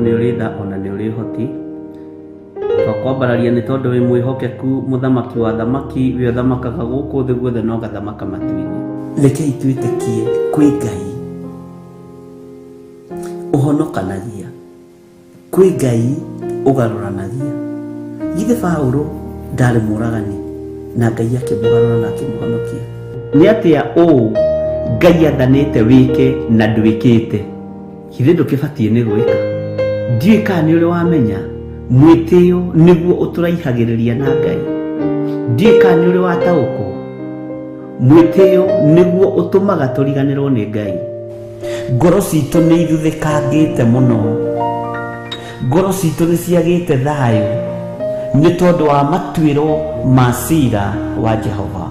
nĩ ũrĩ tha ona nĩ ũrĩ hoti twakwambararia nĩ tondũ wĩ mwĩhokeku mũthamaki wa thamaki we ũthamakaga gũkũ thĩ guothe no gathamaka matu-inĩ. Rekei twĩtĩkie kwĩ Ngai ũhonokanagia, kwĩ Ngai ũgarũranagia. Githĩ Paũlũ ndarĩ mũragani na Ngai akĩmũgarũra na akĩmũhonokia? Nĩ atĩa ũũ Ngai athanĩte wĩke na ndwĩkĩte? Githĩ ndũkĩbatiĩ nĩ gwĩka? Ndiũĩ kana nĩ ũrĩ wamenya mwĩtĩo nĩguo ũtũraihagĩrĩria na Ngai. Ndiũĩ kana nĩ ũrĩ wataũkwo mwĩtĩo nĩguo ũtũmaga tũriganĩrwo nĩ Ngai. Ngoro citũ nĩ ithuthĩkangĩte mũno, ngoro citũ nĩ ciagĩte thayũ nĩ tondũ wa matuĩro ma cira wa Jehova.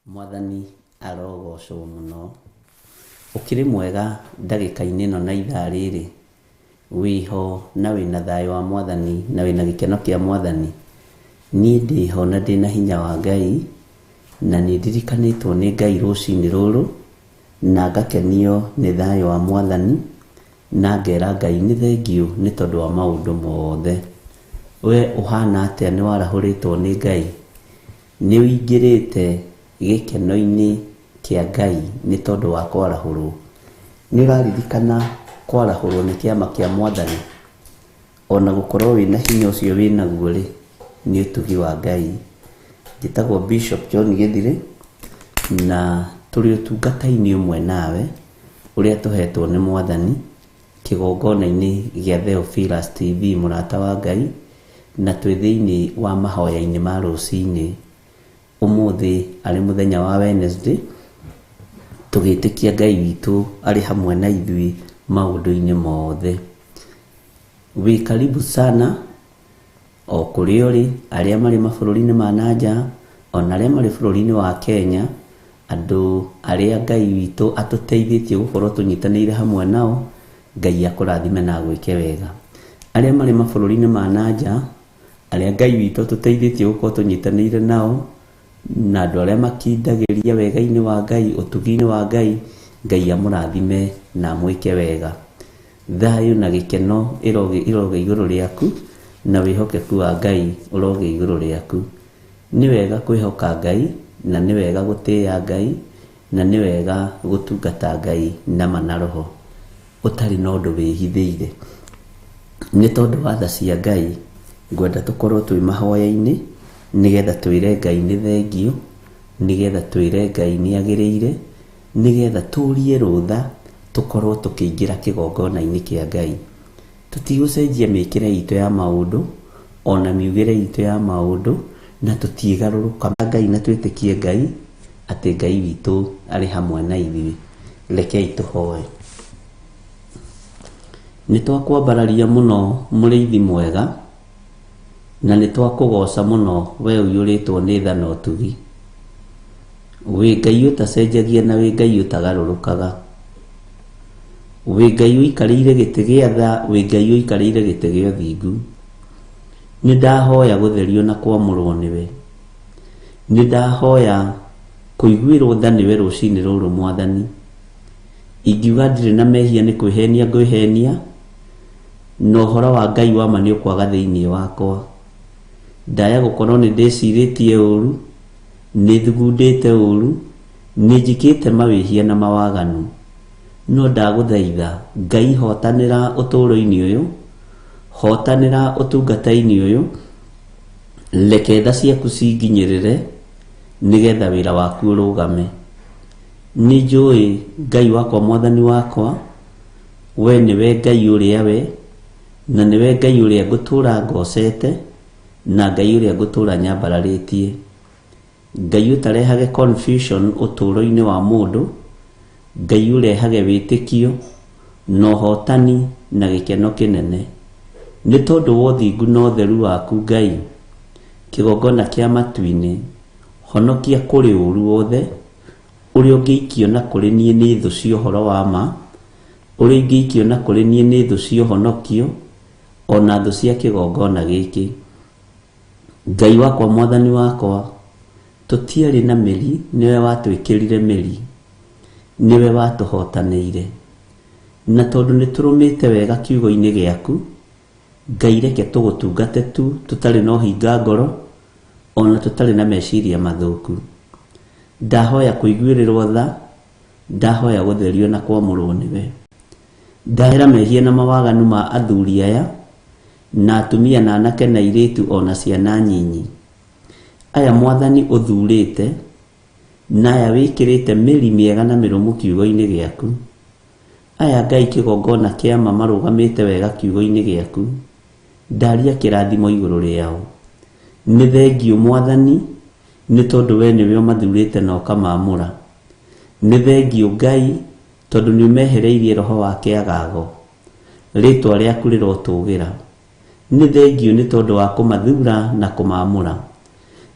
Mwathani arogocwo mũno. Ũkĩrĩ mwega ndagĩka-inĩ ĩno na ithaa rĩrĩ, wĩho na wĩna thayũ wa Mwathani na wĩna gĩkeno kĩa Mwathani. Niĩ ndĩho na ndĩna hinya wa Ngai, na nĩ ndirikanĩtwo nĩ Ngai rũcinĩ rũrũ, na ngakenio nĩ thayũ wa Mwathani, na ngera Ngai nĩ thengiũ nĩ tondũ wa maũndũ mothe. We ũhana atĩa? Nĩ warahũrĩtwo nĩ Ngai? Nĩ ũingĩrĩte gĩkeno-inĩ kĩa Ngai nĩ tondũ wa kwarahũrwo? Nĩ ũraririkana kwarahũrwo nĩ kĩama kĩa Mwathani? Ona gũkorwo wĩna hinya ũcio wĩnaguo rĩ, nĩ ũtugi wa Ngai. Njĩtagwo Bishop John Gĩthirĩ, na tũrĩ ũtungata-inĩ ũmwe nawe ũrĩa tũhetwo nĩ Mwathani kĩgongona-inĩ gĩa Theophilus TV, mũrata wa Ngai, na twĩ thĩinĩ wa mahoya-inĩ ma rũcinĩ. Ũmũthĩ arĩ mũthenya wa Wednesday, tũgĩtĩkia Ngai witũ arĩ hamwe na ithuĩ maũndũ-inĩ mothe. Wĩ karibu sana o kũrĩ ũrĩ, arĩa marĩ mabũrũri-inĩ ma nanja, ona arĩa marĩ bũrũri-inĩ wa Kenya, andũ arĩa Ngai witũ atũteithĩtie gũkorwo tũnyitanĩire hamwe nao, Ngai akũrathime na gwĩke wega. Arĩa marĩ mabũrũri-inĩ ma nanja, arĩa Ngai witũ atũteithĩtie gũkorwo tũnyitanĩire nao, na andũ arĩa makindagĩria wega-inĩ wa Ngai, ũtugi-inĩ wa Ngai, Ngai amũrathime na mwĩke wega. Thayũ na gĩkeno iroge igũrũ rĩaku, na wĩhokeku wa Ngai ũroge igũrũ rĩaku. Nĩ wega kwĩhoka Ngai, na nĩ wega gũtĩĩa Ngai, na nĩ wega gũtungata Ngai nama na roho, ũtarĩ na ũndũ wĩhithĩire. Nĩ tondũ wa tha cia Ngai, ngwenda tũkorwo twĩ mahoya-inĩ, nĩgetha twĩre Ngai nĩ thengiũ, nĩgetha twĩre Ngai nĩ agĩrĩire, nĩgetha tũrie rũtha tũkorwo tũkĩingĩra kĩgongona-inĩ kĩa Ngai. Tũtigũcenjia mĩĩkĩre itũ ya maũndũ, ona miugĩre itũ ya maũndũ, na tũtiĩgarũrũka Ngai, na twĩtĩkie Ngai atĩ Ngai witũ arĩ hamwe na ithuĩ. Rekei tũhoe. Nĩ twakwambararia mũno mũrĩithi mwega, na nĩ twakũgoca mũno we ũiyũrĩtwo nĩ tha na ũtugi. Wĩ Ngai ũtacenjagia, na wĩ Ngai ũtagarũrũkaga. Wĩ Ngai ũikarĩire gĩtĩ gĩa tha, wĩ Ngai ũikarĩire gĩtĩ gĩa ũthingu. Nĩ ndahoya gũtherio na kwamũrwo nĩwe. Nĩ ndahoya kũiguĩrwo tha nĩwe rũcinĩ rũrũ Mwathani. Ingiuga ndirĩ na mehia nĩ kwĩhenia ngwĩhenia, na ũhoro wa Ngai wa ma nĩ ũkwaga thĩinĩ wakwa. Ndaya gũkorwo nĩ ndĩcirĩtie ũru, nĩ thugundĩte ũru, nĩ njikĩte mawĩhia na mawaganu. No ndagũthaitha Ngai, hotanĩra ũtũũro-inĩ ũyũ, hotanĩra ũtungata-inĩ ũyũ, reke tha ciaku cinginyĩrĩre, nĩgetha wĩra waku ũrũgame. Nĩ njũĩ Ngai wakwa, Mwathani wakwa, we nĩwe Ngai ũrĩa we, na nĩwe Ngai ũrĩa ngũtũũra ngocete, na Ngai ũrĩa ngũtũũra nyambararĩtie. Ngai ũtarehage confusion ũtũũro-inĩ wa mũndũ, Ngai ũrehage wĩtĩkio na ũhotani na gĩkeno kĩnene. Nĩ tondũ wa ũthingu na ũtheru waku Ngai, kĩgongona kĩa matu-inĩ, honokia kũrĩ ũru wothe ũrĩa ũngĩikio na kũrĩ niĩ nĩ thũ cia ũhoro wa ma, ũrĩa ũngĩikio na kũrĩ niĩ nĩ thũ cia ũhonokio, ona thũ cia kĩgongona gĩkĩ. Ngai wakwa, Mwathani wakwa, tũtiarĩ na mĩri, nĩwe watwĩkĩrire mĩri, nĩwe watũhotanĩire. Na tondũ nĩ tũrũmĩte wega kiugo-inĩ gĩaku, Ngai reke tũgũtungate tu tũtarĩ na ũhinga ngoro, ona tũtarĩ na meciria mathũku. Ndahoya kũiguĩrĩrwo tha, ndahoya gũtherio na kwamũrwo nĩwe. Ndahera mehia na mawaganu ma athuri aya, na atumia na anake na airĩtu, ona ciana nyinyi. Aya Mwathani ũthurĩte, na aya wĩkĩrĩte mĩri mĩega na mĩrũmu kiugo-inĩ gĩaku. Aya Ngai kĩgongona kĩa ma marũgamĩte wega kiugo-inĩ gĩaku. Ndaria kĩrathimo igũrũ rĩao. Nĩ thengiũ Mwathani, nĩ tondũ we nĩwe ũmathurĩte na ũkamamũra. Nĩ thengiũ Ngai, tondũ nĩ ũmehereirie roho wa kĩagago, rĩtwa rĩaku rĩrotũgĩra. Nĩ thengiũ nĩ tondũ wa kũmathura na kũmamũra.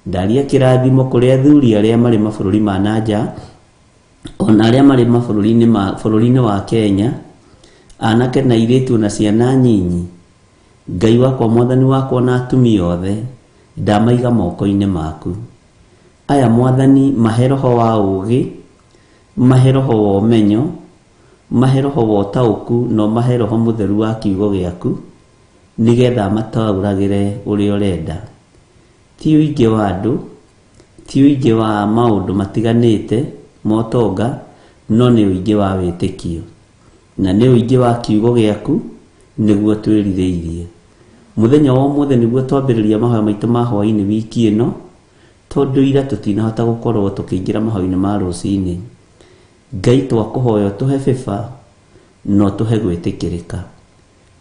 Ndaria kĩrathimo kũrĩ athuri arĩa marĩ mabũrũri ma nanja, ona arĩa marĩ bũrũri-inĩ wa Kenya, anake na airĩtu na ciana nyinyi. Ngai wakwa, Mwathani wakwa, na atumia othe, ndamaiga moko-inĩ maku. aya mwathani mahe roho wa ugi, mahe roho wa umenyo, mahe roho wa utauku, no mahe roho mutheru wa kiugo giaku, nigetha matauragire uria urenda. Ti uingi wa andu, ti uingi wa maundu matiganite motonga, no ni uingi wa witikio, na ni uingi wa kiugo giaku niguo twiritheirie. Muthenya wa mothe niguo twambiriria mahoya maitu ma hwaini wiki ino, tondu ira tutinahota gukorwo tukiingira mahoya-ini ma rucini. Ngai twakuhoya tuhe biba no tuhe gwitikirika.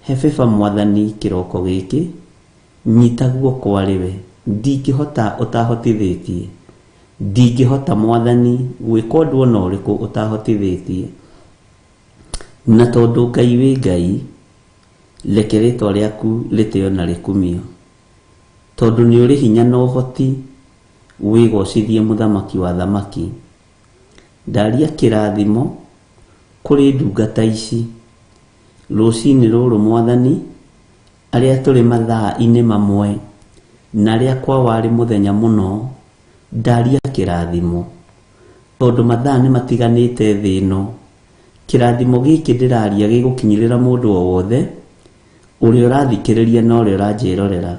He biba mwathani kiroko giki, nyita guoko ariwe, ndingihota utahotithitie, ndingihota mwathani gwika undu ona uriku utahotithitie. Na tondu Ngai wi Ngai, reke ritwa riaku ritio na rikumio, tondu ni uri hinya na uhoti, wigocithie muthamaki wa thamaki. Ndaria kirathimo kuri ndungata ici rucini ruru mwathani, aria turi mathaa-ini mamwe na aria kwa wari muthenya muno. Ndaria kirathimo tondu mathaa ni matiganite thi ino. Kirathimo giki ndiraria gigukinyirira mundu o wothe uria urathikiriria na uria uranjirorera.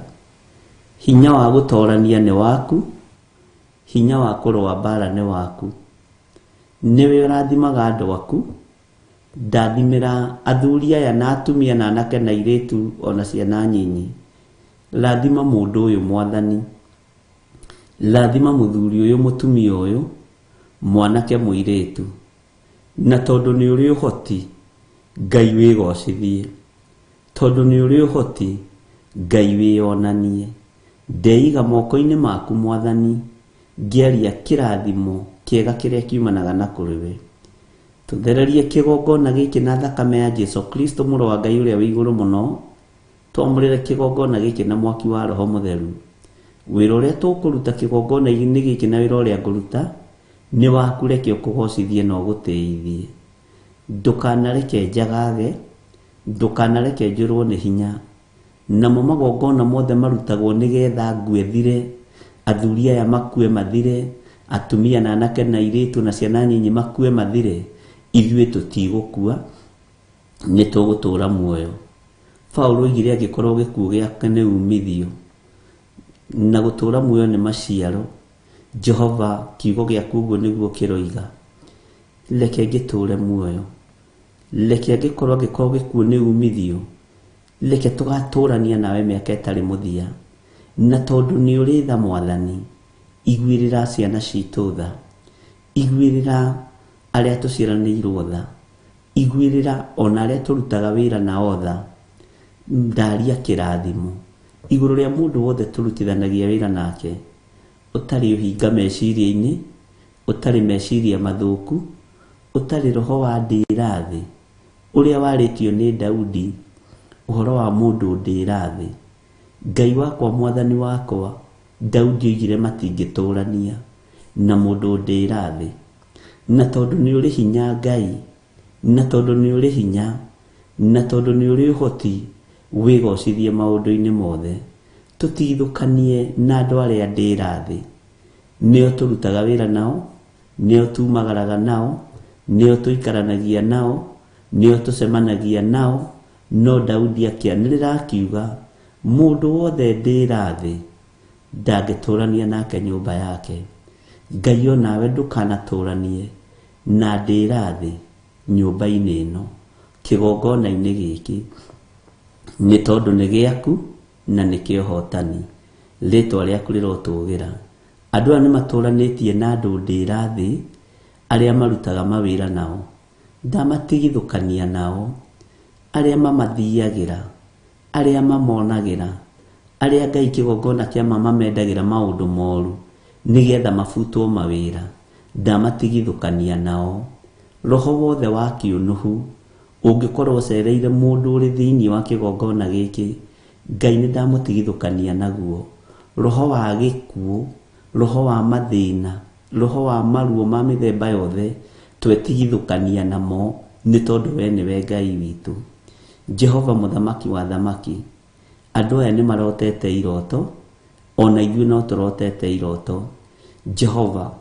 Hinya wa gutorania ni waku, hinya wa kurwa mbara ni waku. Niwe urathimaga andu aku. Ndathimira athuri aya na atumia na anake na iritu ona ciana nyinyi. Rathima mundu uyu mwathani, rathima muthuri uyu mutumia uyu mwanake muiritu. Na tondu ni uri uhoti, Ngai wigocithie. Tondu ni uri uhoti, Ngai wionanie. Ndeiga moko-ini maku mwathani, ngiaria kirathimo kiega kiria kiumanaga na kuriwe. Tuthererie kigongona giki na thakame ya Jesu Kristo muru wa Ngai uria wi iguru muno. Twamurire kigongona giki na mwaki wa Roho Mutheru. Wira uria tukuruta kigongona-ini giki na wira uria nguruta ni waku, reke ukugocithie na ugutiithie. Ndukanareke njagage, ndukanareke njurwo ni hinya. Namo magongona mothe marutagwo nigetha ngue thire, athuri aya makue mathire, atumia na anake na iritu na ciana nyinyi makue mathire. Ithuĩ tutigukua, ni tugutura muoyo. Paulo oigire angikorwo gikuũ giake ni umithio, na gutura muoyo ni maciaro. Jehova, kiugo giaku guo niguo kiroiga. Reke ngiture muoyo, reke angikorwo gikuũ ni umithio, reke tugaturania nawe miaka itari muthia. Na tondu ni uri tha mwathani, igwirira ciana citu tha, igwirira aria tuciaranĩirwo tha, igwirira ona aria turutaga wira nao tha. Ndaria kirathimo iguru ria mundu wothe turutithanagia wira nake, utari uhinga meciria-ini, utari meciria mathuku, utari roho wa ndira thi uria waritio ni Daudi, uhoro wa mundu ndira thi. Ngai wakwa mwathani wakwa, Daudi oigire matingiturania na mundu ndira thi. Na tondu ni uri hinya Ngai, na tondu ni uri hinya, na tondu ni uri uhoti, wigocithie maundu-ini mothe. Tutithukanie na andu aria ndira thi. Nio turutaga wira nao, nio tumagaraga nao, nio tuikaranagia nao, nio tucemanagia nao. No Daudi akianirira akiuga, mundu wothe ndira thi ndangiturania nake nyumba yake. Ngai onawe ndukanaturanie na ndira thi nyumba-ini ino, kigongona-ini giki, ni tondu ni giaku na ni kio hotani. Ritwa riaku rirotugira. Andu aya ni maturanitie na andu ndira thi aria marutaga mawira nao. Ndamatigithukania nao, aria mamathiagira, aria mamonagira, aria Ngai kigongona kia mamendagira maundu moru nigetha mabutwo mawira. Ndamatigithukania nao. Roho wothe wa kiunuhu ungikorwo ucereire mundu uri thiini wa kigongona giki, Ngai ni ndamutigithukania naguo. Roho wa gikuũ, roho wa mathina, roho wa maruo ma mithemba yothe, twetigithukania namo ni tondu we niwe Ngai witu. Jehova muthamaki wa thamaki, andu aya ni marotete iroto, ona ithuĩ no turotete iroto. Jehova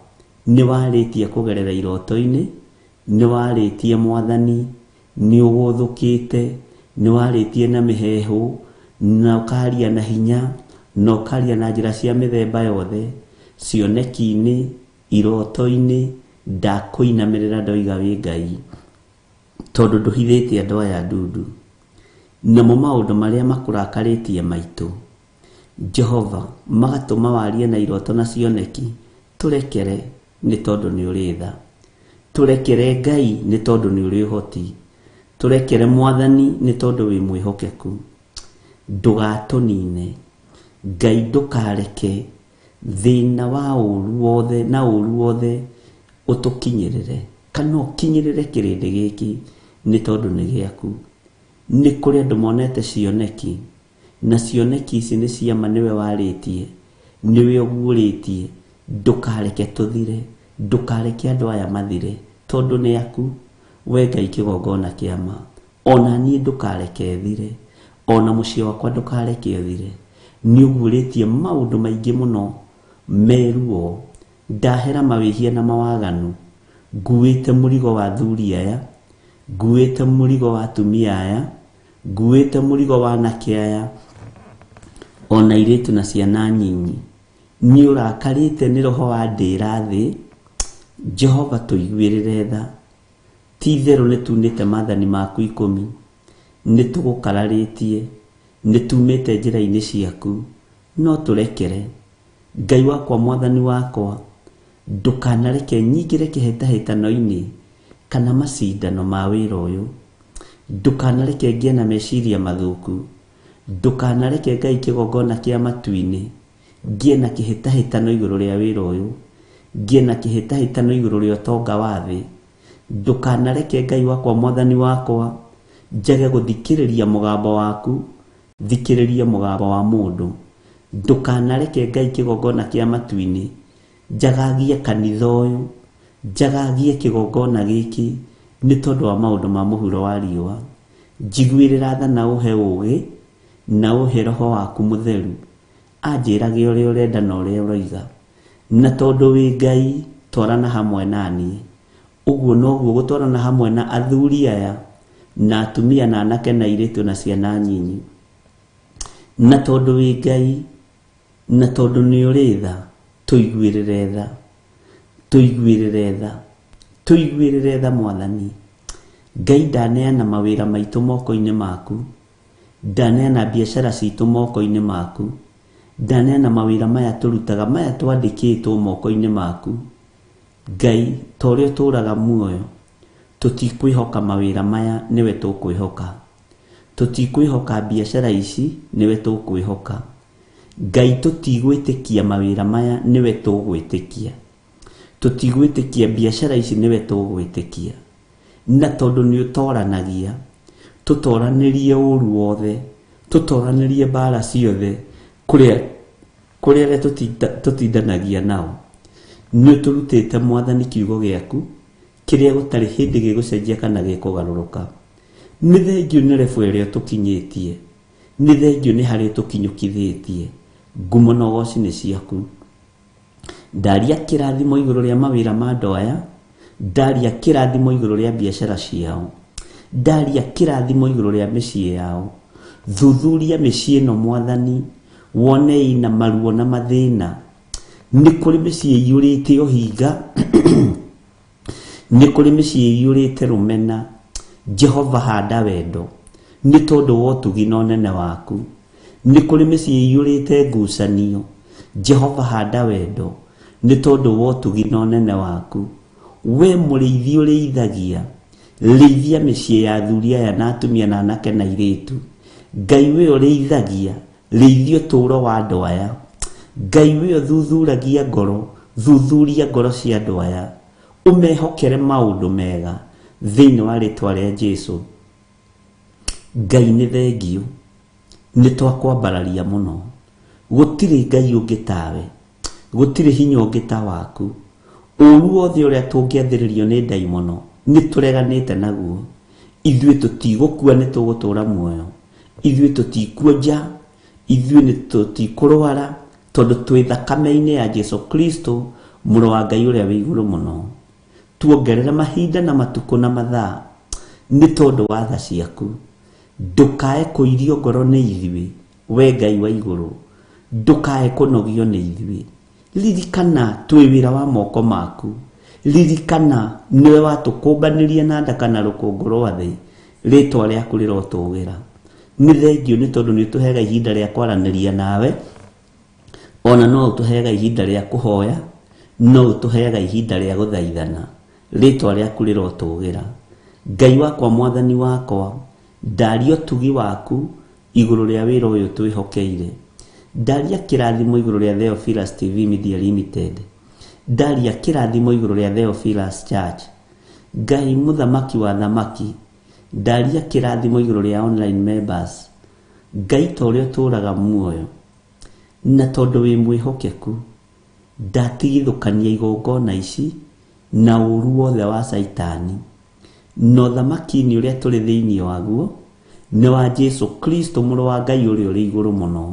nĩ warĩtie kũgerera iroto-inĩ, nĩ warĩtie Mwathani, nĩ ũgũthũkĩte, nĩ warĩtie na mĩheehũ, na ũkaria na hinya, na ũkaria na njĩra cia mĩthemba yothe, cioneki-inĩ, iroto-inĩ, ndakũinamĩrĩra ndoiga wĩ Ngai, tondũ ndũhithĩtie andũ aya ndundu. Namo maũndũ marĩa makũrakarĩtie maitũ, Jehova, magatũma warie na iroto na cioneki, tũrekere nĩ tondũ nĩ ũrĩ tha. Tũrekere Ngai nĩ tondũ nĩ ũrĩ ũhoti. Tũrekere Mwathani nĩ tondũ wĩ mwĩhokeku. Ndũgatũnine Ngai, ndũkareke thĩna wa ũũru wothe na ũũru wothe ũtũkinyĩrĩre, kana ũkinyĩrĩre kĩrĩndĩ gĩkĩ, nĩ tondũ nĩ gĩaku. Nĩ kũrĩ andũ monete cioneki, na cioneki ici nĩ ciama nĩwe warĩtie, nĩwe ũguũrĩtie. Ndũkareke tũthire, ndũkareke andũ aya mathire, tondũ nĩ aku we Ngai kĩgongona kĩama. Ona niĩ ndũkareke thire, ona mũciĩ wakwa ndũkareke thire. Nĩ ũguũrĩtie maũndũ maingĩ mũno meruo. Ndahera mawĩhia na mawaganu, nguĩte mũrigo wa athuri aya, nguĩte mũrigo wa atumia aya, nguĩte mũrigo wa anake aya, ona airĩtu na ciana nyinyi. Nĩ ũrakarĩte nĩ roho wa ndĩra thĩ. Jehova, tũiguĩrĩre tha. Ti itherũ nĩ tunĩte maathani maku 10, nĩ tũgũkararĩtie, nĩ tumĩte njĩra-inĩ ciaku, no tũrekere. Ngai wakwa, Mwathani wakwa, ndũkanareke nyingĩre kĩhĩtahĩtano-inĩ kana macindano ma wĩra ũyũ. Ndũkanareke ngĩe na meciria mathũku. Ndũkanareke Ngai kĩgongona kĩa matu-inĩ ngĩe na kĩhĩtahĩtano igũrũ rĩa wĩra ũyũ, ngĩe na kĩhĩtahĩtano igũrũ rĩa ũtonga wa thĩ. Ndũkanareke Ngai wakwa, Mwathani wakwa, njage gũthikĩrĩria mũgambo waku, thikĩrĩria mũgambo wa mũndũ. Ndũkanareke Ngai kĩgongona kĩa matu-inĩ njagagie kanitha ũyũ, njagagie kĩgongona gĩkĩ, nĩ tondũ wa maũndũ ma mũhuro wa riũa. Njiguĩrĩra tha na ũhe ũũgĩ, na ũhe Roho waku Mũtheru anjĩrage ũrĩa ũrenda na ũrĩa ũroiga. Na tondũ wĩ Ngai, twarana hamwe naniĩ. Ũguo noguo gũtwarana hamwe na athuri aya, na atumia na anake na airĩtu na ciana nyinyi. Na tondũ wĩ Ngai, na tondũ nĩ ũrĩ tha, tũiguĩrĩre tha, tũiguĩrĩre tha, tũiguĩrĩre tha Mwathani. Ngai, ndaneana mawĩra maitũ moko-inĩ maku, ndaneana biacara citũ moko-inĩ maku, ndaneana mawĩra maya tũrutaga, maya twandĩkĩtwo moko-inĩ maku. Ngai, ta ũrĩa ũtũũraga muoyo, tũtikwĩhoka mawĩra maya, nĩwe tũkwĩhoka. Tũtikwĩhoka biacara ici, nĩwe tũkwĩhoka. Ngai, tũtigwĩtĩkia mawĩra maya, nĩwe tũgwĩtĩkia. Tũtigwĩtĩkia biacara ici, nĩwe tũgwĩtĩkia. Na tondũ nĩ ũtooranagia, tũtooranĩrie ũũru wothe, tũtooranĩrie mbaara ciothe kũrĩa arĩa tũtindanagia nao. Nĩ ũtũrutĩte Mwathani kiugo gĩaku, kĩrĩa gũtarĩ hĩndĩ gĩgũcenjia kana gĩkũgarũrũka. Nĩ thengio nĩ rebu ĩrĩa tũkinyĩtie, nĩ thengio nĩ harĩa tũkinyũkithĩtie. Ngumo na ũgooci nĩ ciaku. Ndaria kĩrathimo igũrũ rĩa mawĩra ma andũ aya, ndaria kĩrathimo igũrũ rĩa biacara ciao, ndaria kĩrathimo igũrũ rĩa mĩciĩ yao. Thuthuria mĩciĩ ĩno Mwathani, wone ina maruo na mathĩna. Nĩ kũrĩ mĩciĩ ĩiyũrĩte ũhinga, nĩ kũrĩ mĩciĩ ĩiyũrĩte rũmena. Jehova, handa wendo, nĩ tondũ wa ũtugi na ũnene waku. Nĩ kũrĩ mĩciĩ ĩiyũrĩte ngucanio. Jehova, handa wendo, nĩ tondũ wa ũtugi na ũnene waku. We mũrĩithi ũrĩithagia, rĩithia mĩciĩ ya athuri aya na atumia na anake na airĩtu. Ngai, we ũrĩithagia, rĩithia ũtũũro wa andũ aya. Ngai, we ũthuthuragia ngoro, thuthuria ngoro cia andũ aya, ũmehokere maũndũ mega thĩinĩ wa rĩĩtwa rĩa Jesũ. Ngai, nĩ thengio, nĩ twakwambararia mũno. Gũtirĩ Ngai ũngĩ tawe, gũtirĩ hinya ũngĩ ta waku. Ũũru wothe ũrĩa tũngĩathĩrĩrio nĩ ndaimono, nĩ tũreganĩte naguo. Ithuĩ tũtigũkua, nĩ tũgũtũũra muoyo. Ithuĩ tũtikuonja, ithuĩ nĩ tũtikũrwara, tondũ twĩ thakame-inĩ ya Jesũ Kristo Mũrũ wa Ngai ũrĩa wĩ igũrũ mũno, tuongerera mahinda na matukũ na mathaa nĩ tondũ wa tha ciaku. Ndũkae kũirio ngoro nĩ ithuĩ, we Ngai wa igũrũ, ndũkae kũnogio nĩ ithuĩ. Ririkana twĩ wĩra wa moko maku, ririkana nĩwe watũkũmbanĩria na nda kana rũkũngũ rwa thĩ, rĩtwa rĩaku rĩrotũgĩra. Nĩ thengio nĩ tondũ nĩ ũtũheaga ihinda rĩa kwaranĩria nawe, ona no ũtũheaga ihinda rĩa kũhoya, no ũtũheaga ihinda rĩa gũthaithana, rĩtwa rĩaku rĩrotũgĩra. Ngai wakwa, mwathani wakwa, ndaria ũtugi waku igũrũ rĩa wĩra ũyũ twĩhokeire. Ndaria kĩrathimo igũrũ rĩa Theophilus TV Media Limited. Ndaria kĩrathimo igũrũ rĩa Theophilus Church. Ngai mũthamaki wa thamaki, ndaria kĩrathimo igũrũ rĩa online members. Ngai ta ũrĩa ũtũũraga muoyo, na tondũ wĩ mwĩhokeku, ndatigithũkania igongona ici na ũũru wothe wa Saitani. No thamaki-inĩ ũrĩa tũrĩ thĩinĩ waguo nĩ wa Jesu Kristo, mũrũ wa Ngai ũrĩa ũrĩ igũrũ mũno.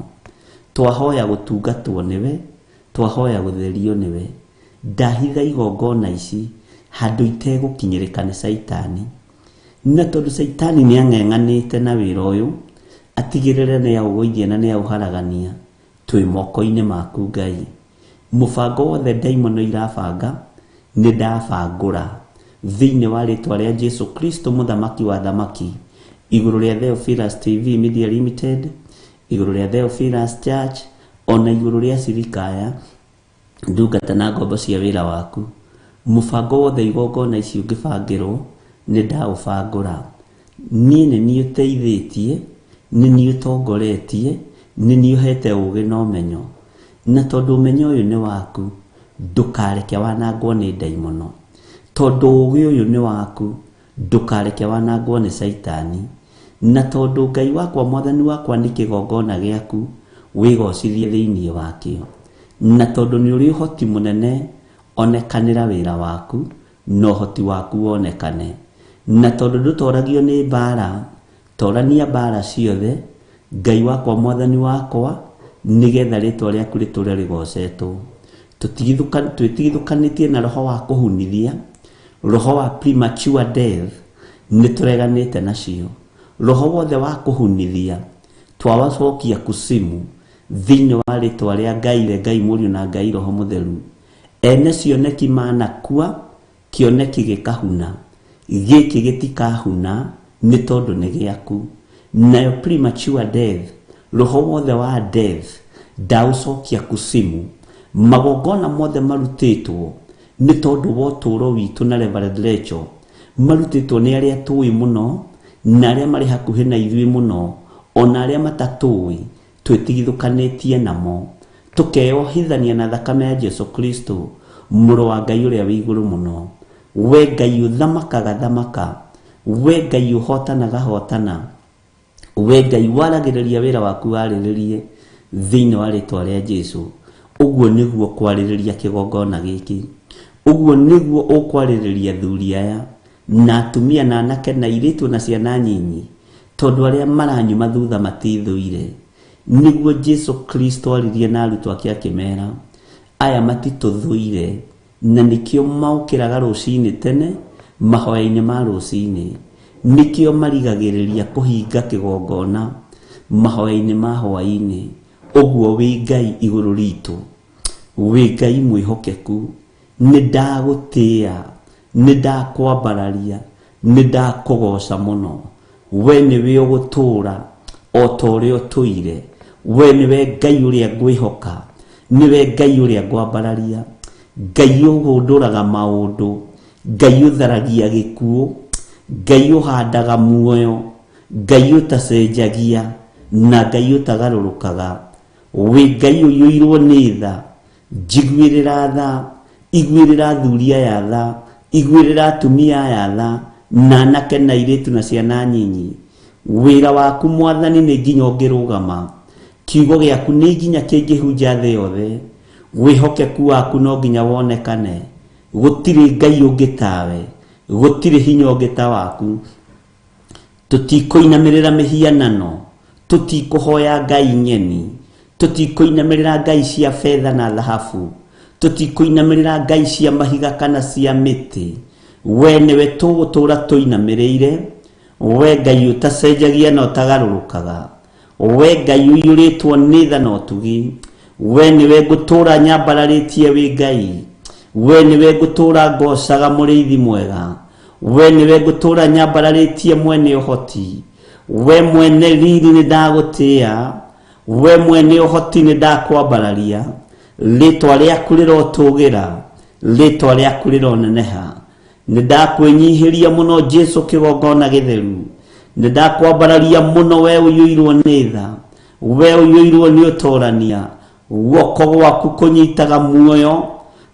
Twahoya gũtungatwo nĩwe, twahoya gũtherio nĩwe. Ndahitha igongona ici handũ itegũkinyĩrĩka nĩ Saitani, na tondũ Saitani nĩ ang'eng'anĩte na wĩra ũyũ, atigĩrĩre nĩ aũgũithia na nĩ aũharagania, twĩ moko-inĩ maku Ngai. Mũbango wothe ndaimono irabanga nĩ ndabangũra thĩinĩ wa rĩtwa rĩa Jesu Kristo, mũthamaki wa thamaki, igũrũ rĩa Theophilus TV Media Limited, igũrũ rĩa Theophilus Church, ona igũrũ rĩa Sirikaya ndungata na ngombo cia wĩra waku. Mũbango wothe igongona ici ũngĩbangĩrwo nĩ ndaũbangũra. Niĩ nĩ niĩ ũteithĩtie, nĩ niĩ ũtongoretie, nĩ niĩ ũhete ũũgĩ na ũmenyo, na tondũ ũmenyo ũyũ nĩ waku, ndũkareke wanangwo nĩ ndaimono. Tondũ ũũgĩ ũyũ nĩ waku, ndũkareke wanangwo nĩ Saitani. Na tondũ Ngai wakwa, mwathani wakwa, nĩ kĩgongona gĩaku, wĩgocithie thĩinĩ wakĩo. Na tondũ nĩ ũrĩ ũhoti mũnene, onekanĩra wĩra waku na ũhoti waku wonekane. Na tondũ ndũtoragio nĩ mbara, torania mbara ciothe, Ngai wakwa, mwathani wakwa, nĩgetha rĩtwa rĩaku rĩtũũre rĩgocetwo. Twĩtigithũkanĩtie na roho wa kũhunithia, roho wa premature death, nĩ tũreganĩte nacio. Roho wothe wa kũhunithia twawacokia kusimu thĩinĩ wa rĩtwa rĩa Ngai, Ngai Mũriũ na Ngai Roho Mũtheru. Ene cioneki manakua, kĩoneki gĩkahuna, gĩkĩ gĩtikahuna nĩ tondũ nĩ gĩaku. Nayo premature death, roho wothe wa death, ndaũcokia kusimu. Magongona mothe marutĩtwo nĩ tondũ wa ũtũũro witũ na Reverend Rachel, marutĩtwo nĩ arĩa tũĩ mũno na arĩa marĩ hakuhĩ na ithuĩ mũno, ona arĩa matatũĩ, twĩtigithũkanĩtie namo, tũkeyohithania na thakame ya Jesu Kristo, mũrũ wa Ngai ũrĩa wĩ igũrũ mũno. We Ngai ũthamakaga thamaka, we Ngai ũhotanaga hotana, we Ngai waragĩrĩria wĩra waku warĩrĩrie thĩinĩ wa rĩtwa rĩa Jesu. Ũguo nĩguo kwarĩrĩria kĩgongona gĩkĩ, ũguo nĩguo ũkwarĩrĩria thuri aya na atumia na anake na airĩtu na ciana nyinyi, tondũ arĩa maranyuma thutha matithũire. Nĩguo Jesu Kristo aririe na arutwo ake akĩmera, aya matitũthũire, na nĩkĩo maũkĩraga rũcinĩ tene mahoya-inĩ ma rũcinĩ, nĩkĩo marigagĩrĩria kũhinga kĩgongona mahoya-inĩ ma hwaĩ-inĩ. Ũguo wĩ Ngai igũrũ ritũ, wĩ Ngai mwĩhokeku, nĩ ndagũtĩĩa, nĩ ndakwambararia, nĩ ndakũgoca mũno. We nĩwe ũgũtũũra o ta ũrĩa ũtũire, we nĩwe Ngai ũrĩa ngwĩhoka, nĩwe Ngai ũrĩa ngwambararia, Ngai ũhũndũraga maũndũ, Ngai ũtharagia gĩkuũ, Ngai ũhandaga muoyo, Ngai ũtacenjagia na Ngai ũtagarũrũkaga. Wĩ Ngai ũiyũirwo nĩ tha, njiguĩrĩra tha, iguĩrĩra thuri aya tha, iguĩrĩra atumia aya tha, na anake na airĩtu na ciana nyinyi. Wĩra waku Mwathani nĩ nginya ũngĩrũgama, kiugo gĩaku nĩ nginya kĩngĩhunja thĩ yothe, wĩhokeku waku no nginya wonekane. Gũtirĩ Ngai ũngĩ tawe, gũtirĩ hinya ũngĩ ta waku. Tũtikũinamĩrĩra mĩhianano, tũtikũhoya ngai nyeni, tũtikũinamĩrĩra ngai cia fedha na dhahabu, tutikuinamirira ngai cia mahiga kana cia miti. We niwe tugutura tuinamirire, we ngai utacenjagia na utagarurukaga, we ngai uyuritwo ni tha na utugi, we niwe ngutura nyambararitie wi ngai, we niwe ngutura ngocaga muriithi mwega, we niwe ngutura nyambararitie mwene uhoti, we mwene riri ni ndagutia, we mwene uhoti ni ndakwambararia, ritwa riaku rirotugira, ritwa riaku rironeneha. Ni ndakwenyihiria muno Jesu kigongona githeru, ni ndakwambararia muno we uyuirwo ni tha, we uyuirwo ni utorania, guoko gwaku kunyitaga muoyo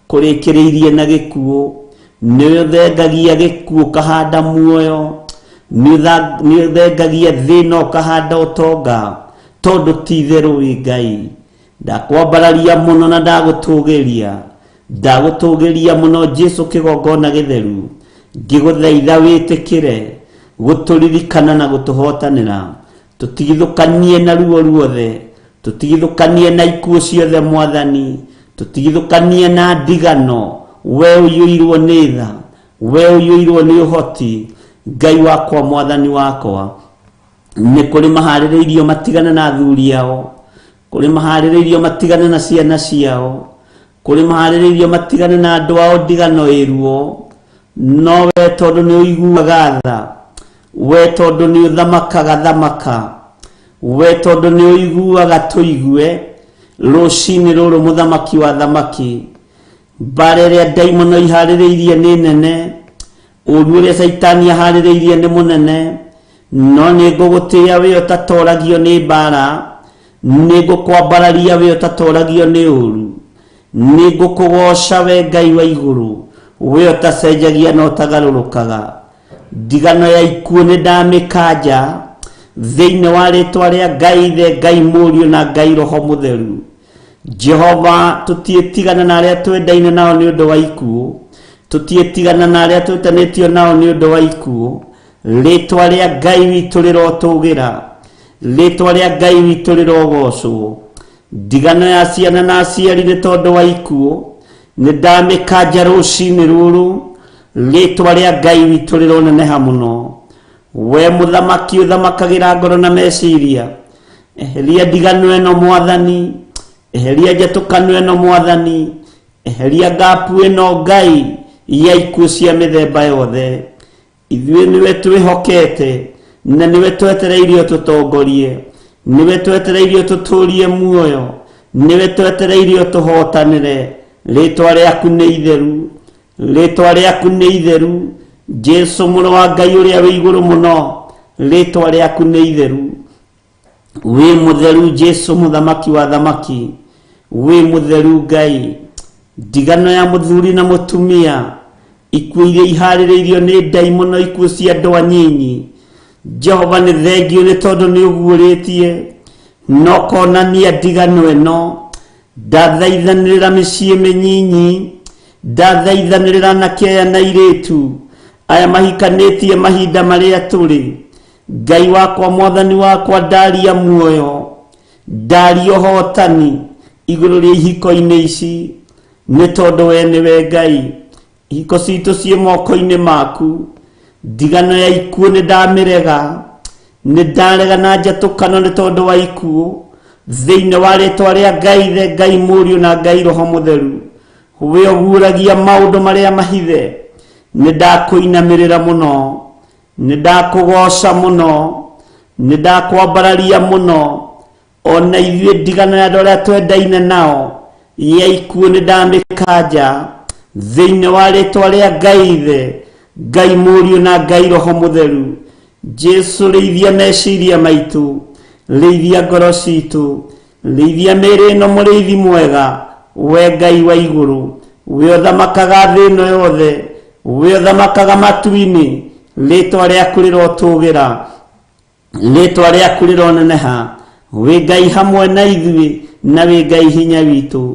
kurikiriirie na gikuo, ni uthengagia gikuo kahanda muoyo, ni uthengagia thina ukahanda utonga, tondu ti theru wi ngai. Ndakwambararia muno na ndagutugiria muno Jesu kigongona githeru, ngiguthaitha witikire guturirikana na gutuhotanira, tutigithukanie na ruo ruothe, tutigithukanie na ikuo ciothe Mwathani, tutigithukanie na ndigano. We uyuirwo ni tha, we uyuirwo ni uhoti, ngai wakwa Mwathani wakwa. Ni kuri mahaririirio matigana na athuri ao, kuri mahaririirio matigana na ciana ciao, kuri mahaririirio matigana na andu ao ndigano iruo, no we tondu ni uiguaga tha, we tondu ni uthamakaga thamaka, we tondu ni uiguaga tuigue, rucini ruru muthamaki wa thamaki. Mbara iria daimono ihaririirie ni nene, uru uria Saitani ahaririirie ni munene, no ni ngugutia we utatoragio ni mbara, ni ngukwambararia we utatoragio ni uru, ni ngukugoca we ngai wa iguru, we utacenjagia na utagarurukaga. Ndigano ya ikuo ni ndamikanja thiini wa ritwa ria Ngai Ithe, Ngai Muriu na Ngai Roho Mutheru. Jehova, tutietigana na aria twendaine nao ni undu wa ikuo, tutietigana na aria twitanitio nao ni undu wa ikuo. Ritwa ria Ngai witu rirotugira, ritwa ria Ngai witu rirogocwo. Ndigano ya ciana na aciari ni tondu wa ikuo, ni ndamikanja rucini ruru, ritwa ria Ngai witu rironeneha muno. We muthamaki uthamakagira ngoro na meciria, eheria ndigano eno Mwathani, eheria njatukano eno Mwathani, eheria gapu eno Ngai ya ikuo cia mithemba yothe. Ithuĩ niwe twĩhokete, na niwe twetereirio tutongorie, niwe twetereirio tuturie muoyo, niwe twetereirio tuhotanire. Ritwa riaku ni itheru, ritwa riaku ni itheru, Jesu mũrũ wa Ngai ũrĩa wĩ igũrũ mũno, ritwa riaku ni itheru. Wi mutheru Jesu muthamaki wa thamaki, wi mutheru Ngai. Ndigano ya muthuri na mutumia, ikuo iria ihaririirio ni daimono, ikuo cia andũ anyinyi, Jehova ni thengio ni tondu ni uguũrĩtie no konania ndigano ĩno. Ndathaithanĩrĩra mĩciĩ mĩnyinyi, ndathaithanĩrĩra anake aya na airĩtu aya mahikanĩtie mahinda marĩa tũrĩ. Ngai wakwa Mwathani wakwa, ndaria muoyo, ndaria ũhotani igũrũ rĩa ihiko-inĩ ici, nĩ tondũ we nĩwe Ngai. Ihiko citũ ciĩ moko-inĩ maku. Ndigano ya ikuo nĩ ndamĩrega, nĩ ndarega na njatukano nĩ tondũ wa ikuo, thĩinĩ wa rĩtwa rĩa Ngai Ithe, Ngai Mũriũ na Ngai Roho Mũtheru. We ũguũragia maũndũ marĩa mahithe, nĩ ndakũinamĩrĩra mũno, nĩ ndakũgoca mũno, nĩ ndakwambararia mũno. Ona ithuĩ ndigano ya andũ arĩa twendaine nao ya ikuo nĩ ndamĩkanja thĩinĩ wa rĩtwa rĩa Ngai Ithe, Ngai Mũriũ na Ngai Roho Mũtheru. Jesu, rĩithia meciria maitũ, rĩithia ngoro citũ, rĩithia mĩĩrĩ ĩno mũrĩithi mwega, we Ngai wa igũrũ. We ũthamakaga thĩ ĩno yothe, we ũthamakaga matu-inĩ, rĩtwa rĩaku rĩrotũgĩra, rĩtwa rĩaku rĩroneneha. We Ngai hamwe na ithuĩ, na we Ngai hinya witũ.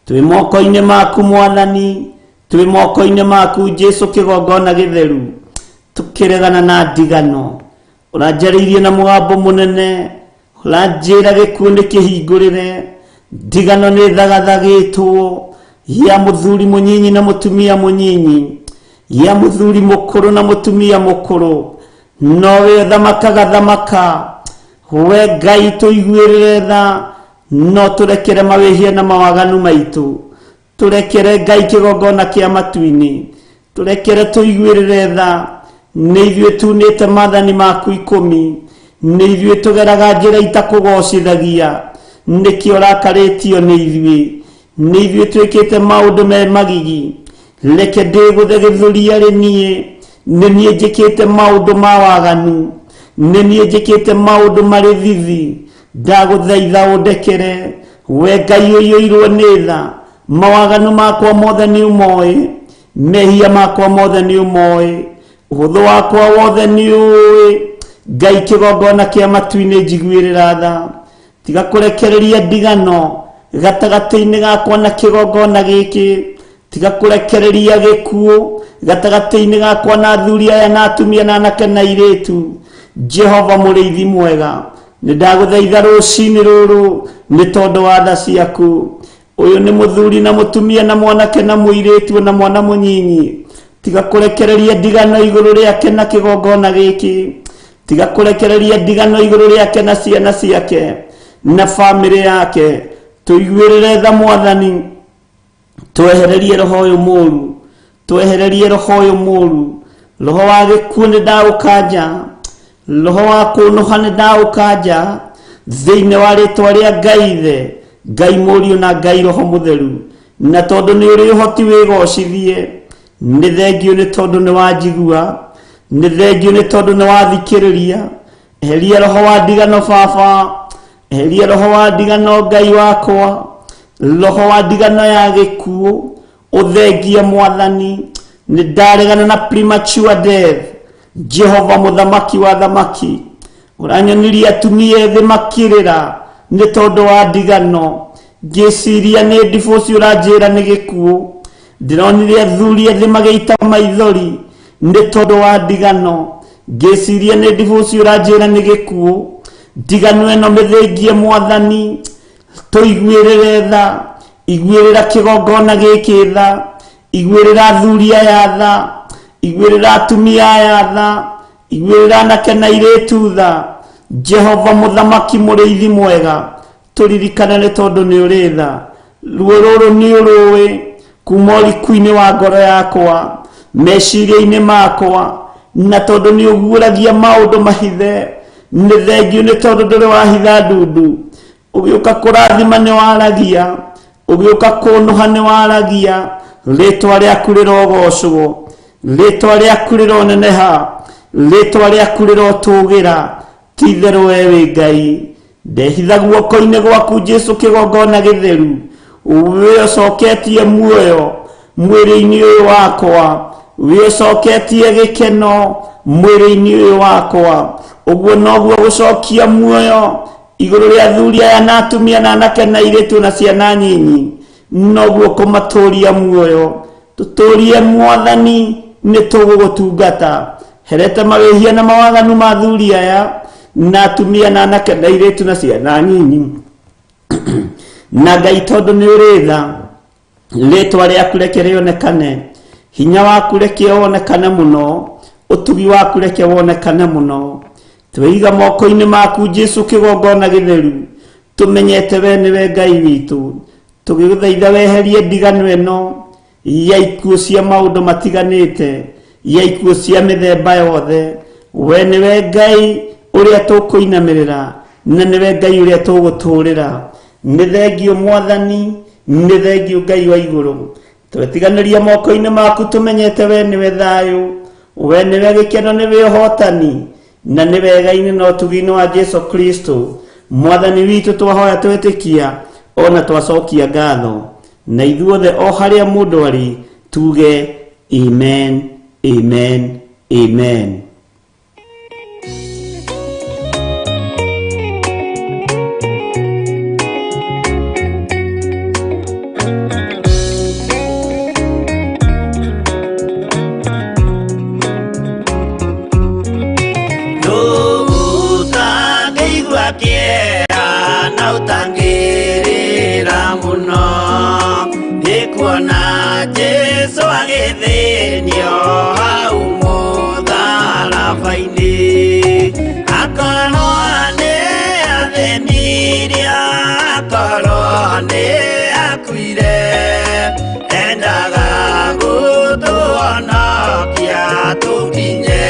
Twĩ moko-inĩ maku Mwathani, twĩ moko-inĩ maku Jesu kĩgongona gĩtheru. Tukĩregana na ndigano, ũranjarĩirie na mũgambo mũnene, ũranjĩra gĩkuũ nĩ kĩhingũrĩre. Ndigano nĩ thagathagĩtwo, ya muthuri munyinyi na mutumia munyinyi, ya muthuri mukuru na mutumia mukuru, nowe thamakaga thamaka. We Ngai tuiguirire tha, no turekere mawihia na mawaganu maitu, turekere Ngai kigongona kia matu-ini, turekere tuiguirire tha. Nĩ ithuĩ tunĩte maathani maku 10, nĩ ithuĩ tũgeraga njĩra itakũgocithagia, nĩkĩo ũrakarĩtio nĩ ithuĩ, nĩ ithuĩ twĩkĩte maũndũ me magigi. Reke ndĩgũthe gĩthũri arĩ niĩ, nĩ niĩ njĩkĩte maũndũ ma waganu, nĩ niĩ njĩkĩte maũndũ marĩ thithi. Ndagũthaitha ũndekere, we Ngai ũiyũirwo nĩ tha. Mawaganu makwa mothe nĩ ũmoĩ, mehia makwa mothe nĩ ũmoĩ, ũhũthũ wakwa wothe nĩ ũĩ. Ngai kĩgongona kĩa matu-inĩ njiguĩrĩra tha, tiga kũrekereria ndigano gatagatĩ-inĩ gakwa na kĩgongona gĩkĩ, tiga kũrekereria gĩkuũ gatagatĩ-inĩ gakwa na athuri aya na atumia na anake na airĩtu. Jehova mũrĩithi mwega, nĩ ndagũthaitha rũcinĩ rũrũ nĩ tondũ wa tha ciaku. Ũyũ nĩ mũthuri na mũtumia na mwanake na mũirĩtu na mwana mũnyinyi, tiga kũrekereria ndigano igũrũ rĩake na kĩgongona gĩkĩ, tiga kũrekereria ndigano igũrũ rĩake na ciana ciake na bamĩrĩ yake. Tũiguĩrĩre tha Mwathani, twehererie roho ũyũ mũũru, twehererie roho ũyũ mũũru. Roho wa gĩkuũ nĩ ndaũkanja, roho wa kũnũha nĩ ndaũkanja thĩinĩ wa rĩtwa rĩa Ngai Ithe, Ngai Mũriũ na Ngai Roho Mũtheru. Na tondũ nĩ ũrĩ ũhoti wĩgocithie, nĩ thengiũ nĩ tondũ nĩ wanjigua, nĩ thengiũ nĩ tondũ nĩ wathikĩrĩria. Eheria roho wa ndigano Baba, eheria roho wa ndigano Ngai wakwa, roho wa ndigano ya gĩkuũ. Ũthengie Mwathani, nĩ ndaregana na premature death. Jehova mũthamaki wa thamaki, ũranyonirie atumia ethĩ makĩrĩra nĩ tondũ wa ndigano. Ngĩciria nĩ divorce ũranjĩra nĩ gĩkuũ, ndĩronire athuri ethĩ magĩita maithori nĩ tondũ wa ndigano. Ngĩciria nĩ divorce ũranjĩra nĩ gĩkuũ. Ndigano ĩno mĩthĩngie Mwathani, tũiguĩrĩre tha, iguĩrĩra kĩgongona gĩkĩ tha, iguĩrĩra athuri aya tha, iguĩrĩra atumia aya tha, iguĩrĩra anake na airĩtu tha. Jehova mũthamaki mũrĩithi mwega, tũririkane nĩ tondũ nĩ ũrĩ tha. Ruo rũrũ nĩ ũrũĩ kuma ũriku-inĩ wa ngoro yakwa, meciria-inĩ makwa, na tondũ nĩ ũguũragia maũndũ mahithe. Nĩ thengiũ nĩ tondũ ndũrĩ wahitha ndundu, ũgĩũka kũrathima nĩ waragia, ũgĩũka kũnũha nĩ waragia. Rĩtwa rĩaku rĩrogocwo, rĩtwa rĩaku rĩroneneha, rĩtwa rĩaku rĩrotũgĩra. Ti itherũ we wĩ Ngai. Ndehitha guoko-inĩ gwaku Jesu kĩgongona gĩtheru, wĩcoketie muoyo mwĩrĩ-inĩ ũyũ wakwa, wĩcoketie gĩkeno mwĩrĩ-inĩ ũyũ wakwa. Ũguo noguo gũcokia muoyo igũrũ rĩa athuri aya na atumia na anake na airĩtu na ciana nyinyi, noguo kũmatũria muoyo. Tũtũrie Mwathani, nĩ tũgũgũtungata. Herete mawĩhia na mawaganu ma athuri aya na atumia na anake na airĩtu na ciana nyinyi. Na Ngai tondũ nĩ ũrĩ tha, rĩtwa rĩaku reke rĩonekane, hinya waku reke wonekane mũno, ũtugi waku reke wonekane mũno. Twĩiga moko-inĩ maku Jesu kĩgongona gĩtheru, tũmenyete we nĩwe Ngai witũ. Tũgĩgũthaitha weherie ndigano ĩno ya ikuũ cia maũndũ matiganĩte, ya ikuũ cia mĩthemba yothe. We nĩwe Ngai ũrĩa tũkũinamĩrĩra, na nĩwe Ngai ũrĩa tũgũtũrĩra. Nĩ thengiũ Mwathani, nĩ thengiũ Ngai wa igũrũ. Twetiganĩria moko-inĩ maku tũmenyete we nĩwe thayũ, we nĩwe gĩkeno, nĩwe ũhotani, na nĩ wega-inĩ na ũtugi-inĩ wa Jesu Kristo Mwathani witũ. Twahoya twĩtĩkia ona twacokia ngatho, na ithuothe o harĩa mũndũ arĩ tuge amen, amen, amen. meciria korwo nĩ akuire endaga gũtũhonokia tũkinye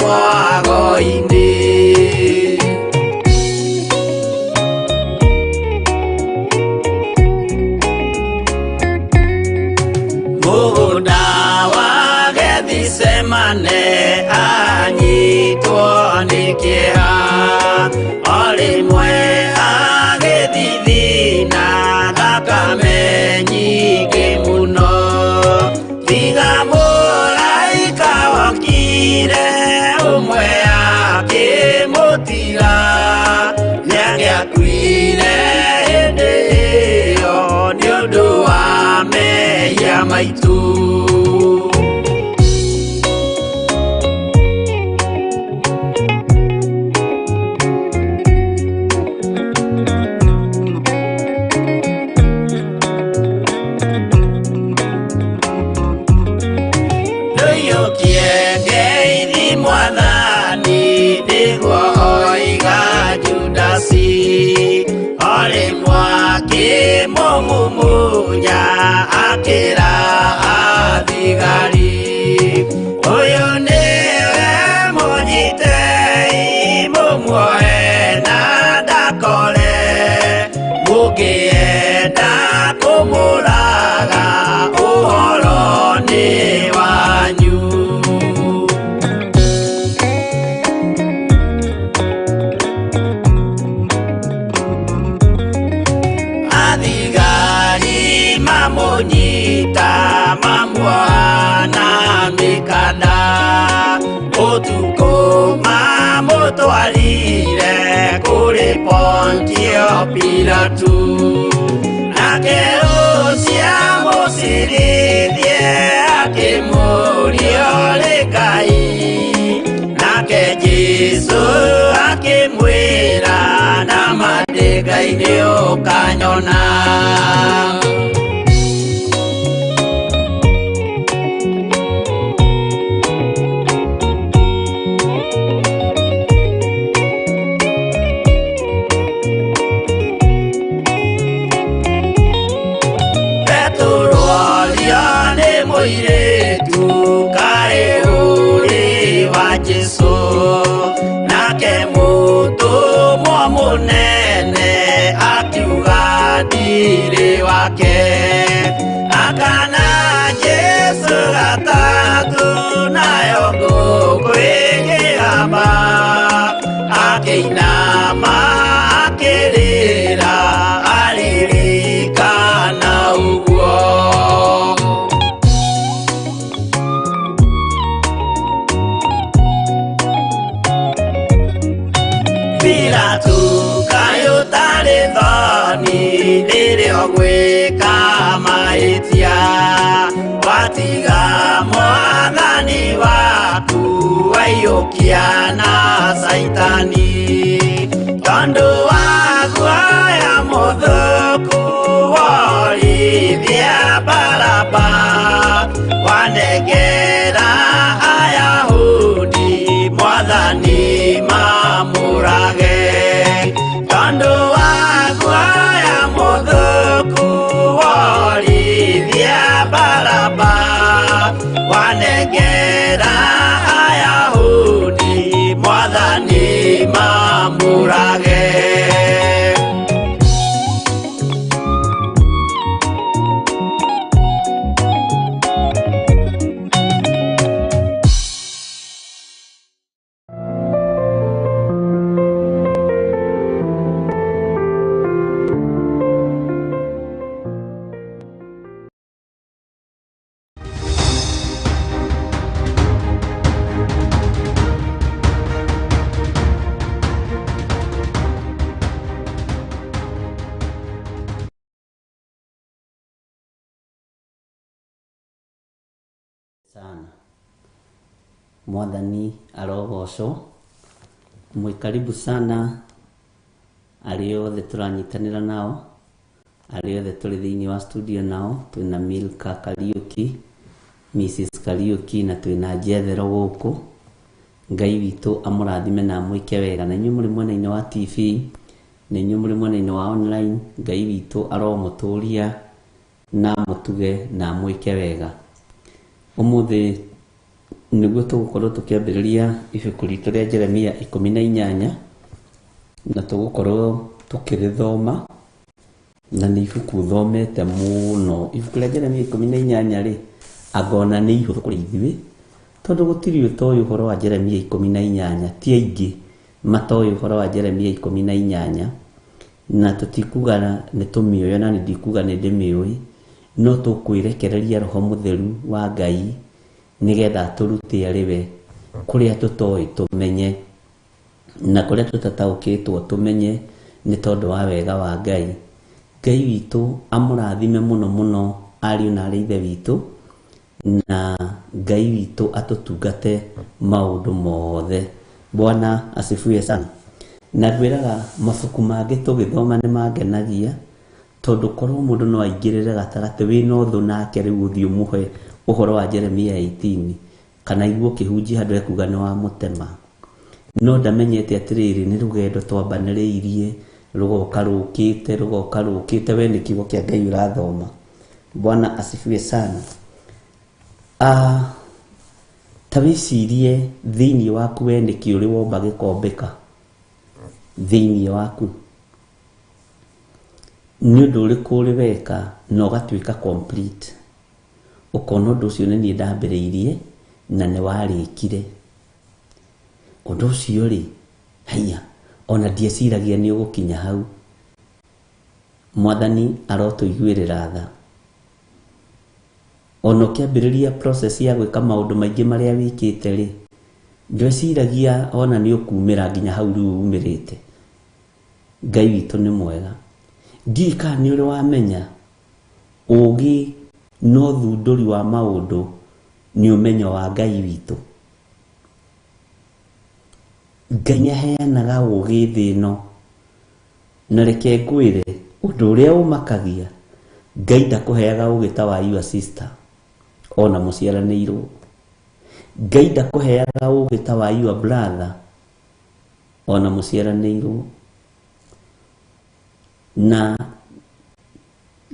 mwago-inĩ. Mũgũnda wa Gethsemane anyitwo nĩ kĩeha, o rĩmwe agĩthithina thakame nyingĩ mũno. Tiga mũraika wokire ũmwe akĩmũtiga, nĩangĩakuire hĩndĩ ĩyo nĩ ũndũ wa mehia maitũ. Mumunya akĩra athigari, ũyũ nĩwe mũnyitei mũmuoe na ndakore, mũngĩenda kũmũraga ũhoro nĩ wanyu. Mamũnyita mamuoha na mĩkanda, ũtukũ mamũtwarire kũrĩ Pontio Pilatu, nake ũcio mũcirithie akĩmũria ũrĩ Ngai, nake Jesũ akĩmwĩra na mandĩ Ngai nĩũkanyona. Mũirĩtu kaĩ ũrĩ wa Jesũ, nake mũtũmwo mũnene akiuga ndirĩ wake, akana Jesũ gatatũ nayo ngũkũ ĩkĩgamba, akĩinama akĩrĩra aririkana ũguo. Pilatu kaĩ ũtarĩ thoni rĩrĩa ũgwĩka mahĩtia, watiga mwathani waku waiyũkia na Saitani, tondũ wa guoya mũthũku worithia Baraba, wanengera Ayahudi mwathani mamũrage, tondũ wa guoya mũthũku worithia Baraba, wanengera Ayahudi mwathani mamũrage. sana. Mwathani arogocwo. Mwe karibu sana arĩ othe tũranyitanĩra nao, arĩ othe tũrĩ thĩinĩ wa studio nao. Twĩna Milka Kariuki, Mrs Kariuki, na twĩna Njethero gũkũ. Ngai witũ amũrathime na amwĩke wega. Na inyuĩ mũrĩ mwena-inĩ wa TV nĩ nyumũrĩ mwena-inĩ wa online. Ngai witũ aromũtũria na mũtuge na mwĩke wega. Ũmũthĩ nĩguo tũgũkorwo tũkĩambĩrĩria ibuku ritũ rĩa Jeremia 18 na tũgũkorwo tũkĩrĩthoma, na nĩ ibuku thomete mũno. Ibuku rĩa Jeremia 18 rĩ, angona nĩ ihũthũ kũrĩ ithuĩ, tondũ gũtirĩ ũtoĩ ũhoro wa Jeremia 18, ti aingĩ matoĩ ũhoro wa Jeremia 18, na tũtikuga nĩ tũmĩoyo na ndikuga nĩ ndĩmĩoĩ, no tũkwĩrekereria Roho Mũtheru wa Ngai nĩgetha tũrute arĩwe kũrĩa tũtoĩ tũmenye, na kũrĩa tũtataũkĩtwo tũmenye, nĩ tondũ wa wega wa Ngai. Ngai witũ amũrathime mũno mũno ariũ na arĩ ithe witũ, na Ngai witũ atũtungate maũndũ mothe. Bwana asifiwe sana. Na ngwĩraga mabuku mangĩ tũgĩthoma nĩ mangenagia, tondũ korwo mũndũ no aingĩrĩre gatagatĩ wĩna ũthũ nake rĩu ũthiĩ ũmũhe ũhoro wa Jeremia 18, kana igu ũkĩhunjia handũ ekuga nĩ wa mũtema, no ndamenyete atĩrĩrĩ nĩ rũgendo twambanĩrĩirie, rũgoka rũkĩte, we nĩ kiugo kĩa Ngai ũrathoma. Bwana asifiwe sana. Ta wĩcirie thĩinĩ waku we nĩkĩ ũrĩ womba gĩkombeka thĩinĩ waku, nĩ ũndũ ũrĩkũ ũrĩ weka na ũgatuĩka complete, ũkona ũndũ ũcio nĩ niĩ ndambĩrĩirie na nĩ warĩkire. Ũndũ ũcio rĩ, haiya, ona ndieciragia nĩ ũgũkinya hau. Mwathani arotũiguĩrĩra tha. Ona ũkĩambĩrĩria process ya gwĩka maũndũ maingĩ marĩa wĩkĩte rĩ, ndweciragia ona nĩ ũkumĩra nginya hau rĩu umĩrĩte. Ngai witũ nĩ mwega. Ndiũĩ kana nĩ ũrĩ wamenya ũũgĩ no thundũri wa maũndũ nĩ ũmenyo wa Ngai witũ. Ngai nĩaheanaga ũũgĩ thĩ ĩno, na reke ngwĩre ũndũ ũrĩa ũmakagia, Ngai ndakũheaga ũũgĩ ta wa your sister ona mũciaranĩirwo. Ngai ndakũheaga ũũgĩ ta wa your brother ona mũciaranĩirwo. Na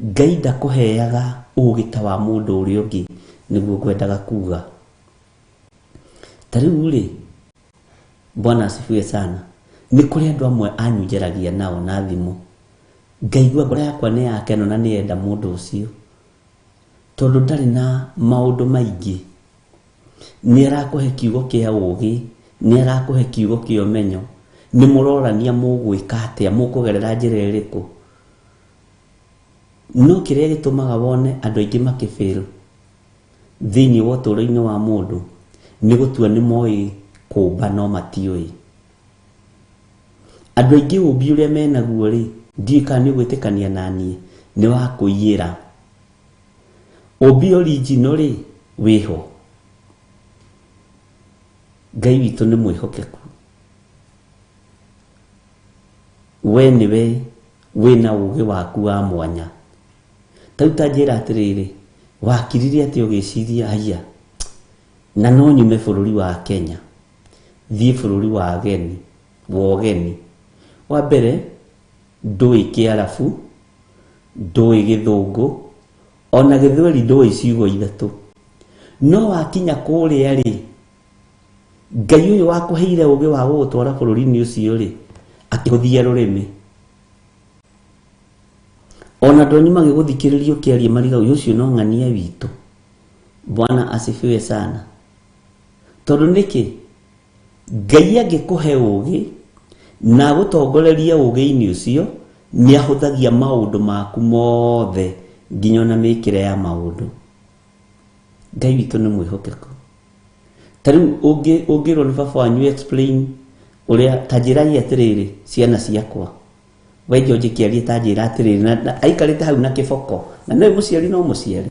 Ngai ndakũheaga ũũgĩ ta wa mũndũ ũrĩa ũngĩ, nĩguo ngwendaga kuga. Ta rĩu rĩ, Bwana asifiwe sana, nĩ kũrĩ andũ amwe anyunjaragia nao na thimũ, ngaigua ngoro yakwa nĩ yakeno na nĩ yenda mũndũ ũcio, tondũ ndarĩ na maũndũ maingĩ. Nĩ arakũhe kiugo kĩa ũũgĩ, nĩ arakũhe kiugo kĩa ũmenyo, nĩ mũrorania mũgwĩka atĩa, mũkũgerera njĩra ĩrĩkũ. No kĩrĩa gĩtũmaga wone andũ aingĩ makĩfail thĩinĩ wa ũtũũro-inĩ wa mũndũ nĩ gũtua nĩ moĩ kũmba no matiũĩ. Andũ aingĩ ũũmbi ũrĩa menaguo rĩ, ndiũĩ kana nĩ ũgwĩtĩkania na niĩ, nĩ wa kũiyĩra. Ũũmbi original rĩ, wĩho. Ngai witũ nĩ mwĩhokeku. We nĩwe wĩna ũũgĩ waku wa mwanya. Tau ta njĩra atĩrĩrĩ, wakirire atĩ ũgĩciria haiya, na no nyume bũrũri wa Kenya thiĩ bũrũri wa ũgeni. Wa mbere ndũĩ Kĩarabu, ndũĩ Gĩthũngũ, ona Gĩthweri ndũĩ ciugo ithatũ. No wakinya kũrĩa rĩ, Ngai ũyũ wakũheire ũũgĩ wa gũgũtwara bũrũri-inĩ ũcio rĩ, akĩhũthia rũrĩmĩ. Ona ndonyuma gĩgũthikĩrĩria ũkĩaria mariga ũcio no ng'ania witũ. Bwana asifiwe sana. Tondũ nĩkĩ? Ngai angĩkũhe ũũgĩ na gũtongoreria ũũgĩ-inĩ ũcio, nĩ ahũthagia maũndũ maku mothe nginya na mĩkĩre ya maũndũ. Ngai witũ nĩ mwĩhokeku. Ta rĩu ũngĩrwo nĩ baba wanyu explain ũrĩa, ta njĩra atĩrĩrĩ, ciana ciakwa, wenje ũnjĩkĩarie ta njĩra atĩrĩrĩ, na aikarĩte hau na kĩboko, na nĩwe mũciari no mũciari,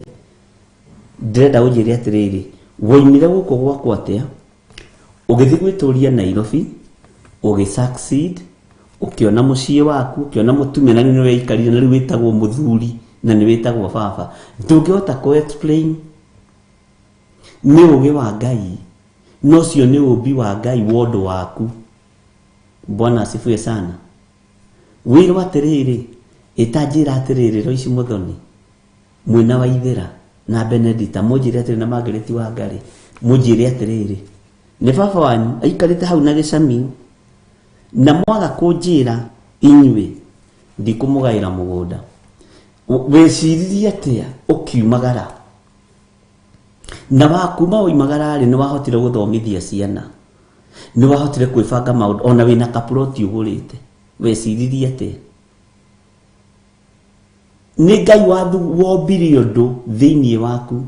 ndĩrenda ũnjĩre atĩrĩrĩ, woimire gũkũ gwakwa atĩa, ũgĩthiĩ gwĩtũria Nairobi, ũgĩ-succeed, ũkĩona mũciĩ waku, ũkĩona mũtumia na nĩ weikarire na rĩu wĩtagwo mũthuri na nĩ wĩtagwo baba. Ndũngĩhota kũ-explain. Nĩ ũũgĩ wa Ngai, no cio nĩ ũũmbi wa Ngai wondũ waku. Bwana asifiwe sana. wirwa atiriri itanjira atiriri Roici Muthoni mwina wa Ithira na Benedita mujire atiri na Margaret Wangari mujire atiriri ni baba wanyu aikarite hau na gicami na mwaga kunjira inywe ndikumugaira mugunda weciririe atia ukiumagara na wakuma uimagara ni wahotire guthomithia ciana ni wahotire kwibanga maundu ona wina kaploti ugurite weciririe atia ni Ngai wathu wombire undu thiini waku.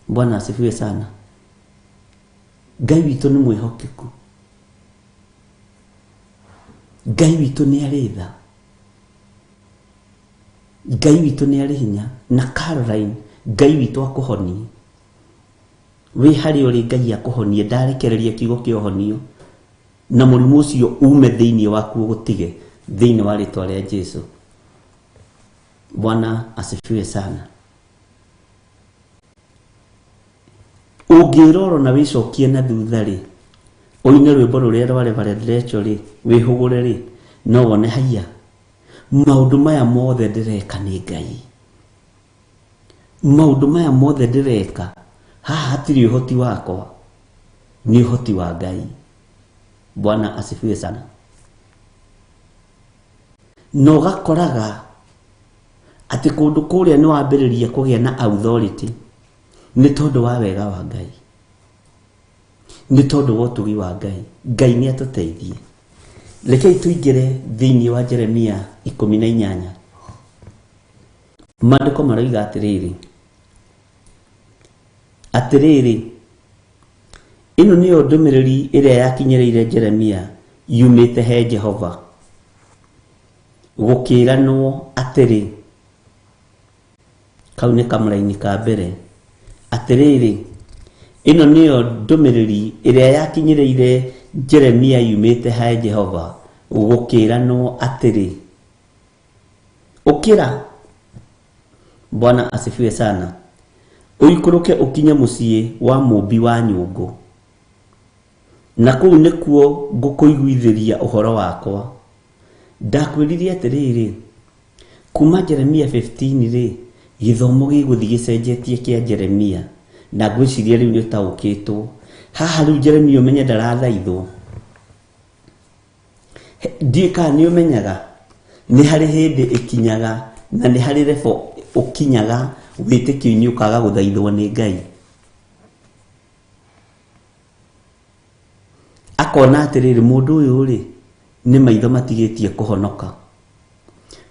Bwana asifiwe sana. Ngai witu ni mwihokeku. Ngai witu ni aritha. Ngai witu ni ari hinya na Caroline Ngai witu akuhonie. We hari uri Ngai akuhonie ndarekereria kiugo kia uhonio na murimu ucio ume thiini waku gutige thiini wa ritwa ria Jesu. Bwana asifiwe sana. Ungiroro na wicokie na thutha ri uine rwimbo ruria rwa Reverend Rachel ri wihugure ri no wone haiya maundu maya mothe ndireka ni Ngai. Maundu maya mothe ndireka haha hatiri uhoti wakwa ni uhoti wa Ngai. Bwana asifiwe sana. No gakoraga ati kundu kuria ni wambiriria kugia na authority ni tondu wa wega wa Ngai, ni tondu wa utugi wa Ngai. Ngai ni atuteithie. Rekei tuingire thiini wa Jeremia 18. Maandiko maroiga atiriri ino niyo ndumiriri iria yakinyereire Jeremia yumite he Jehova gukiranwo atiri kaune kamraini ka mbere atiriri ino niyo ndumiriri iria yakinyereire Jeremia yumite he Jehova gukiranwo atiri ukira. Bwana asifiwe sana. Uikuruke ukinye muciĩ wa mumbi wa nyungu na kuu nikuo ngukuiguithiria uhoro wakwa. Ndakwiririe atiriri kuma Jeremia 15 ri githomo giguthi gicenjetie kia Jeremia na ngwiciria riu ni taukitwo haha riu Jeremia umenye ndarathaithwo ndika ni umenyaga ni hari hindi ikinyaga na ni hari refo ukinyaga witikio-ini ukaga guthaithwo ni Ngai. Akona atiriri mundu uyu ri ni maitho matigitie kuhonoka,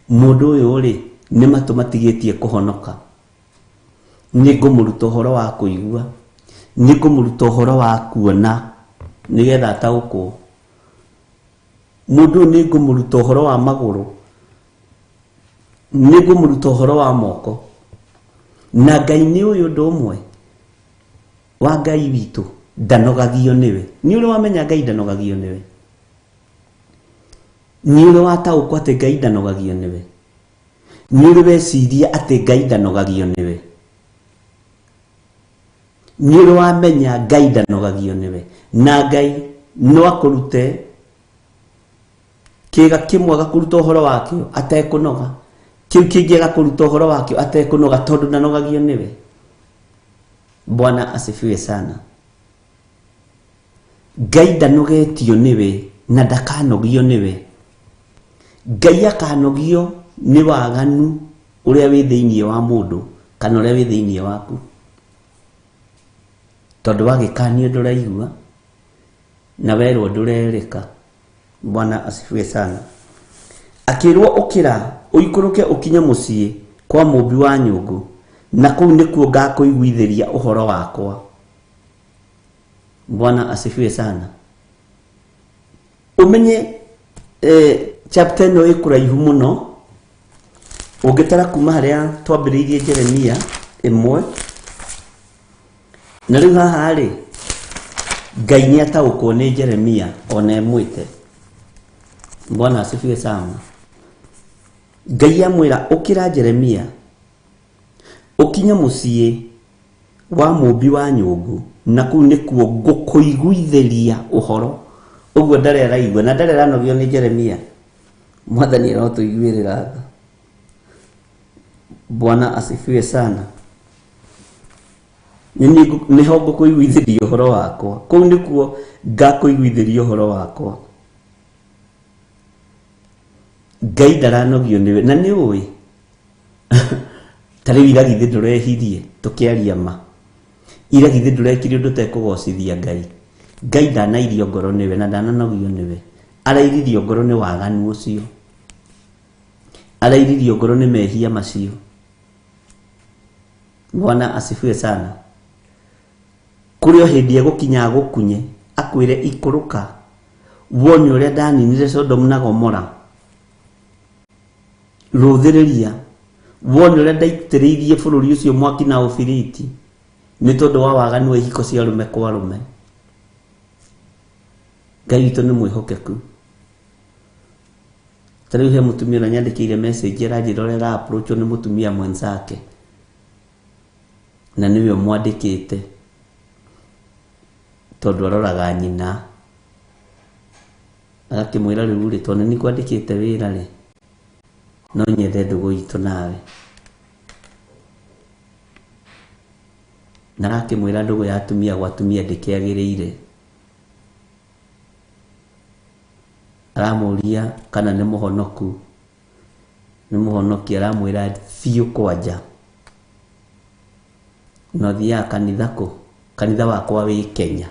mundu uyu ri ni matu matigitie kuhonoka. Ni ngumuruta uhoro wa kuigua, ni ngumuruta uhoro wa kuona nigetha ataukwo. Mundu ni ngumuruta uhoro wa maguru, ni ngumuruta uhoro wa moko. Na Ngai ni uyu ndu umwe wa Ngai witu ndanogagio niwe. Ni uri wamenya Ngai ndanogagio niwe? Ni uri wataukwo ati Ngai ndanogagio niwe? Ni uri weciria ati Ngai ndanogagio niwe? Ni uri wamenya Ngai ndanogagio niwe? Na Ngai no akurute kiga kimwe gakuruta uhoro wakio atekunoga, kiu kingi gakuruta uhoro wakio atekunoga tondu ndanogagio niwe. Bwana asifiwe sana. Ngai ndanogetio niwe na ndakanogio niwe. Ngai akanogio ni waganu uria wi thiini wa mundu kana uria wi thiini waku. Tondu wagikanio nduraigua na werwo ndurereka. Bwana asifiwe sana. Akirwo ukira uikuruke ukinye muciĩ kwa mumbi wa nyungu na kuu nikuo ngakuiguithiria uhoro wakwa. Bwana asifiwe sana. Umenye chapter no ikuraihu muno ungitara kuma haria twambiriirie Jeremia 1 na riu haha ri Ngai ni ataukwo ni Jeremia ona emwite. Bwana asifiwe sana. Ngai amwira ukira Jeremia ukinye muciĩ wa mumbi wa nyungu na kuu nikuo ngukuiguithiria uhoro uguo ndare araigua na ndare aranogio ni Jeremia. Mwathani arotuiguirira tha. Bwana asifiwe sana. Niho ngũkũiguithĩria ũhoro wakwa. Kũu nĩkuo ngakũiguithĩria ũhoro wakwa. Ngai ndaranogio nĩwe na nĩ ũĩ. Tarĩu ira githĩ ndũrehirie tũkĩaria ma. Ira githĩ ndũrekire ũndũ tekũgocithia Ngai. Ngai ndanairio ngoro nĩwe na ndananogio nĩwe. Arairirio ngoro nĩ waganu ũcio. Arairirio ngoro nĩ mehia macio. Bwana asifiwe sana. Kurio hindi egũkinya gũkunye akwĩre ikũrũka wone ũrĩa ndaninire Sodom na Gomora. Rũthĩrĩria wone ũrĩa ndaitĩrĩirie bũrũri ũcio mwaki na ũbiriti nĩ tondũ wa waganu wa ihiko cia arũme kwa arũme. Ngai witũ nĩ mwĩhokeku. Tarĩu he mũtumia ũrĩa nyandĩkĩire message aranjĩra ũrĩa ara-approachwo nĩ mũtumia mwenzake na nĩwe mwandĩkĩte tondũ aroraga nyina. Agakĩmwĩra rĩu rĩ tondũ nĩ kwandĩkĩte wĩra rĩ no nyende ndũgũ itũ nawe. Na agakĩmwĩra ndũgũ ya atumia gwa atumia ndĩkĩagĩrĩire. Aramũria kana nĩ mũhonoku. Nĩ mũhonoki aramwĩra biũ kwanja. No thiaga kanitha kũ? Kanitha wakwa wĩ Kenya.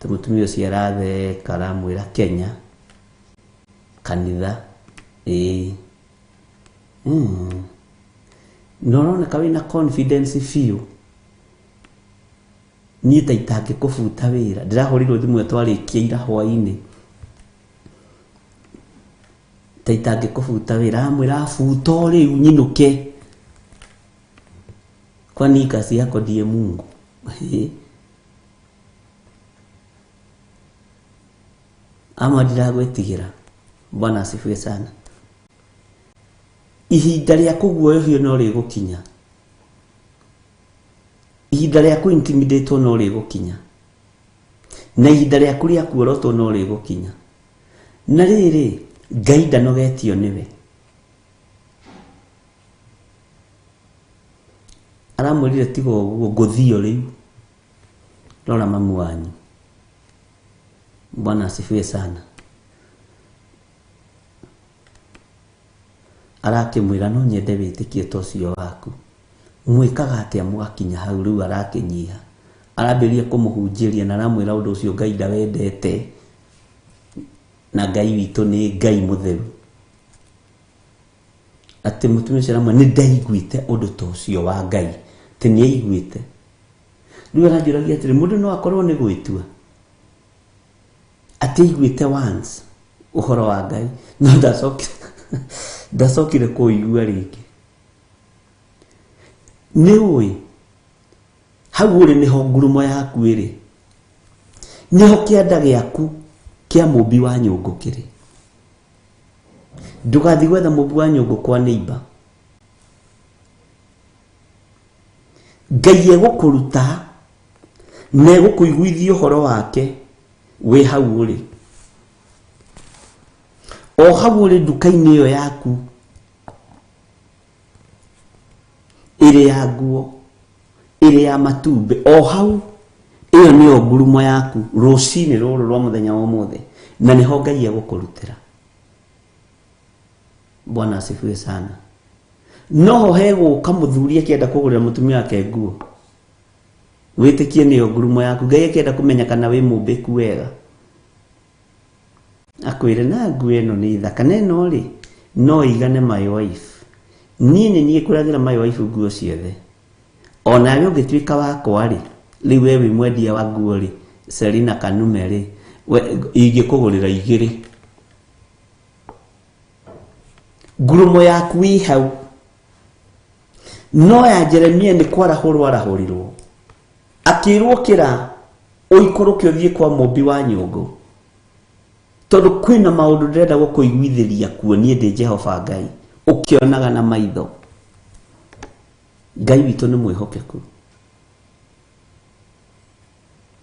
Mũtumia ũcio aratheka aramwĩra Kenya. Kanitha. No ũroneka wĩna confidence biũ. Niĩ ta itangĩkũbuta wĩra. Ndĩrahũrirwo thimũ twarĩkia ira hwainĩ. Ta itangĩkũbuta wĩra. Aramwĩra abuta o rĩu nyinũke. Kwani kazi yako ndiye Mungu. Ama ndiragwĩtigĩra. Bwana asifiwe sana. Ihinda rĩa kũguoyohio no rĩgũkinya. Ihinda rĩa kũ-intimidate no rĩgũkinya. Na ihinda rĩaku rĩa kuorotwo no rĩgũkinya. Na rĩrĩ Ngai ndanogetio nĩwe. Aramwĩrire tiga ũguo ngũthio rĩu. Rora mamu wanyu. Bwana asifiwe sana. Arakĩmwĩra no nyende wĩtĩkie ta ũcio waku. Mwĩkaga atĩa mũgakinya hau rĩu arakĩnyiha. Arambĩrĩria kũmũhunjĩria na aramwĩra ũndũ ũcio Ngai ndawendete. Na Ngai witũ nĩ Ngai mũtheru. Atĩ mũtumia ũcio aramwĩra nĩ ndaiguĩte ũndũ ta ũcio wa Ngai. Atĩ nĩ aiguĩte. Rĩu aranjũragia atĩrĩ mũndũ no akorwo nĩ gwĩtua. Atĩ aiguĩte once ũhoro wa Ngai no ndacokire kũigua rĩngĩ. Nĩ ũĩ hau ũrĩ nĩho ngurumo yaku ĩrĩ. Nĩho kĩanda gĩaku kĩa mũmbi wa nyũngũ kĩrĩ. Ndũgathiĩ gwetha mũmbi wa nyũngũ kwa neighbor. Ngai egũkũruta na egũkũiguithia ũhoro wake wĩ hau ũrĩ. O hau ũrĩ nduka-inĩ ĩyo yaku ĩrĩ ya nguo, ĩrĩ ya matumbĩ, o hau ĩyo nĩyo ngurumo yaku rũcinĩ rũrũ rwa mũthenya wa ũmũthĩ. Na nĩho Ngai egũkũrutĩra. Bwana asifiwe sana. No hegũka mũthuri akĩenda kũgũrĩra mũtumia wake nguo. Wĩtĩkie nĩyo ngurumo yaku. Ngai akĩenda kũmenya kana wĩ mũmbĩku wega. Akwĩre na nguo ĩno nĩ thaka na ĩno rĩ no igane my wife. Niĩ nĩ niĩ kũragĩra my wife nguo ciothe. Ona we ũngĩtuĩka wakwa rĩ rĩu we wĩ mwendia wa nguo rĩ Selina Kanume rĩ ingĩkũgũrĩra igĩrĩ. Ngurumo yaku ĩ hau. No ya Jeremia nĩ kwarahũrwo arahũrirwo. Akĩrwo kĩra ũikũrũke ũthiĩ kwa mũmbi wa nyũngũ. Tondũ kwĩna maũndũ ndĩrenda gũkũiguithĩria kuo niĩ ndĩ Jehova Ngai. Ũkĩonaga na maitho. Ngai witũ nĩ mwĩhokeku.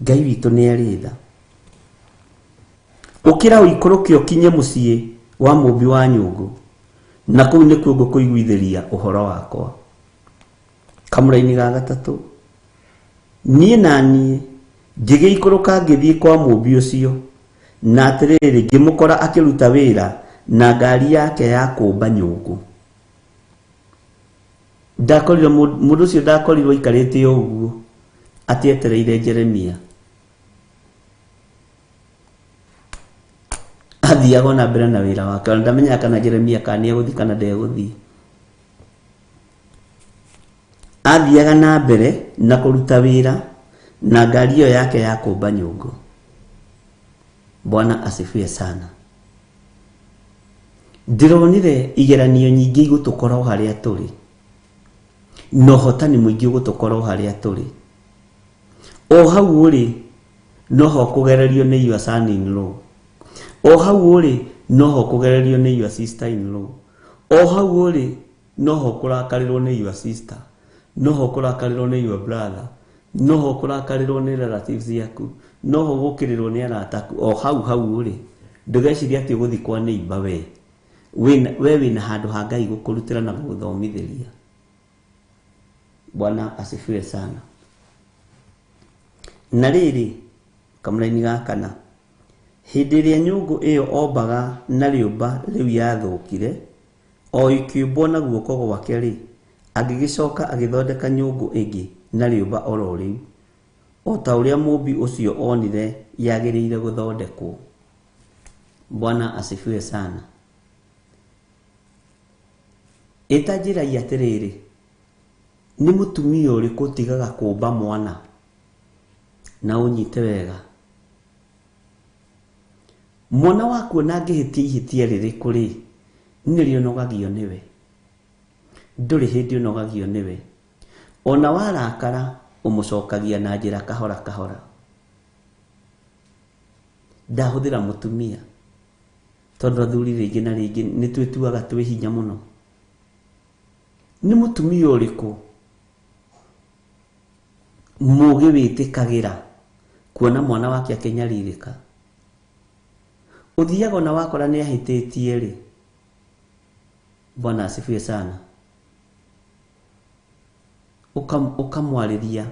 Ngai witũ nĩ arĩ tha. ukira uikoroke ukinye muciĩ wa mũmbi wa nyũngũ na kũu nĩkuo ngũkũiguithĩria ũhoro wakwa. Kamũra-inĩ ga gatatũ, niĩ na niĩ ngĩgĩikũrũka ngĩthiĩ kwa mũmbi ũcio, na atĩrĩrĩ ngĩmũkora akĩruta wĩra na ngari yake ya kũmba nyũngũ. Ndakorire mũndũ ũcio ndakorirwo aikarĩte ũguo atĩ etereire Jeremia athiaga na mbere na wĩra wake. Ndamenyaga kana Jeremia kana nĩegũthiĩ kana ndegũthiĩ. Athiaga na mbere na kũruta wĩra na ngari ĩyo yake ya kũmba nyũngũ. Bwana asifiwe sana. Ndironire igeranio nyingĩ igũtũkora harĩa tũrĩ, no ũhotani mũingĩ ũgũtũkora harĩa tũrĩ. O hau ũrĩ no ho kũgererio nĩ your son in law. O hau ũrĩ no ho kũgererio nĩ your sister in law. O hau ũrĩ no ho kũrakarĩrwo nĩ your sister, no ho kũrakarĩrwo nĩ your brother, no ho kũrakarĩrwo nĩ relatives yaku, no ho gũkĩrĩrwo nĩ arata aku. O hau ũrĩ ndũgecirie atĩ ũgũthiĩ kwa neighbor we wĩna handũ ha Ngai gũkũrutĩra na gũthomithĩria. Bwana asifiwe sana. Na rĩrĩ, kamũra-inĩ ga kana, hĩndĩ ĩrĩa nyũngũ ĩyo ombaga na rĩũmba rĩu yathũkire, o ikĩũmbwo na guoko gwake rĩ, agĩgĩcoka agĩthondeka nyũngũ ĩngĩ na rĩũmba oro rĩu, o ta ũrĩa mũmbi ũcio onire yagĩrĩire gũthondekwo. Bwana asifiwe sana. Ĩtanjĩragia atĩrĩrĩ, nĩ mũtumia ũrĩkũ ũtigaga kũmba mwana na ũnyite wega? Mwana waku ona angĩhĩtia ihĩtia rĩrĩkũ rĩ, nĩrĩonogagio nĩwe, ndũrĩ hĩndĩ ũnogagio nĩwe. Ona warakara ũmũcokagia na njĩra kahora kahora. Ndahũthĩra mũtumia tondũ athuri rĩngĩ na rĩngĩ nĩtwĩtuaga twĩ hinya mũno. Nĩ mũtumia ũrĩkũ mũgĩ wĩtĩkagĩra kuona mwana wake akĩnyarirĩka? Ũthiaga ona wakora nĩ ahĩtĩtie rĩ, Bwana asifiwe sana, ũkamwarĩria,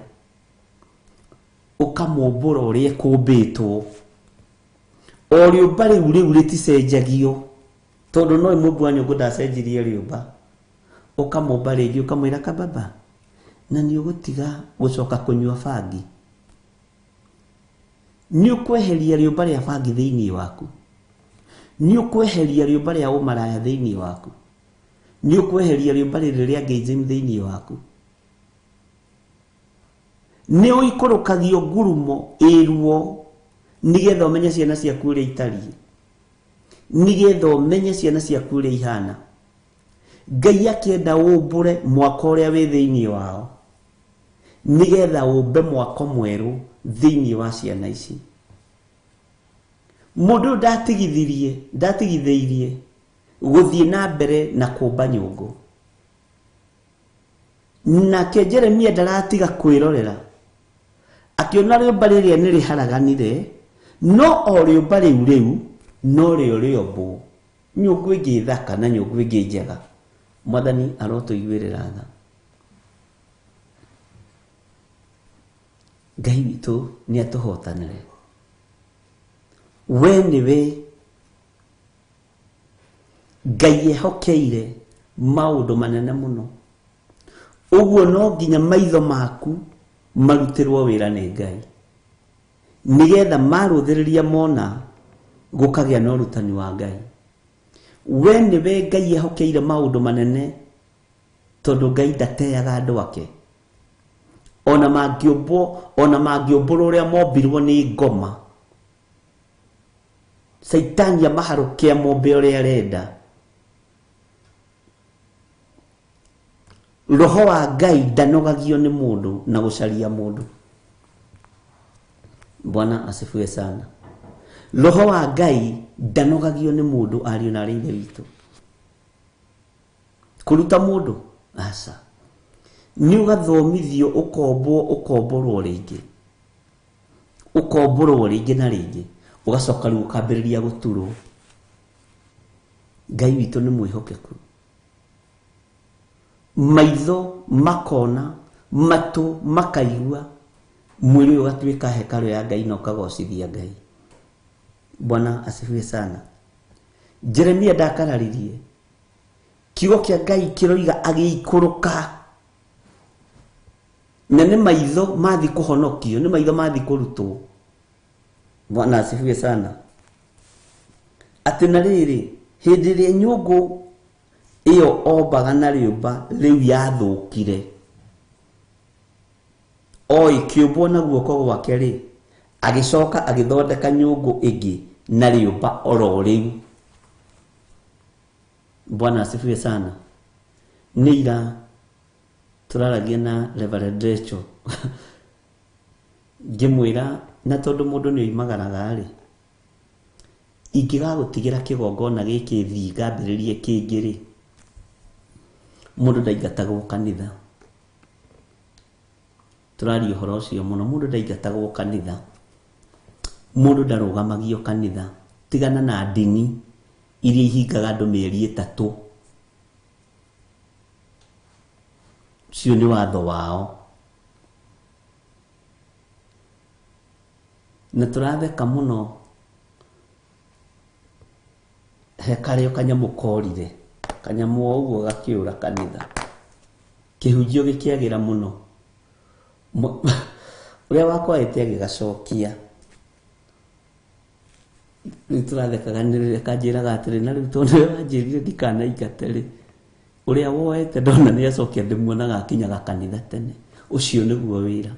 ũkamũmbũra ũrĩa kũmbĩtwo. O rĩũmba rĩu rĩticenjagio, tondũ no mũmbi wa nyũngũ ndacenjirie rĩũmba. Ũkamũmba rĩngĩ ũkamwĩra kababa, na nĩ ũgũtiga gũcoka kũnyua bangi? Nĩ ũkweheria rĩũmba rĩa bangi thĩinĩ waku? Nĩ ũkweheria rĩũmba rĩa ũmaraya thĩinĩ waku? Nĩ ũkweheria rĩũmba rĩrĩ rĩa gĩnjĩmu thĩinĩ waku? Nĩ ũikũrũkagio ngurumo ĩrwo nĩgetha ũmenye ciana ciaku ũrĩa itariĩ, nĩgetha ũmenye ciana ciaku ũrĩa ihana. Ngai akĩenda ũmbũre mwaka ũrĩa wĩ thĩinĩ wao, nĩgetha ũmbe mwaka mwerũ thĩinĩ wa ciana ici. Mũndũ ndatigithĩirie gũthiĩ na mbere na kũmba nyũngũ. Nake Jeremia ndaratiga kwĩrorera, akĩona rĩũmba rĩrĩa nĩ rĩharaganire, no o rĩũmba rĩu no rĩo rĩombwo. Nyũngũ ĩngĩ thaka na nyũngũ ĩngĩ njega. Mwathani arotũiguĩrĩra tha. Ngai witũ nĩ atũhotanĩre. We nĩwe Ngai ehokeire maũndũ manene mũno. Ũguo no nginya maitho maku marutĩrwo wĩra nĩ Ngai, nĩgetha marũthĩrĩria mona gũkagĩa na ũrutani wa Ngai. We nĩwe Ngai ehokeire maũndũ manene, tondũ Ngai ndateaga andũ ake. Ona mangĩũmbũrwo ũrĩa mombirwo nĩ ngoma, Saitani amaharũkia mombe ũrĩa arenda, Roho wa Ngai ndanogagio nĩ mũndũ na gũcaria mũndũ. Bwana asifiwe sana. Roho wa Ngai ndanogagio nĩ mũndũ, ariũ na arĩa witũ. Kũruta mũndũ aca, nĩ ũgathomithio ũkomborwo rĩngĩ, ũkomborwo rĩngĩ na rĩngĩ, ugacoka riu ukambiriria guturwo. Ngai witu ni mwihokeku. Maitho makona, matu makaigua, mwili ugatuika hekalu ya Ngai na ukagocithia Ngai. Bwana asifiwe sana. Jeremia ndakararirie kiugo kia Ngai kiroiga agiikuruka, na ni maitho mathi kuhonokio, ni maitho mathi kurutwo. Bwana asifiwe sana. Ati na riri hindi ria nyungu iyo ombaga na riumba riu yathukire, oi kiumbwo na guoko gwake ri agicoka agithondeka nyungu ingi na riumba oro riu. Bwana asifiwe sana. Nira turaragia na Reverend Rachel ngimwira na tondu mundu ni oimagaraga ri ingigagutigira kigongona giki thi ngambiririe kingi ri mundu ndaigatagwo kanitha. Turari uhoro ucio muno, mundu ndaigatagwo kanitha, mundu ndarugamagio kanitha. Tigana na ndini iria ihingaga andu mieri 3. Cio ni watho wao. Na turatheka muno hekario kanyamu korire, kanyamu oguo gakiura kanitha, kihunjio gikiagira muno. Uria wakwa etiage gacokia ni turathekaga ni kanjiraga atiri na riu tondu wanjirire ndikana igateri uria woete ndona ni acokia ndimuonaga akinyaga kanitha tene. Ucio niguo wira,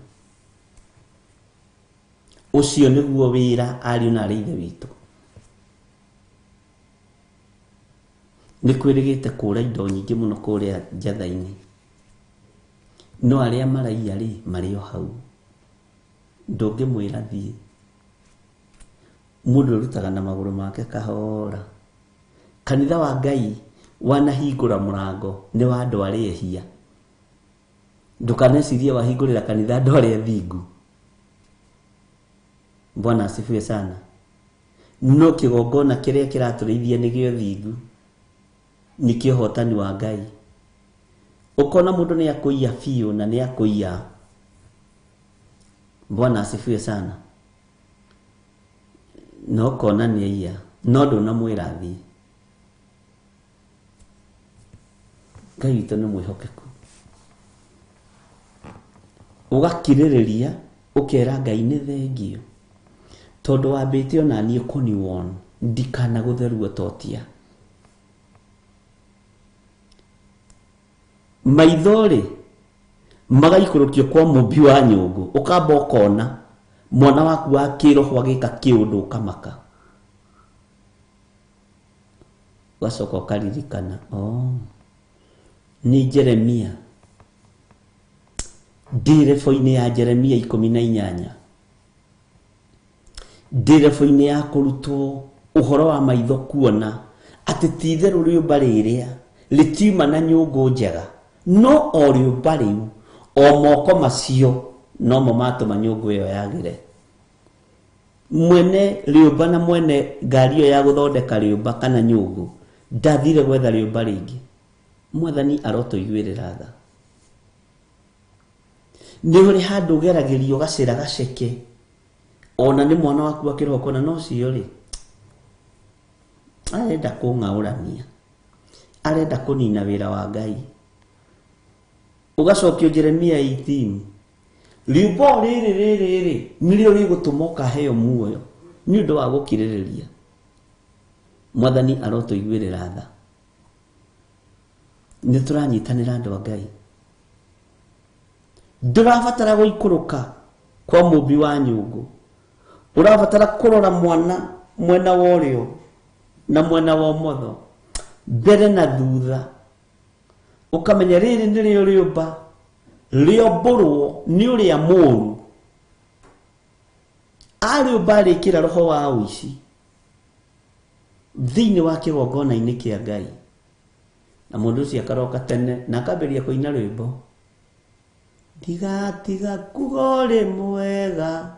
ucio niguo wira ariu na arithe witu. Ni kwirigite kura indo nyingi muno kuria njathaini, no aria maraia ri mario hau. Ndungimwira thie, mundu rutaga na maguru make kahora. Kanitha wa Ngai wanahingura murango ni wa andu aria ehia. Ndukanecirie wahingurira kanitha andu aria thingu. Bwana asifiwe sana. No kigongona kiria kiraturithia ni gio thingu, ni kio hotani wa Ngai. Ukona mundu ni akuia fiu na ni akuia. Bwana asifiwe sana. No kona ni iya, no nduna mwira thie. Ngai witu ni mwihokeku. Ugakiririria ukera Ngai ni thengio tondu wambite ona ni kuni won ndikana gutherua totia. Maithori magaikurukio kwa mumbi wa nyungu, ukamba ukona mwana waku wa kiroho agika kiundu ukamaka. Wacoka ukaririkana, ni Jeremia, ndirebo-ini ya Jeremia 18, ndirebo-ini ya kurutwo uhoro wa maitho kuona ati titheru riumba riria ritiuma na nyungu njega, no o riumba riu o moko macio no mo matuma nyungu iyo yagire. Mwene riumba na mwene ngari iyo ya guthondeka riumba kana nyungu ndathire gwetha riumba ringi. Mwathani arotuiguirira tha. Ni uri handu geragirio gacira gaceke, ona ni mwana waku akirwo kona no cio ri arenda kung'aurania, arenda kunina wira wa Ngai. Ugacokio Jeremia 18, riumba riri nirio rigutumoka heo muoyo ni undu wa gukiririria. Mwathani arotuiguirira tha. Ni turanyitanira andu a Ngai. Ndurabatara guikuruka kwa mumbi wa nyungu, urabatara kurora mwana mwena worio na mwena wa motho, mbere na thutha, ukamenya riri nirio riumba riomborwo ni uria muru. Ariumba arikira roho wa uici thiini wa kigongona-ini kia Ngai, na mundu ucio akaroka tene na akambiria kuina rwimbo, ndigatiga kuga uri mwega,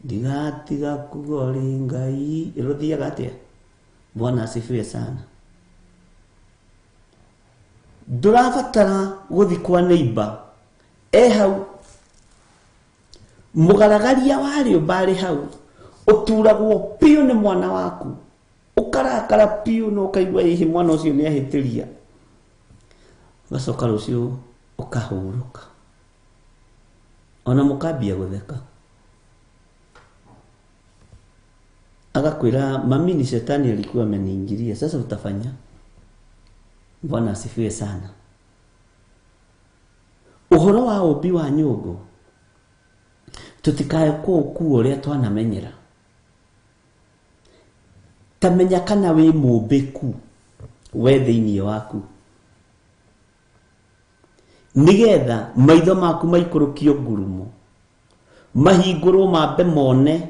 Ndigatiga kugori Ngai iruthiaga atia. Bwana asifiwe sana. Ndurabatara guthi kwa neighbor hau mugaragaria wari ubari hau uturagwo piu ni mwana waku ukarakara piu no kaigwa ihi mwana ucio ni ahitiria gacoka rucio ukahuruka ona mukambia gutheka agakwira mami ni shetani alikuwa ameniingilia sasa utafanya. Bwana asifiwe sana. Uhoro wa ubi wa nyugo tutikae kuo ria twanamenyera. Tamenya kana wi mubiku we thiini waku nigetha maitho maku maikurukio ngurumo mahingurwo mambe mone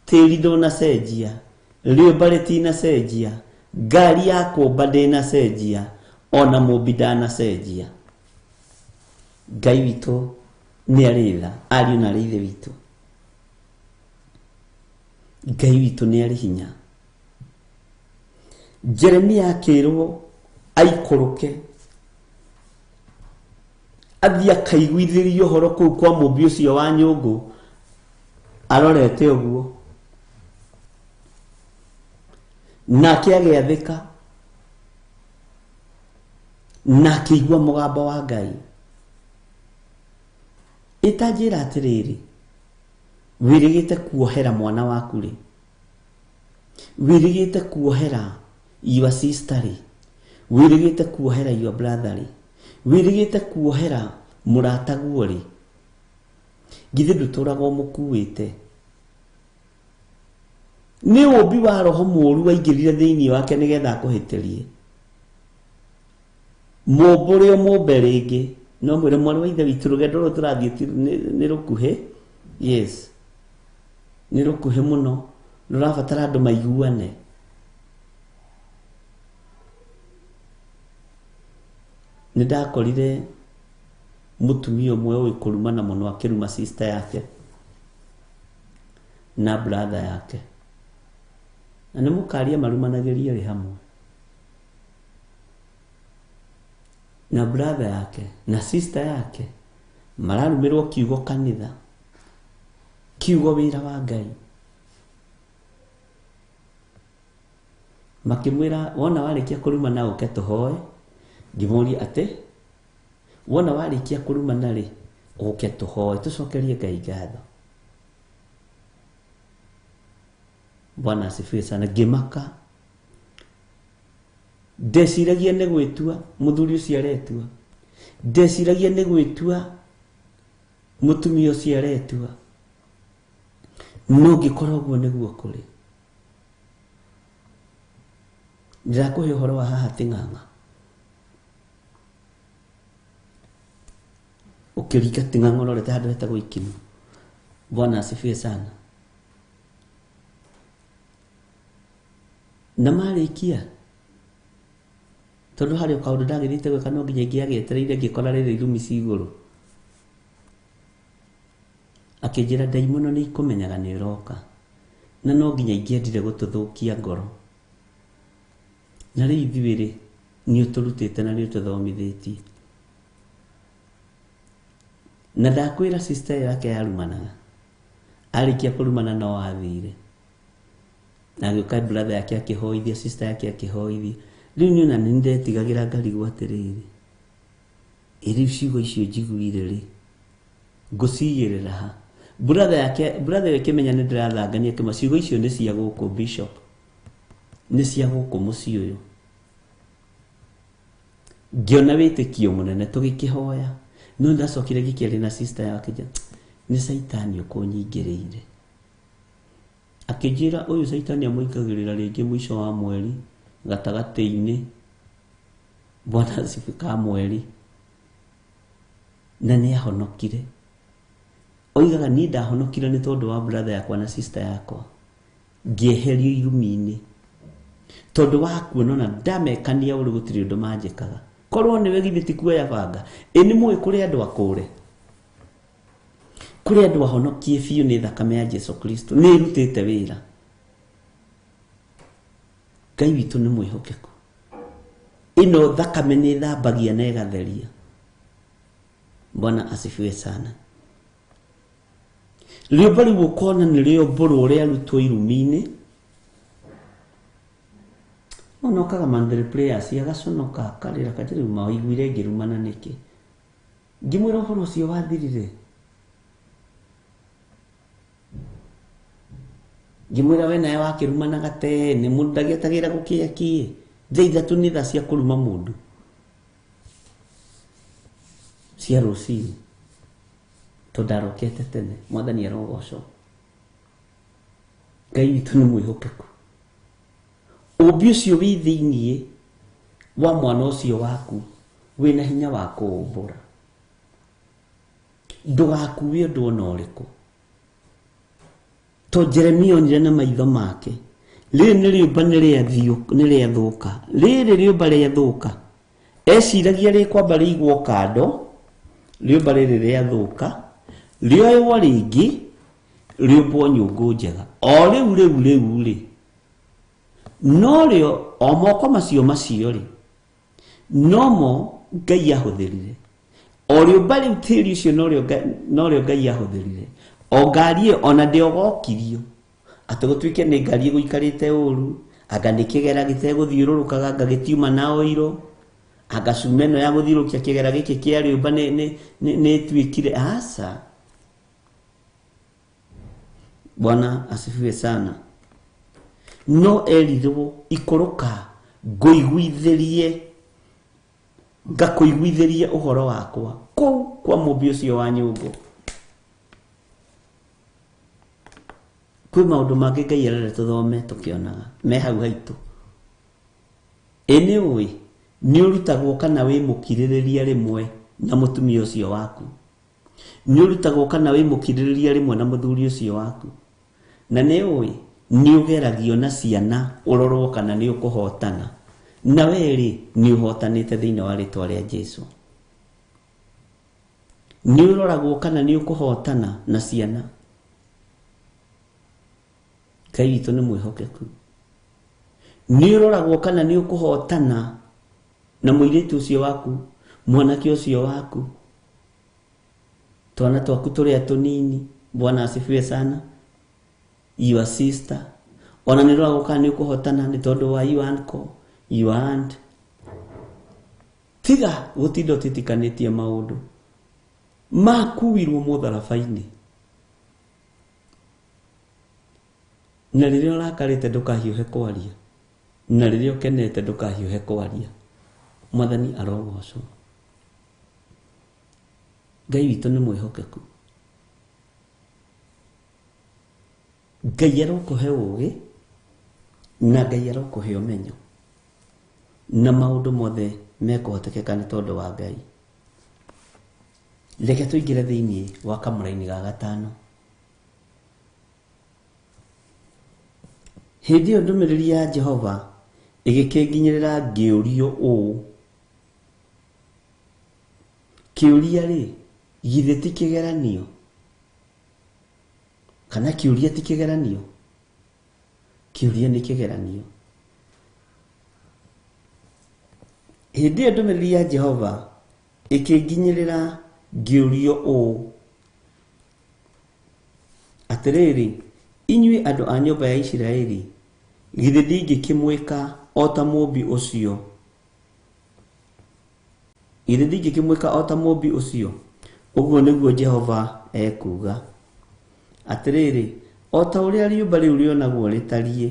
tiri ndona cenjia riũmba ritina cenjia ngari yakwo badena cenjia ona mubidana cenjia. Ngai witũ nĩ aritha ariũ na ithe witũ. Ngai witũ nĩ ari hinya. Jeremia akirwo aikuruke athia kaiguithirio horo kuu kwa mubi ucio wa nyũngũ arorete ũguo nake agĩathĩka na akĩigua mũgambo wa Ngai itanjĩra atĩrĩrĩ wirigĩte kuohera mwana waku rĩ wirigĩte kuohera your sister rĩ wirigĩte kuohera your brother rĩ wirigĩte kuohera mũrata guo rĩ githĩ ndũtũragwo mũkuĩte nĩ ũmbi wa roho mũru waingĩrire thĩinĩ wake nĩgetha akũhĩtĩrie mũmbũre mũmbe rĩngĩ no mwĩre mwana wa ithe witũ rũgendo rũrũ tũrathiĩ nĩ rũkuhĩ. Yes, nĩ rũkuhĩ mũno rũrabatara andũ maiguane. Nĩndakorire mũtumia ũmwe ũĩ kũrumana mũno akĩruma sister yake na brother yake na nĩ mũkaria marumanagĩria rĩ hamwe na brother yake na sister yake mararumirwo kiugo kanitha kiugo wĩra wa Ngai makimwĩra wona warĩkia kũrumana ũke tũhoe. Ngĩmũria atĩ wona warĩkia kũrumana rĩ ũke tũhoe tũcokerie Ngai ngatho. Bwana asifiwe sana. Ngĩmaka ndeciragia nĩ gwĩtua mũthuri ũcio aretua ndeciragia nĩ gwĩtua mũtumia ũcio aretua no ngĩkora ũguo nĩguo kũrĩ. Ndĩrakũhe ũhoro wa haha Ting'ang'a ukirika Ting'ang'a ũrorete handũ hetagwo Ikinu. Bwana asifiwe sana. Na marĩkia tondũ harĩ kaũndũ ndagĩthĩte gwĩka no nginya ingĩagĩetereire ngĩkora rĩrĩ irumi ci igũrũ akĩnjĩra ndaimono nĩ ikũmenyaga nĩ ũroka na no nginya ingĩendire gũtũthũkia ngoro na rĩu ithuĩ rĩ nĩ ũtũrutĩte na nĩ ũtũthomithĩtie. Na ndakwĩra sister yake yarumanaga arĩkia kũrumana no athire na agĩũka brother yake akĩhoithia sister yake akĩhoithia. Rĩu niĩ na nĩ ndetigagĩra ngarigwo atĩrĩrĩ rĩu ciugo icio njiguire rĩ ngũcigĩrĩra ha. Brother akĩmenya nĩ ndĩrathangania kĩma ciugo icio nĩ cia gũkũ bishop nĩ cia gũkũ mũciĩ ũyũ. Ngĩona wĩtĩkio mũnene tũgĩkĩhoya no ndacokire gĩkĩarĩ na sister yake nĩ Saitani ũkũnyingĩrĩire. Akĩnjĩra ũyũ Saitani amũingagĩrĩra rĩngĩ mũico wa mweri gatagatĩ-inĩ. Bwana asifiwe mweri na nĩ ahonokire. Oigaga niĩ ndahonokire nĩ tondũ wa brother yakwa na sister yakwa ngĩeherio irumi-inĩ tondũ wa kuona na ndamekania ũrĩ gũtirĩ ũndũ manjĩkaga. Korwo nĩ wegithĩ ti kuoya banga nĩ mũĩ kũrĩ andũ akũre kuri andu ahonokie biũ nĩ thakame ya Jesu Kristo nĩ irutĩte wĩra. Ngai witũ nĩ mwĩhokeku. Ino thakame nĩ thambagia na ĩgatheria. Bwana asifiwe sana. Rĩũmba rĩu ũkona nĩ rĩũmba rũrĩa rutwo irumi-inĩ. Onokaga mandre players agaconoka akarĩra katirĩ maiguire ngĩrumana nĩkĩ. Ngĩmwĩra ũhoro ũcio wathirire. Ngĩmwĩra we nawe wakĩrumana gatene mũndũ ndagĩetagĩra gũkĩakie. Thaa ithatũ nĩ thaa cia kũruma mũndũ. Cia rũcinĩ. Tũndarokete tene. Mwathani arogocwo. Ngai witũ nĩ mwĩhokeku. Ũmbi ũcio wĩ thĩinĩ wa mwana ũcio waku wĩna hinya wa kũũmbũra. Ndũgakuue ũndũ ona ũrĩkũ. To Jeremia onire na maitho make. Rĩrĩ nĩ rĩũmba nĩ rĩathũka. Rĩrĩ rĩũmba rĩathũka. Eciragia rĩkwamba rĩigwo kando. Rĩũmba rĩrĩ rĩathũka. Rĩoywo rĩngĩ. Rĩũmbwo nyũngũ njega. O rĩu rĩ. No rĩo o moko macio rĩ. No mo Ngai ahũthĩrire. O rĩũmba rĩu tĩri ũcio no rĩo Ngai ahũthĩrire. O ngari ona ndĩogokirio. Atĩ gũtuĩke nĩ ngari gũikarĩte ũru. Anga nĩ kĩgera gĩtegũthiũrũrũkaga anga gĩtiuma na oiro. Anga cuma ĩno ya gũthiũrũkia kĩgera gĩkĩ kĩa rĩũmba nĩ tuĩkire aca. Bwana asifiwe sana. No erirwo ikũrũka ngakũiguithĩrie ũhoro wakwa kũu kwa mũmbi ũcio wa nyũngũ. Kwĩ maũndũ mangĩ Ngai arenda tũthome tũkĩonaga me hau haitũ. Nĩ ũĩ nĩ ũrutagwo kana wĩ mũkirĩrĩria rĩmwe na mũtumia ũcio waku. Nĩ ũrutagwo kana wĩ mũkirĩrĩria rĩmwe na mũthuri ũcio waku. Na nĩ ũĩ nĩ ũgeragio na ciana ũrorwo kana nĩ ũkũhotana. Na weri nĩ ũhotanĩte thĩinĩ wa rĩtwa rĩa Jesũ. Nĩ ũroragwo kana nĩ ũkũhotana na ciana. Ngai witũ nĩ mwĩhokeku. Nĩ ũroragwo kana nĩ ũkũhotana na mũirĩtu ũcio waku, mwanake ũcio waku, twana twaku tũrĩa tũnini. Bwana asifiwe sana. Your sister. Ona nĩ ũroragwo kana nĩ ũkũhotana nĩ tondũ wa your uncle, your aunt. Tiga gũtinda ũtitikanĩtie maũndũ. Makuirwo mũtharaba-inĩ. Na rĩrĩa ũrakarĩte ndũkahiũhe kwaria. Na rĩrĩa ũkenete ndũkahiũhe kwaria. Mwathani arogocwo. Ngai witũ nĩ mwĩhokeku. Ngai arokũhe ũũgĩ na Ngai arokũhe ũmenyo. Na maũndũ mothe mekũhotekeka nĩ tondũ wa Ngai. Reke tũingĩre thĩinĩ wa kamũra-inĩ ga gatano. Hĩndĩ ĩyo ndũmĩrĩri ya Jehova ĩgĩkĩnginyĩrĩra ngĩũrio ũũ. Kĩũria rĩ, githĩ ti kĩgeranio? Kana kĩũria ti kĩgeranio? Kĩũria nĩ kĩgeranio. Hĩndĩ ĩyo ndũmĩrĩri ya Jehova ĩkĩnginyĩrĩra ngĩũrio ũũ. Atĩrĩrĩ, inyuĩ andũ a nyũmba ya Isiraeli, githĩ ndingĩkĩmwĩka o ta mũmbi ũcio? Githĩ ndingĩkĩmwĩka o ta mũmbi ũcio? Ũguo nĩguo Jehova ekuga. Atĩrĩrĩ, o ta ũrĩa rĩũmba rĩu rĩonagwo rĩtariĩ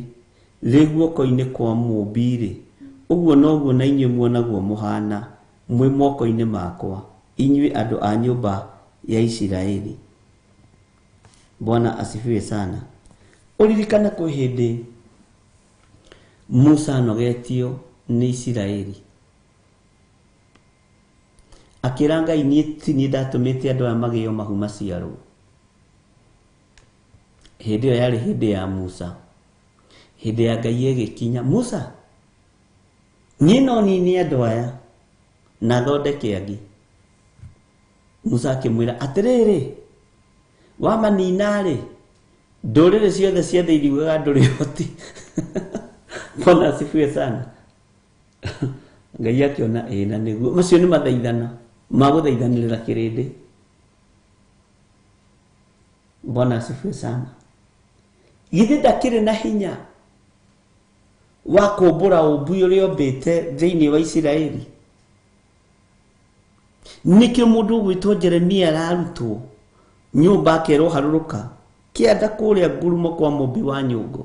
rĩ guoko-inĩ kwa mũmbi-rĩ, ũguo noguo na inyuĩ muonagwo mũhana mwĩ moko-inĩ makwa, inyuĩ andũ a nyũmba ya Isiraeli. Bwana asifiwe sana. Ũririkana kwĩ hĩndĩ Musa anogetio nĩ Isiraeli. Akĩra Ngai, niĩ ndatũmĩte andũ aya magĩo mahu maciarwo. Hĩndĩ ĩyo yarĩ hĩndĩ ya Musa. Hĩndĩ ya Ngai ĩgĩkinya, Musa, niĩ no nini andũ aya na thondeke angĩ. Musa akĩmwĩra, atĩrĩrĩ, wamanina rĩ ndũrĩrĩ ciothe ciathĩirwo ndũrĩ hoti. Bwana asifiwe sana. Ngai akiona na nĩguo macio nĩ mathaithana magũthaithanĩrĩra kĩrĩndĩ. Bwana asifiwe sana. Githĩ ndakĩrĩ na hinya wa kũmbũra ũmbi ũrĩa ombĩte thĩinĩ wa Isiraeli? Nĩkĩo mũndũ ũgwĩtwo Jeremia ararutwo nyũmba akerwo harũrũka kĩanda kũrĩa ngurumo kwa mũmbi wa nyũngũ.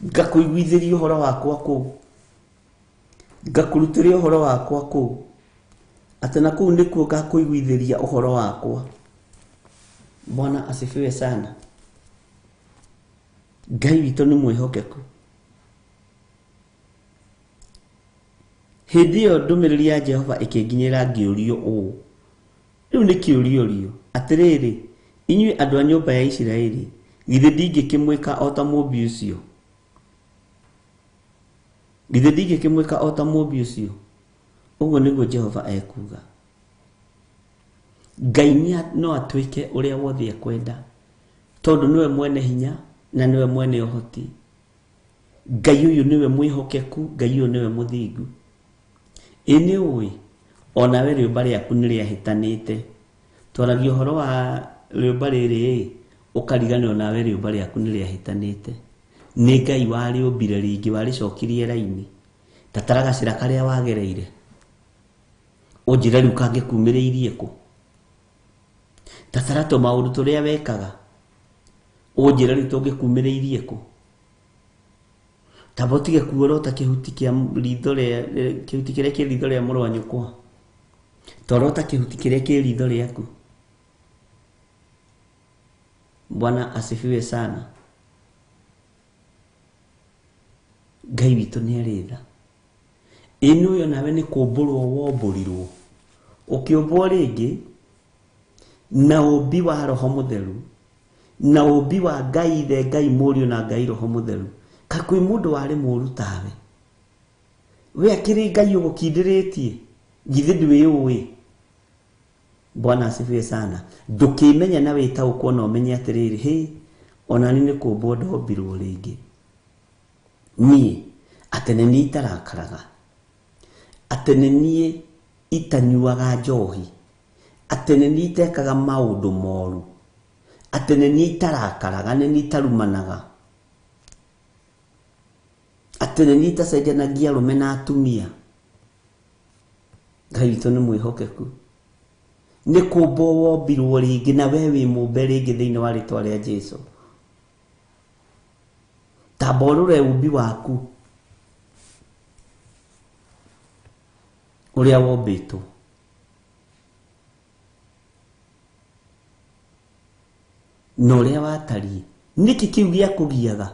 Ngakũiguithĩria ũhoro wakwa kũu, ngakũrutĩria ũhoro wakwa kũu, atĩ na kũu nĩkuo ngakũiguithĩria ũhoro wakwa. Bwana asifiwe sana. Ngai witũ nĩ mwĩhokeku. Hĩndĩ ĩyo ndũmĩrĩri ya Jehova ĩkĩnginyĩra ngĩũrio ũũ. Rĩu nĩ kĩũrio atĩrĩrĩ, inyuĩ andũ a nyũmba ya Isiraeli, githĩ ndingĩkĩmwĩka o ta mũmbi ũcio? Githĩ ndingĩkĩmwĩka o ta mũmbi ũcio? Ũguo nĩguo Jehova ekuga. Ngai no atuĩke ũrĩa wothe ekwenda, tondũ nĩwe mwene hinya na nĩwe mwene ũhoti. Ngai ũyũ nĩwe mwĩhokeku, Ngai ũyũ nĩwe mũthingu. Nĩ ũĩ onawe rĩũmba rĩaku nĩ rĩahĩtanĩte. Twaragia ũhoro wa rĩũmba rĩrĩ ũkariganĩrwo nawe rĩũmba rĩaku nĩ rĩahĩtanĩte. Nĩ Ngai warĩũmbire rĩngĩ warĩcokirie raini. Tatara gacĩra karĩa wagereire ũnjĩre rĩu kangĩkumĩrĩirie kũ? Tatara tũmaũndũ tũrĩa wekaga ũnjĩre rĩu tũngĩkumĩrĩirie kũ? Tamba ũtige kuorota kĩhuti kĩa ritho rĩa kĩhuti kĩrĩa kĩ ritho rĩa mũrũ wa nyũkwa, torota kĩhuti kĩrĩa kĩ ritho rĩaku. Bwana asifiwe sana. Ngai witũ nĩ arĩ tha. Ĩno ũyũ nawe nĩ kũmbũrwo wombũrirwo, ũkĩũmbwo rĩngĩ na ũmbi wa Roho Mũtheru, na ũmbi wa Ngai Ithe, Ngai Mũriũ na Ngai Roho Mũtheru. Ka kwĩ mũndũ warĩ mũũru tawe? We akĩrĩ Ngai ũgũkindĩrĩtie, githĩ ndwĩũĩ? Bwana asifiwe sana. Ndũkĩmenya na wĩtaũkwo na ũmenye atĩrĩrĩ, ona niĩ nĩ kũmbwo ndombirwo rĩngĩ. Niĩ atĩ nĩ niĩ itarakaraga, atĩ nĩ niĩ itanyuaga njohi, atĩ nĩ niĩ itekaga maũndũ moru, atĩ nĩ niĩ itarakaraga, nĩ niĩ itarumanaga, atĩ nĩ niĩ itacenjanagia arũme na atumia. Ngai witũ nĩ mwĩhokeku. Nĩ kũmbwo wombirwo rĩngĩ na we wĩ mũmbe rĩngĩ thĩinĩ wa rĩtwa rĩa Jesũ. Tamba ũrore ũmbi waku ũrĩa wombĩtwo. Na ũrĩa watariĩ. Nĩkĩ kĩu gĩa kũgiaga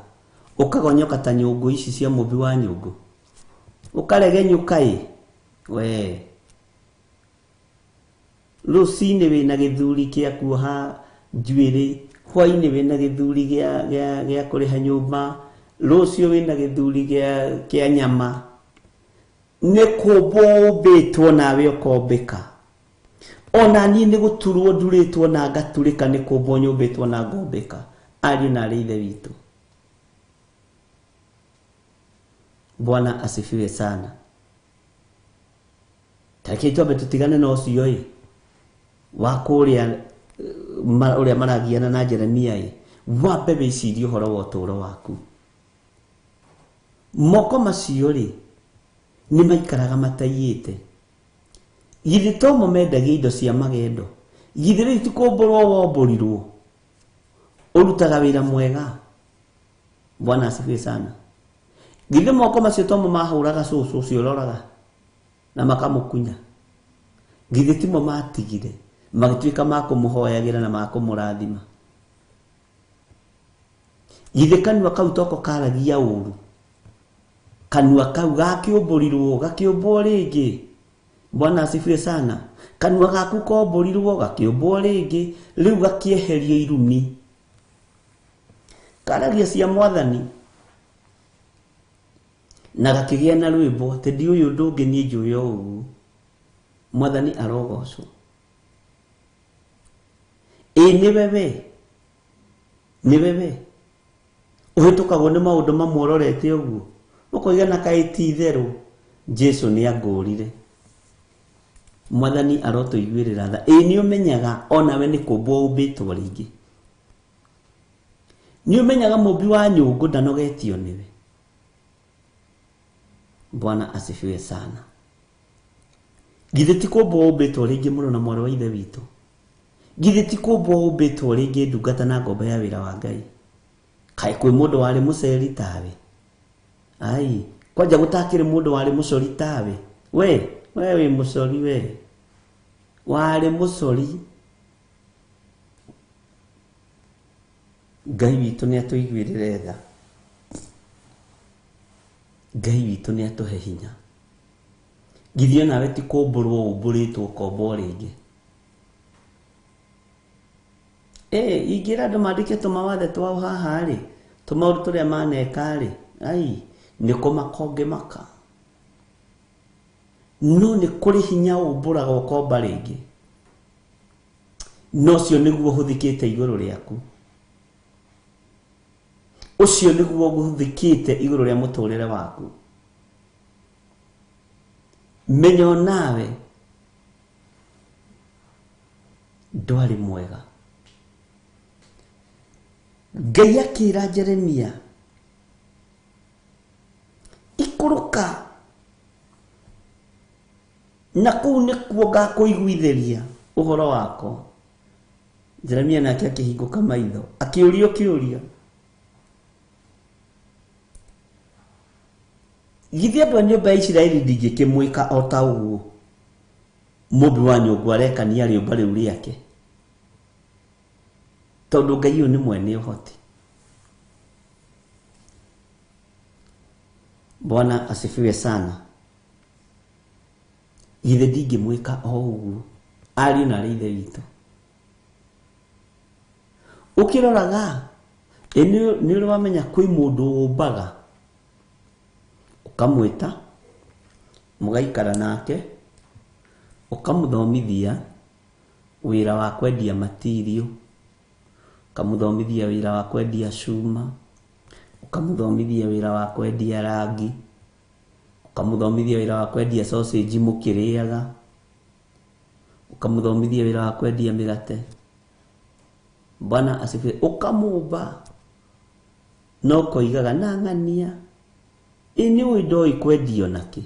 ũkagonyoka ta nyũngũ ici cia mũmbi wa nyũngũ? Ũkaregenyũka we rũcinĩ wĩna gĩthuri gĩa kuoha njuĩrĩ, hwainĩ wĩna gĩthuri gĩa kũrĩha nyũmba, rũciũ wĩna gĩthuri gĩa nyama. Nĩ kũmbwo ũmbĩtwo nawe ũkombĩka. Ona niĩ nĩ gũturwo ndurĩtwo na ngaturĩka, nĩ kũmbwo nyũmbĩtwo na ngombĩka. Ariũ na aarĩ Ithe witũ. Bwana asifiwe sana. Tareke twambe tutigane na ũcio wa kũrĩa ũrĩa maragiana na Jeremia wambe wĩcirie ũhoro wa ũtũũro waku. Moko macio nĩ maikaraga mataiyĩte. Githĩ tomo mendagia indo cia magendo? Githĩ rĩu ti kũmbũrwo wombũrirwo ũrutaga wĩra mwega? Bwana asifiwe sana. Githĩ moko macio tomo mahũraga cũcũ ũcio ũroraga na makamũkunya? Githĩ timo matigire magĩtuĩka ma kũmũhoyagĩra na ma kũmũrathima? Githĩ kanua kau toko karagia ũru? Kanua kau gakĩũmbũrirwo rĩngĩ. Bwana asifiwe sana. Kanua gaku kombũrirwo gakĩũmbwo rĩngĩ, rĩu gakĩeherio irumi. Karagia cia Mwathani na gakĩgĩa na rwĩmbo atĩ ndi ũyũ ũndũ ũngĩ niĩ njũĩ o ũguo. Mwathani arogocwo. Ni wewe uhitukagwo ni maundu mamwororete uguo ukoiga na kaiti itheru Jesu ni angurire. Mwathani arotuiguirira tha. Ni umenyaga onawe ni kumbwo umbitwo ringi. Ni umenyaga mumbi wa nyungu ndanogetio niwe. Bwana asifiwe sana. Githe ti kumbwo umbitwo ringi muno na mwari wa ithe witu. Githe ti kumbwo umbitwo ringi ndungata na ngomba ya wira wa Ngai. Kai kwi mundu wari muceri tawe. Ai, kwanja gutakire mundu wari mucori tawe. We mucori we. Wari mucori. Ngai witu ni atuiguirire tha. Ngai witu ni atuhe hinya. Githie nawe ti kumburwo umburitwo kombo ringi. Ingira andu mandike tumawathe twao haha ri, tumaundu turia maneka ri, ai niko makonge maka. No ni kuri hinya umburaga ukomba ringi. No cio niguo huthikite iguru riaku. Ucio niguo guthikite iguru ria muturire waku. Menyo nawe ndwari mwega. Ngai akira Jeremia, ikuruka na kuu nikuo ngakuiguitheria uhoro wako. Jeremia nake akihinguka maitho akiurio kiurio. Githie andu a nyumba ya Isiraeli ndingikimwika o ta uguo mumbi wa nyungu arekania riumba riu riake, tondu Ngai uyu ni mwene uhoti. Bwana asifiwe sana. Githe ndingimwika o uguo ari na rithe witu. Ukiroraga ni uramenya kwi mundu umbaga ukamwita mugaikara nake ukamuthomithia wira wa kwendia material, ukamuthomithia wira wa kwendia cuma, ukamuthomithia wira wa kwendia rangi, ukamuthomithia wira wa kwendia sausage mukiriaga, ukamuthomithia wira wa kwendia migate. Bwana asifiwe. Ukamumba no koigaga na ngania ini uyu ndoi kwendio naki,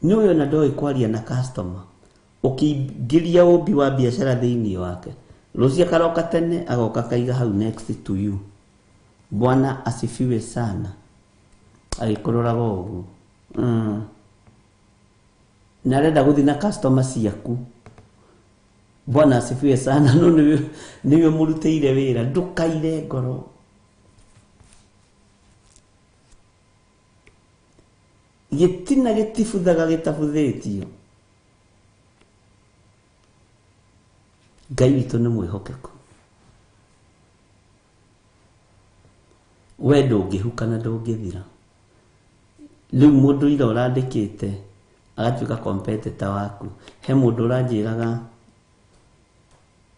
ni uyu na ndoi kwaria na customer. Ukiingiria umbi wa biashara thiini wake, rucia karoka tene agoka kaiga hau next to you. Bwana asifiwe sana. Agikuroraga uguo narenda guthi na customer ciaku. Bwana asifiwe sana. No niwe murutire wira, ndukaire ngoro. Gitina gitifuthaga gitafuthetio. Ngai witu ni mwihokeku. We ndungihuka na ndungithira. Riu mundu ira urandikite agatuika competitor waku. He mundu uranjiraga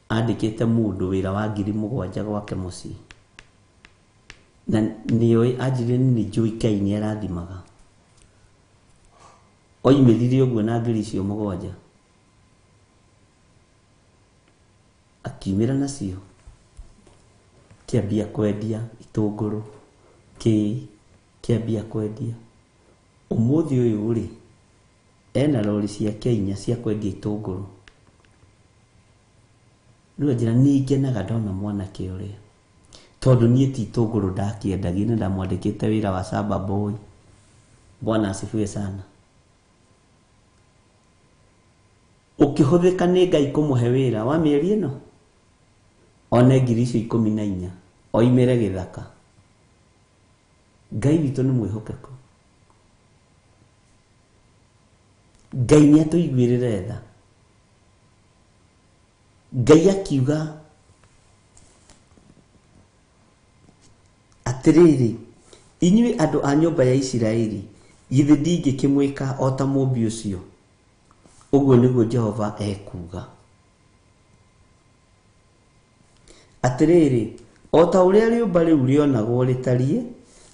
andikite mundu wira wa 7,000 gwake muci, na nioi ajire ni njui Ngai ni arathimaga. Oimirire uguo na 7,000 akiumira nacio, kiambia kwendia itunguru, kiambia kwendia. Umuthi uyu ri ena lori cia Kenya cia kwendia itunguru. Riu njira ningenaga ndona mwanake uria, tondu nie ti itunguru ndakiendagia na ndamwandikite wira wa Samba Boy. Bwana asifiwe sana. Ukihuthika ni Ngai kumuhe wira wa mieri ino one 14,000 oimire githaka. Ngai witu ni mwihokeku. Ngai ni atuiguirire tha. Ngai akiuga atiriri, inyuĩ andu a nyumba ya Isiraeli, githĩ ndingĩkĩmwĩka o ta mũmbi ũcio Uguo niguo Jehova ekuga. Atiriri, o ta uria riumba riu rionagwo ritarie,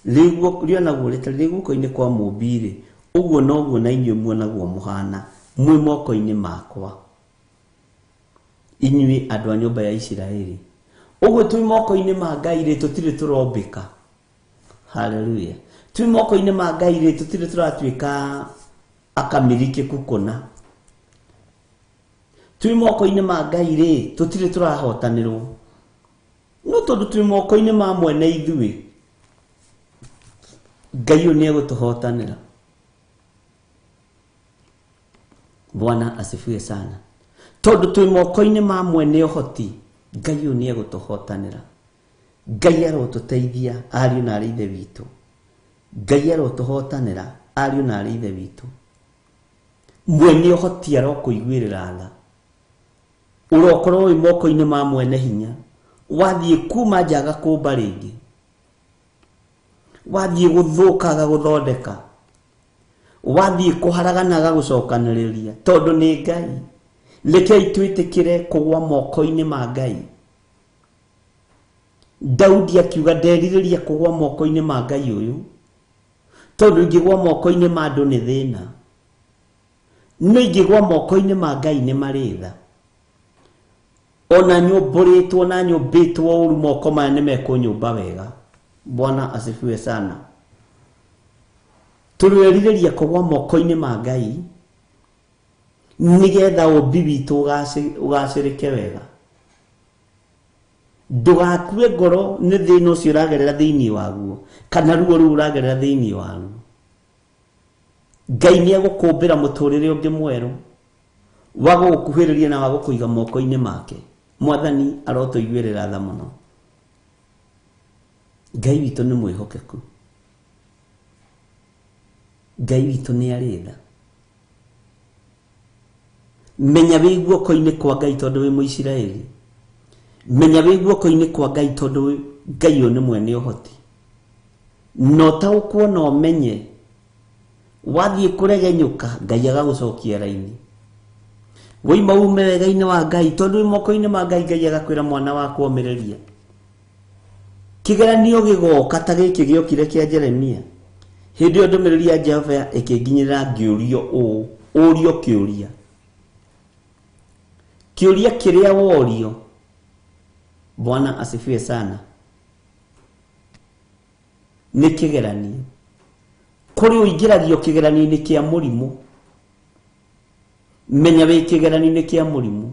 rionagwo ritarie guoko-ini kwa Mũmbi-ri, uguo noguo na inyuĩ muonagwo muhana mwi moko-ini makwa, inyuĩ andu a nyũmba ya Isiraeli. Uguo twi moko-ini ma Ngai-ri tutire turombika. Haleluya. Twi moko-ini ma Ngai-ri tutire turatuika akamirikeku kũna. Twi moko-ini ma Ngai-ri tutire turahotanirwo. No tondu twi moko-ini ma mwene ithuĩ, Ngai ni egũtũhotanĩra. Bwana asifiwe sana. Tondu twi moko-ini ma mwene ũhoti, Ngai ni egũtũhotanĩra. Ngai arotũteithia ariũ na arĩ ithe witũ. Ngai arotũhotanĩra ariũ na arĩ ithe witũ. Mwene ũhoti arokũiguĩrĩra tha. Urokorwo wĩ moko-ini ma mwene hinya, wathiĩ kuma njaga kũmba rĩngĩ, wathiĩ gũthũkaga gũthondeka, wathiĩ kũharagana gũcokanĩrĩria, tondu nĩ Ngai. Rekei twĩtĩkĩre kũgwa moko-ini ma Ngai. Daudi akiuga nderirĩria kũgwa moko-ini ma Ngai ũyũ, tondu ingĩgwa moko-ini ma andũ nĩ thĩna, no ingĩgwa moko-ini ma Ngai nĩ marĩ tha. Ona nyũmbũrĩtwo na nyũmbĩtwo ũru, moko maya nĩ mekũnyũmba wega. Bwana asifiwe sana. Tũrerirĩria kũgwa moko-ini ma Ngai nigetha ũmbi witũ ũgacĩrĩke wega. Ndũgakue ngoro nĩ thĩna ũcio ũragerera thĩinĩ waguo, kana ruo rũu ũragerera thĩinĩ waguo. Ngai nĩ egũkũmbĩra mũtũrĩre ũngĩ mwerũ wa gũgũkuhĩrĩria na wa gũkũiga moko-ini make. Mwathani arotũiguĩrĩra tha mũno. Ngai witũ nĩ mwĩhokeku. Ngai witũ nĩ arĩ tha. Menya wĩ guoko-ini kwa Ngai tondu wĩ Mũisiraeli. Menya wĩ guoko-ini kwa Ngai tondu Ngai ũyũ nĩ mwene ũhoti. No taũkwo na ũmenye, wathiĩ kũregenyũka, Ngai agagũcokia raini. Woima ume wega-ini wa Ngai tondu wĩ moko-ini ma Ngai, Ngai agakwĩra mwana wakwa ũmĩrĩria. Kĩgeranio gĩgoka ta gĩkĩ gĩokire kĩa Jeremia, hĩndĩ ĩyo ndũmĩrĩri ya Jehova ĩkĩnginyĩra ngĩũrio ũũ, ũrio kĩũria. Kĩũria kĩrĩa worio, Bwana asifiwe sana, nĩ kĩgeranio. Kũrĩ ũingĩragio kĩgeranio-inĩ kĩa mũrimũ, menya wĩ kĩgeranio-inĩ kĩa mũrimũ,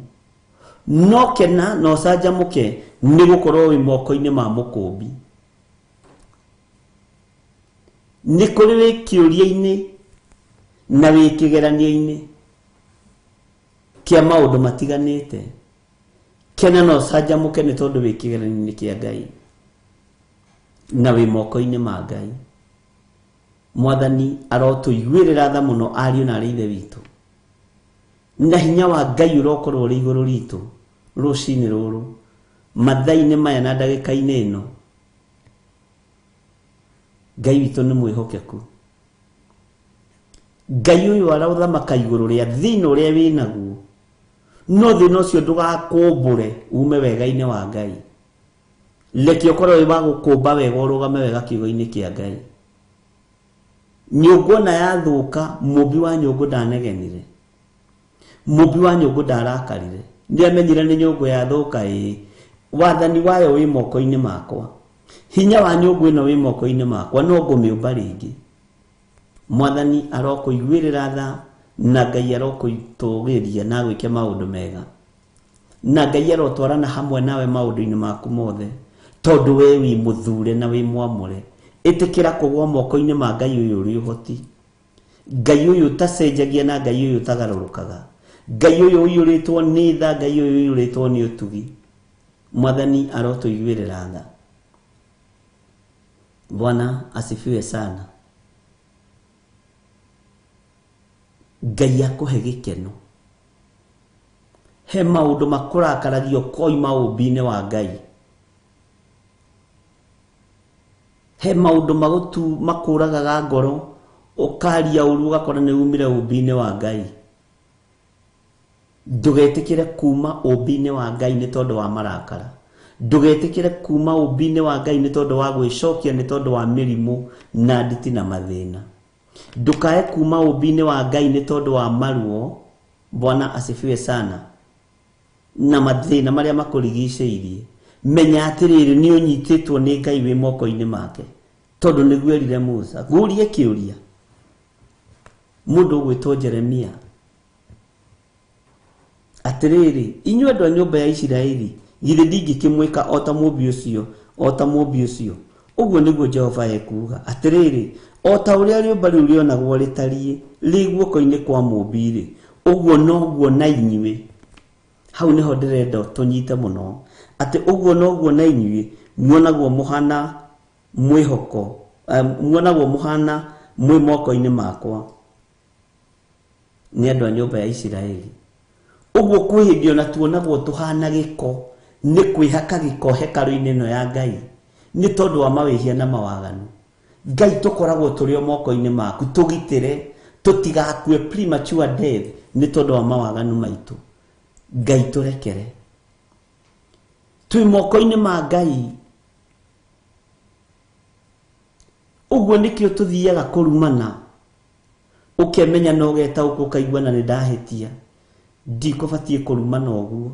no kena no canjamũke nĩ gũkorwo wĩ moko-ini ma Mũkũmbi. Nĩ kũrĩ wĩ kĩũria-inĩ na wĩ kĩgeranio-inĩ kĩa maũndũ matiganĩte, kena no canjamũke nĩ tondũ wĩ kĩgeranio-inĩ kĩa Ngai na wĩ moko-ini ma Ngai. Mwathani arotũiguĩrĩra tha mũno ariũ na arĩ ithe witũ, na hinya wa Ngai ũrokorwo ũrĩ igũrũ ritũ rũcinĩ rũrũ, mathaa-inĩ maya na ndagĩka-inĩ ĩno. Ngai witũ nĩ mwĩhokeku. Ngai ũyũ arothamaka igũrũ rĩa thĩna ũrĩa wĩ naguo, no thĩna ũcio ndũgakũmbũre ume wega-inĩ wa Ngai. Reke ũkorwo wĩ wa gũkũmba wega, ũrũgame wega kiugo-inĩ kĩa Ngai. Nyũngũ ona yathũka, mũmbi wa nyũngũ ndanegenire, mũmbi wa nyũngũ ndarakarire. Nĩamenyire nĩ nyũngũ yathũka, wathani wayo wĩ moko-ini makwa, hinya wa nyũngũ ĩno wĩ moko-ini makwa, no ngũmĩũmba rĩngĩ. Mwathani arokũiguĩrĩra tha, na Ngai arokũitũgĩria na gwĩke maũndũ mega, na Ngai arotwarana hamwe nawe maũndũ-inĩ maku mothe, tondu we wĩ mũthure na wĩ mwamũre. Ĩtĩkĩra kũgwa moko-ini ma Ngai ũyũ ũrĩ ũhoti, Ngai ũyũ ũtacenjagia na Ngai ũyũ ũtagarũrũkaga, Ngai ũyũ ũiyũrĩtwo nĩ tha, Ngai ũyũ ũiyũrĩtwo nĩ ũtugi. Mwathani arotũiguĩrĩra tha. Bwana asifiwe sana. Ngai akũhe gĩkeno. He maũndũ makũrakaragio koima ũmbi-inĩ wa Ngai. He maũndũ makũragaga ngoro, ũkaria ũru ũgakora nĩ umire ũmbi-inĩ wa Ngai. Ndugetikire kuma ũmbi-inĩ wa Ngai nĩ tondũ wa marakara. Ndugetikire kuma ũmbi-inĩ wa Ngai nĩ tondũ wa gwĩcokia nĩ tondũ wa mĩrimũ na nditi na mathĩna. Ndukae kuma ũmbi-inĩ wa Ngai nĩ tondũ wa maruo. Bwana asifiwe sana. Na mathĩna marĩa makũrigicĩirie. Menya atĩrĩrĩ nĩ ũnyitĩtwo nĩ Ngai wĩ moko-inĩ make. Tondũ nĩguo erire Musa. Ngũrie kĩũria. Mũndũ ũgwĩtwo Jeremia. Atĩrĩrĩ, inyuĩ andũ a nyũmba ya Isiraeli, githĩ ndingĩkĩmwĩka o ta mũmbi ũcio, o ta mũmbi ũcio. Ũguo nĩguo Jehova ekuuga. Atĩrĩrĩ, o ta ũrĩa rĩũmba rĩu rĩonagwo rĩtariĩ, rĩ guoko-inĩ kwa mũmbi-rĩ, ũguo noguo na inyuĩ. Hau nĩho ndĩrenda tũnyite mũno. Atĩ ũguo noguo na inyuĩ, muonagwo mũhana mwĩhoko, muonagwo mũhana mwĩ moko-inĩ makwa. Nĩ andũ a nyũmba ya Isiraeli. Ũguo kwĩhĩmbio na tuonagwo tũhana gĩko, nĩ kwĩhaka gĩko hekarũ-inĩ ĩno ya Ngai, nĩ tondũ wa mawĩhia na mawaganu. Ngai tũkoragwo tũrĩ o moko-inĩ maku, tũgitĩre, tũtigakue premature death nĩ tondũ wa mawaganu maitũ. Ngai tũrekere. Twĩ moko-inĩ ma Ngai. Ũguo nĩkĩo tũthiaga kũrumana. Ũkemenya na ũgetaũkwo ũkaigua na nĩ ndahĩtia. Ndikũbatiĩ kũrumana ũguo.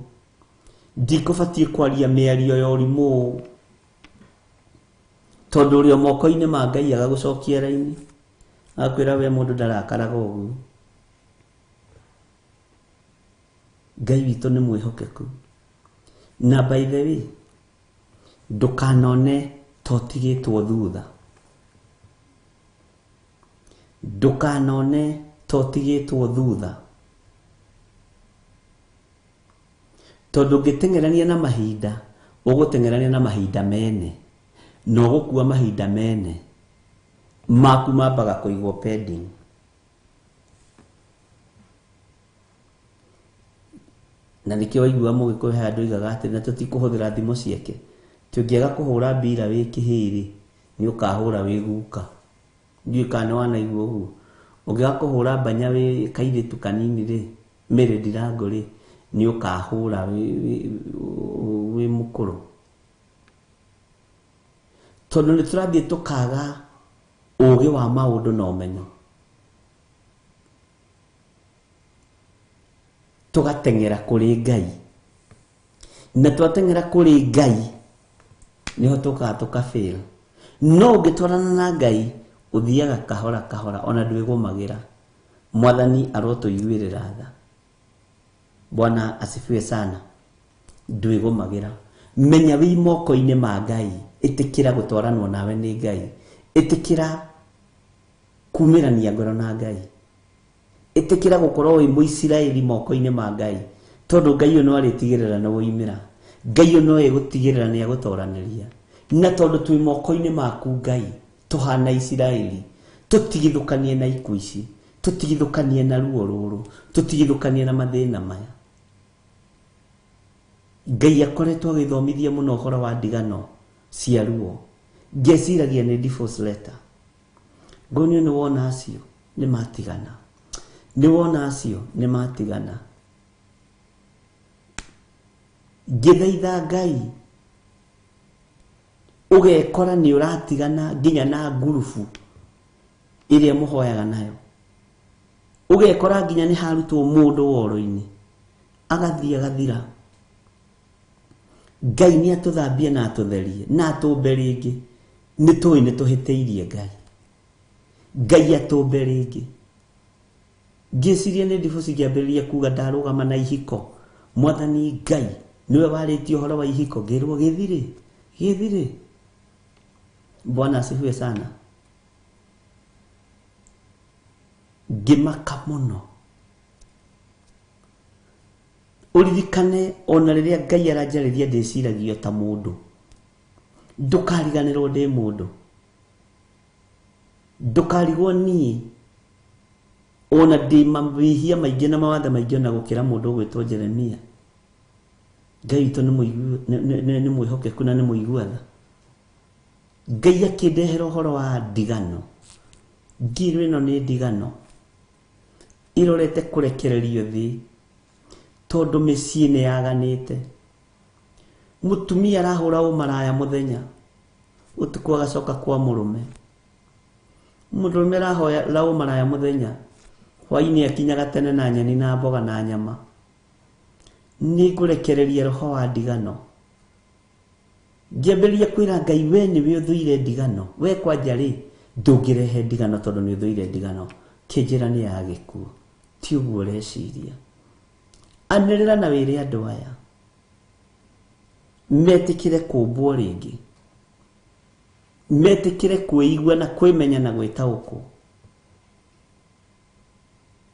Ndikũbatiĩ kwaria mĩario ya ũrimũ. Tondũ ũrĩ o moko-inĩ ma Ngai agagũcokia raini. Akwĩra we mũndũ ndarakaraga ũguo. Ngai witũ nĩ mwĩhokeku. Na by the way, ndũkanone totigĩtwo thutha. Ndũkanone totigĩtwo thutha. Tondũ ngĩteng'erania na mahinda, ũgũteng'erania na mahinda mene. Na ũgũkua mahinda mene. Maku mambaga kũigwo pending. Na nĩkĩo waigua Mũgĩkũyũ he andũ oigaga atĩ na tũtikũhũthĩra thimũ ciake. Tũngĩaga kũhũra mbira wĩ kĩhĩrĩ, nĩ ũkahũra wĩ guka. Ndiũĩ kana nĩ wanaigua ũguo. Ũngĩaga kũhũra mbanya wĩ kairĩtu kanini-rĩ, Mary Ndirango-rĩ, nĩ ũkahũra wĩ mũkũrũ. Tondũ nĩ tũrathiĩ tũkaga ũũgĩ wa maũndũ na ũmenyo. Tũgateng'era kũrĩ Ngai. Na twateng'era kũrĩ Ngai, niho tũkaga tũkafail. No ũngĩtwarana na Ngai, ũthiaga kahora kahora, ona ndwĩgũmagĩra. Mwathani arotũiguĩrĩra tha. Bwana asifiwe sana. Ndwĩgũmagĩra. Menya wĩ moko-inĩ ma Ngai. Ĩtĩkĩra gũtwaranwo nawe nĩ Ngai. Ĩtĩkĩra kumĩrania ngoro na Ngai. Ĩtĩkĩra gũkorwo wĩ Mũisiraeli moko-inĩ ma Ngai. Tondũ Ngai ũyũ no arĩtigĩrĩra nĩ woimĩra. Ngai ũyũ no egũtigĩrĩra nĩ egũtoranĩria. Na tondũ twĩ moko-inĩ maku Ngai, tũhana Isiraeli, tũtigithũkanie na ikuũ ici, tũtigithũkanie na ruo rũrũ, tũtigithũkanie na mathĩna maya. Ngai akoretwo agĩthomithia mũno ũhoro wa ndigano cia ruo. Ngeciragia nĩ divorce letter. Ngonio nĩ wona acio nĩ matigana. Nĩ wona acio nĩ matigana. Ngĩthaitha Ngai ũgekora nĩ ũratigana nginya na ngurubu ĩrĩa mũhoyaga nayo. Ũgekora nginya nĩ harutwo mũndũ woro-inĩ agathiĩ agathira. Ngai nĩ atũthambie na atũtherie na atũmbe rĩngĩ. Nĩ tũĩ nĩ tũhĩtĩirie Ngai. Ngai atũmbe rĩngĩ. Ngĩciria nĩ divorce ngĩambĩrĩria kuga ndarũgama na ihiko. Mwathani Ngai niwe warĩtie ũhoro wa ihiko. Ngĩrwo gĩthire. Bwana asifiwe sana. Ngĩmaka mũno. Ũririkane ona rĩrĩa Ngai aranjarĩria ndĩciragio ta mũndũ. Ndũkariganĩrwo ndĩ mũndũ. Ndũkarigwo niĩ ona ndĩ mawĩhia maingĩ na mawathe maingĩ na gũkĩra mũndũ ũgwĩtwo Jeremia. Ngai witũ nĩ mwĩhokeku na nĩ mũiguatha. Ngai akĩndehera ũhoro wa ndigano. Ngiro ĩno nĩ ndigano ĩrorete kũrekererio thĩ. tondu micii ni yaganite mutumia arahura umaraya muthenya utuku agacoka kwa murume arahoya umaraya muthenya hwaini akinyaga tene na nyeni na mboga na nyama ni kurekereria roho wa ndigano ngiambiria kwira Ngai we niwe uthuire ndigano we kwanja ri ndungirehe ndigano tondu ni uthuire ndigano kinjira ni ya gikuo ti uguo reciria anĩrĩra na wĩre andũ aya metikire kumbwo ringi metikire kwĩigua na kwĩmenya na gwĩtaũkwo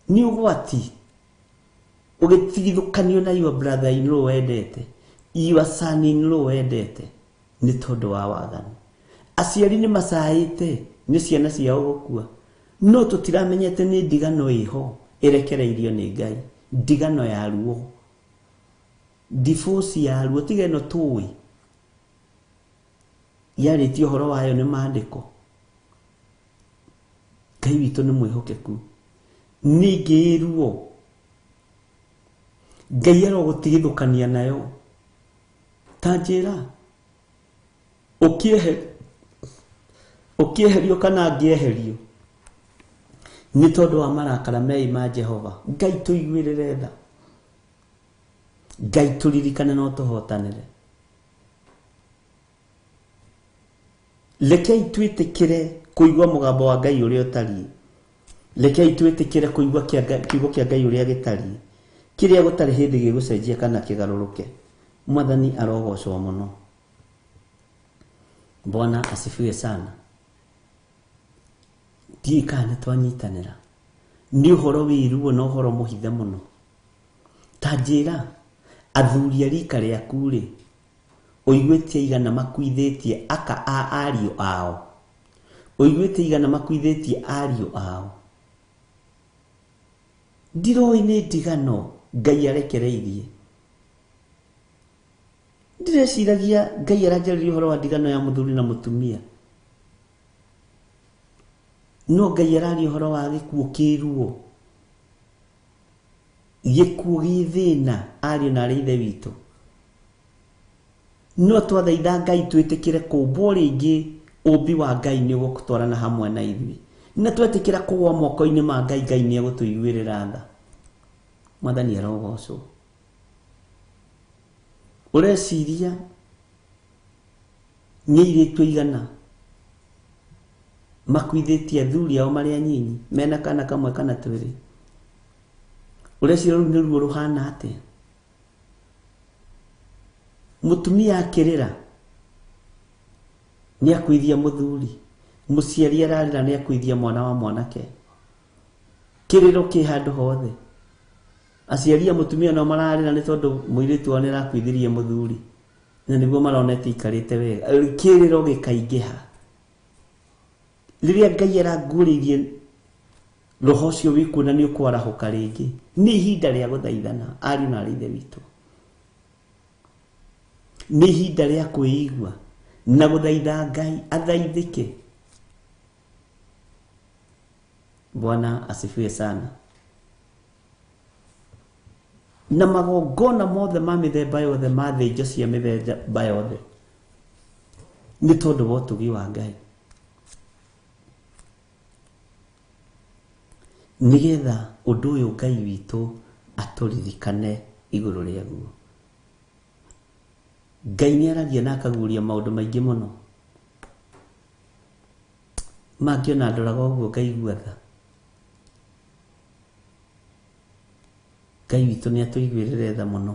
ni ugwati ũgĩtigithũkanio na your brother in law wendete your son in law wendete ni tondu wa waganu aciari ni macaĩte ni ciana ciao gũkua no tũtiramenyete ni ndigano iho irekereirio ni Ngai ndigano ya ruo divorce ya ruo tigeno tuwi yarĩtio horo wayo ni maandĩko Ngai witũ ni mwĩhokeku ningĩ ruo Ngai arogũtigithũkania nayo ta njĩra ũkĩeherio kana ngĩeherio ni tondu wa marakara mei ma Jehova Ngai tuiguĩrĩre tha Ngai turirikane no tuhotanĩre lekei twĩtĩkĩre kũigua mũgambo wa Ngai ũrĩa ũtariĩ lekei twĩtĩkĩre kũigua kiugo kĩa Ngai ũrĩa gĩtariĩ kĩrĩa gũtarĩ hĩndĩ gĩgũcenjia kana kĩgarũrũke Mwathani arogocwo mũno Bwana asifiwe sana Dikane twanyitanira ni uhoro wiruo no uhoro muhithe muno tanjira athuri arika rĩaku rĩ uigwĩtie igana makuithĩtie aka ariũ ao uigwĩtie igana makuithĩtie ariũ ao ndiroi nĩ ndigano Ngai arekereirie ndireciiragia Ngai aranjarĩria uhoro wa ndigano ya muthuri na mutumia no Ngai araria uhoro wa gĩkuũ kĩruo gĩkuũ gĩthĩna ariũ na arĩ ithe witũ no twathaitha Ngai twĩtĩkĩre kũmbwo rĩngĩ ũmbi wa Ngai nĩ ũgũtwarana hamwe na ithuĩ na twetĩkĩra kũgwa moko-inĩ ma Ngai Ngai nĩ egũtũiguĩrĩra tha Mwathani arogocwo ũreciria nĩ airĩtu aigana makuithĩtie athuri ao marĩ anyinyi mena kana kamwe kana twĩrĩ ũreciria rĩu nĩ ruo rũhana atĩa mutumia akĩrĩra nĩ akuithia mũthuri mũciari ararĩra nĩ akuithia mwana wa mwanake kĩrĩro kĩ handũ hothe aciari a mutumia no mararĩra nĩ tondũ mũirĩtu wao nĩ arakuithirie mũthuri na nĩguo maronete ikarĩte wega kĩrĩro gĩkaingĩha rĩrĩa Ngai arangũrĩirie roho ũcio wĩkuo na nĩ ũkwarahũka rĩngĩ nĩ ihinda rĩa gũthaithana ariũ na arĩ ithe witũ nĩ ihinda rĩa kwĩigua na gũthaitha Ngai athaithĩke Bwana asifiwe sana na magongona mothe ma mĩthemba yothe ma thĩnjo cia mĩthemba yothe nĩ tondũ wa ũtugi wa Ngai nigetha ũndũ ũyũ Ngai witũ atũririkane igũrũ rĩaguo Ngai nĩ aragia na akaguũria maũndũ maingĩ mũno mangĩona ndoraga ũguo ngaigua tha Ngai witũ nĩ atũiguĩrĩre tha mũno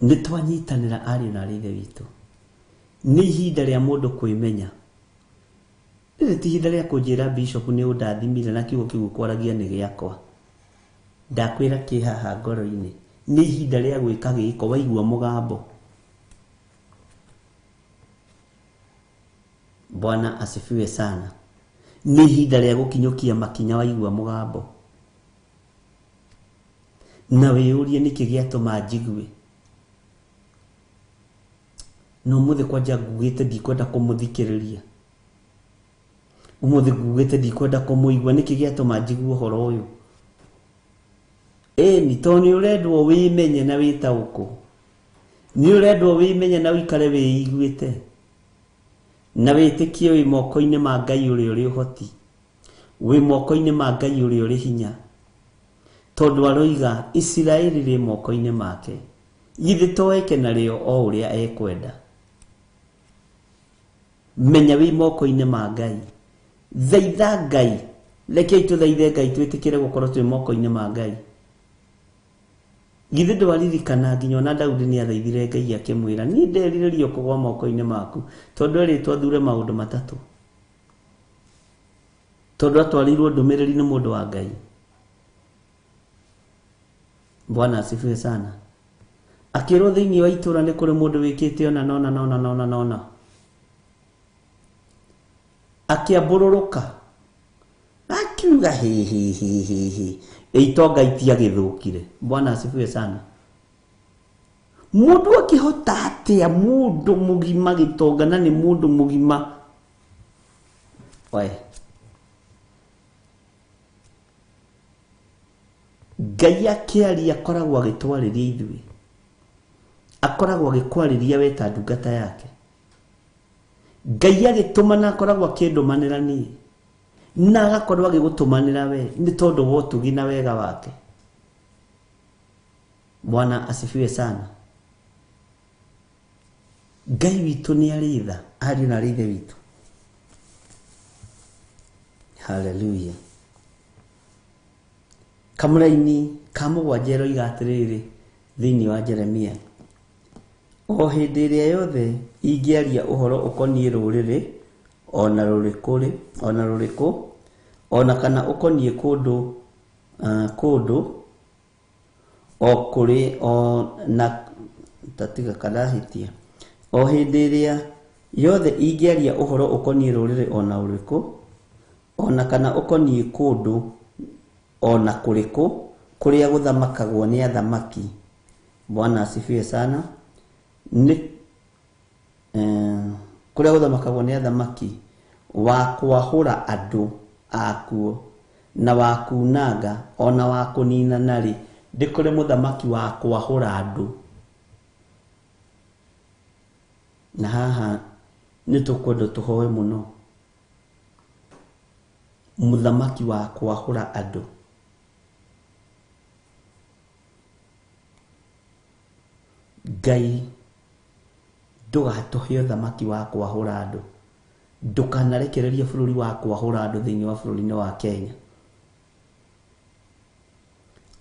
nĩ twanyitanĩra ariũ na arĩ ithe witũ nĩ ihinda rĩa mũndũ kwĩmenya rĩrĩ ti ihinda rĩa kũnjĩra bishop nĩ ũndathimire na kiugo kĩu kwaragia nĩ gĩakwa ndakwĩra kĩ haha ngoro-inĩ nĩ ihinda rĩa gwĩka gĩko waigua mũgambo Bwana asifiwe sana nĩ ihinda rĩa gũkinyũkia makinya waigua mũgambo na wĩyũrie nĩkĩ gĩatũma njigue no mũthĩ kwanja ngugĩte ndikwenda kũmũthikĩrĩria ũmũthĩ ngugĩte ndikwenda kũmũigua nĩkĩ gĩatũma njigue ũhoro ũyũ ni to ni urendwo wimenye na witauko, ni urendwo wimenye na wikare wiiguite na witikie wi moko-ini ma Ngai uri uhoti, wi moko-ini ma Ngai uri hinya, tondu aroiga Isiraeli ri moko-ini make, githi toeke na rio o uria ekwenda. Menya wi moko-ini ma Ngai, thaitha Ngai, rekei tuthaithe Ngai twitikire gukorwo twi moko-ini ma Ngai. Githi ndwaririkana nginya ona Daudi ni athaithire Ngai akimwira ni nderiririo kugwa moko-ini maku, tondu eritwo athure maundu matatu, tondu atwarirwo ndumiriri ni mundu wa Ngai. Bwana asifiwe sana. Akirwo thiini wa itura ni kuri mundu wikite ona nona akiambururuka akiuga hi itonga itia githukire. Bwana asifiwe sana. Mundu akihota atia mundu mugima gitonga na ni mundu mugima Ngai akiaria akoragwo agitwariria ithui, akoragwo agikwariria we ta ndungata yake. Ngai agitumana akoragwo akindumanira ni na agakorwo agigutumanira we ni tondu wa utugi na wega wake. Bwana asifiwe sana. Ngai witu ni aritha, ari na rithe witu. Hallelujah. Kamuraini kamugwanjero igatiriri thiini wa Jeremia, o hindi iria yothe ingiaria uhoro ukonie ruriri ona ruriku ona kana ukonie kundu o kuri o na tatiga karahitia, o hindi iria yothe ingiaria uhoro ukonie ruriri ona ruriku ona kana ukonie kundu ona kuriku kuria guthamakagwo ni athamaki. Bwana asifiwe sana. Ni kuria guthamakagwo ni athamaki wa kwahura andu akuo na wa kunanga ona wa kunina nari, ndi kuri muthamaki wa kwahura andu. Na haha ni tukwenda tuhoe muno muthamaki wa kwahura andu. Ngai ndugatuhe uthamaki wa kwahura andu, ndukanarekererie bururi wa kwahura andu thiini wa bururi-ini wa Kenya.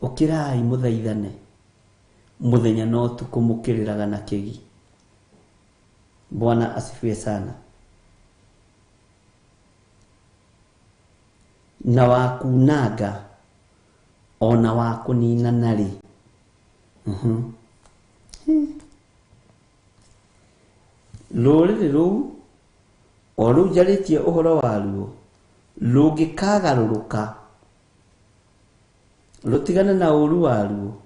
Ukirai muthaithane muthenya no tukumukiriraga na kigi. Bwana asifiwe sana. Na wa kunanga ona wa kunina nari. Ruriri ruu o ruu njaritie uhoro waruo rungikagaruruka rutigana na uru waruo,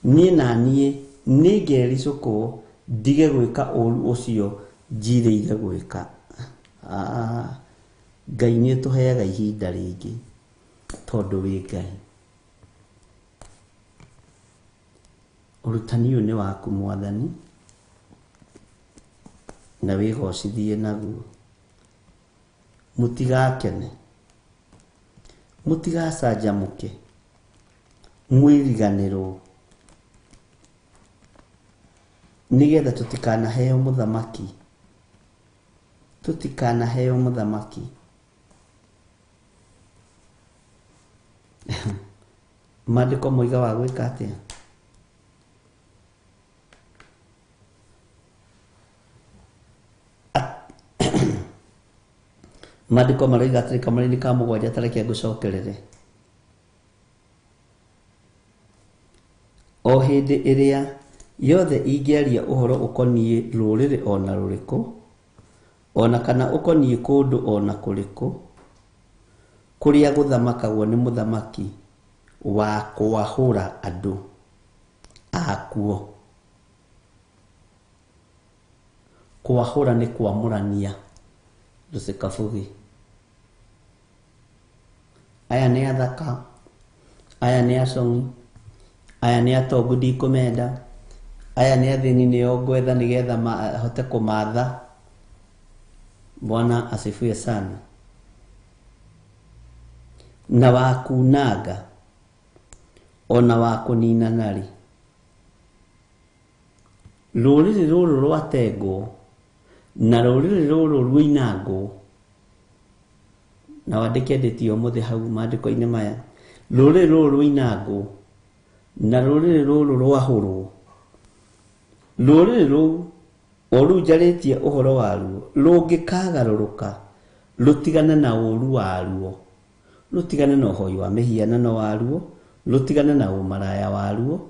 nie na nie ningericuko ndige gwika uru ucio njiriire gwika. Ngai ni tuheaga ihinda ringi tondu wi Ngai. Urutani uyu ni waku Mwathani, na wigocithie naguo. Mutigakene, mutigacanjamuke, mwiriganirwo nigetha tutikanaheo muthamaki, tutikanaheo muthamaki. Maandiko moiga wa gwika atia? Maandiko maraiga atiri Kamari-ini ka mugwanja tareke ngucokerere. O hindi iria yothe ingiaria uhoro ukonie ruriri ona ruriku ona kana ukonie kundu ona kuriku kuria guthamakagwo ni muthamaki wa kwahura andu akuo. Kwahura ni kwamurania rusikabugi. Aya ni athaka, aya ni acong'i, aya nĩ atongu ndikumenda, aya nĩ athĩni nĩo ngwetha nĩgetha hote kũmatha. Bwana asifiwe sana. Na wakunanga ona wakunina nari rũrĩrĩ rũrũ rwatengwo na rũrĩrĩ rũrũ rũinangwo. Na wandĩke ndĩtio mũthĩ hau maandĩko-inĩ maya, rũrĩrĩ rũrũ rũinangwo na rũrĩrĩ rũrũ rwahũrwo. Rũrĩrĩ rũu o rĩu njarĩtie ũhoro waruo rũngĩkagarũrũka rũtigane na ũru waruo, rũtigane na ũhoi wa mĩhianano waruo, rũtigane na ũmaraya waruo,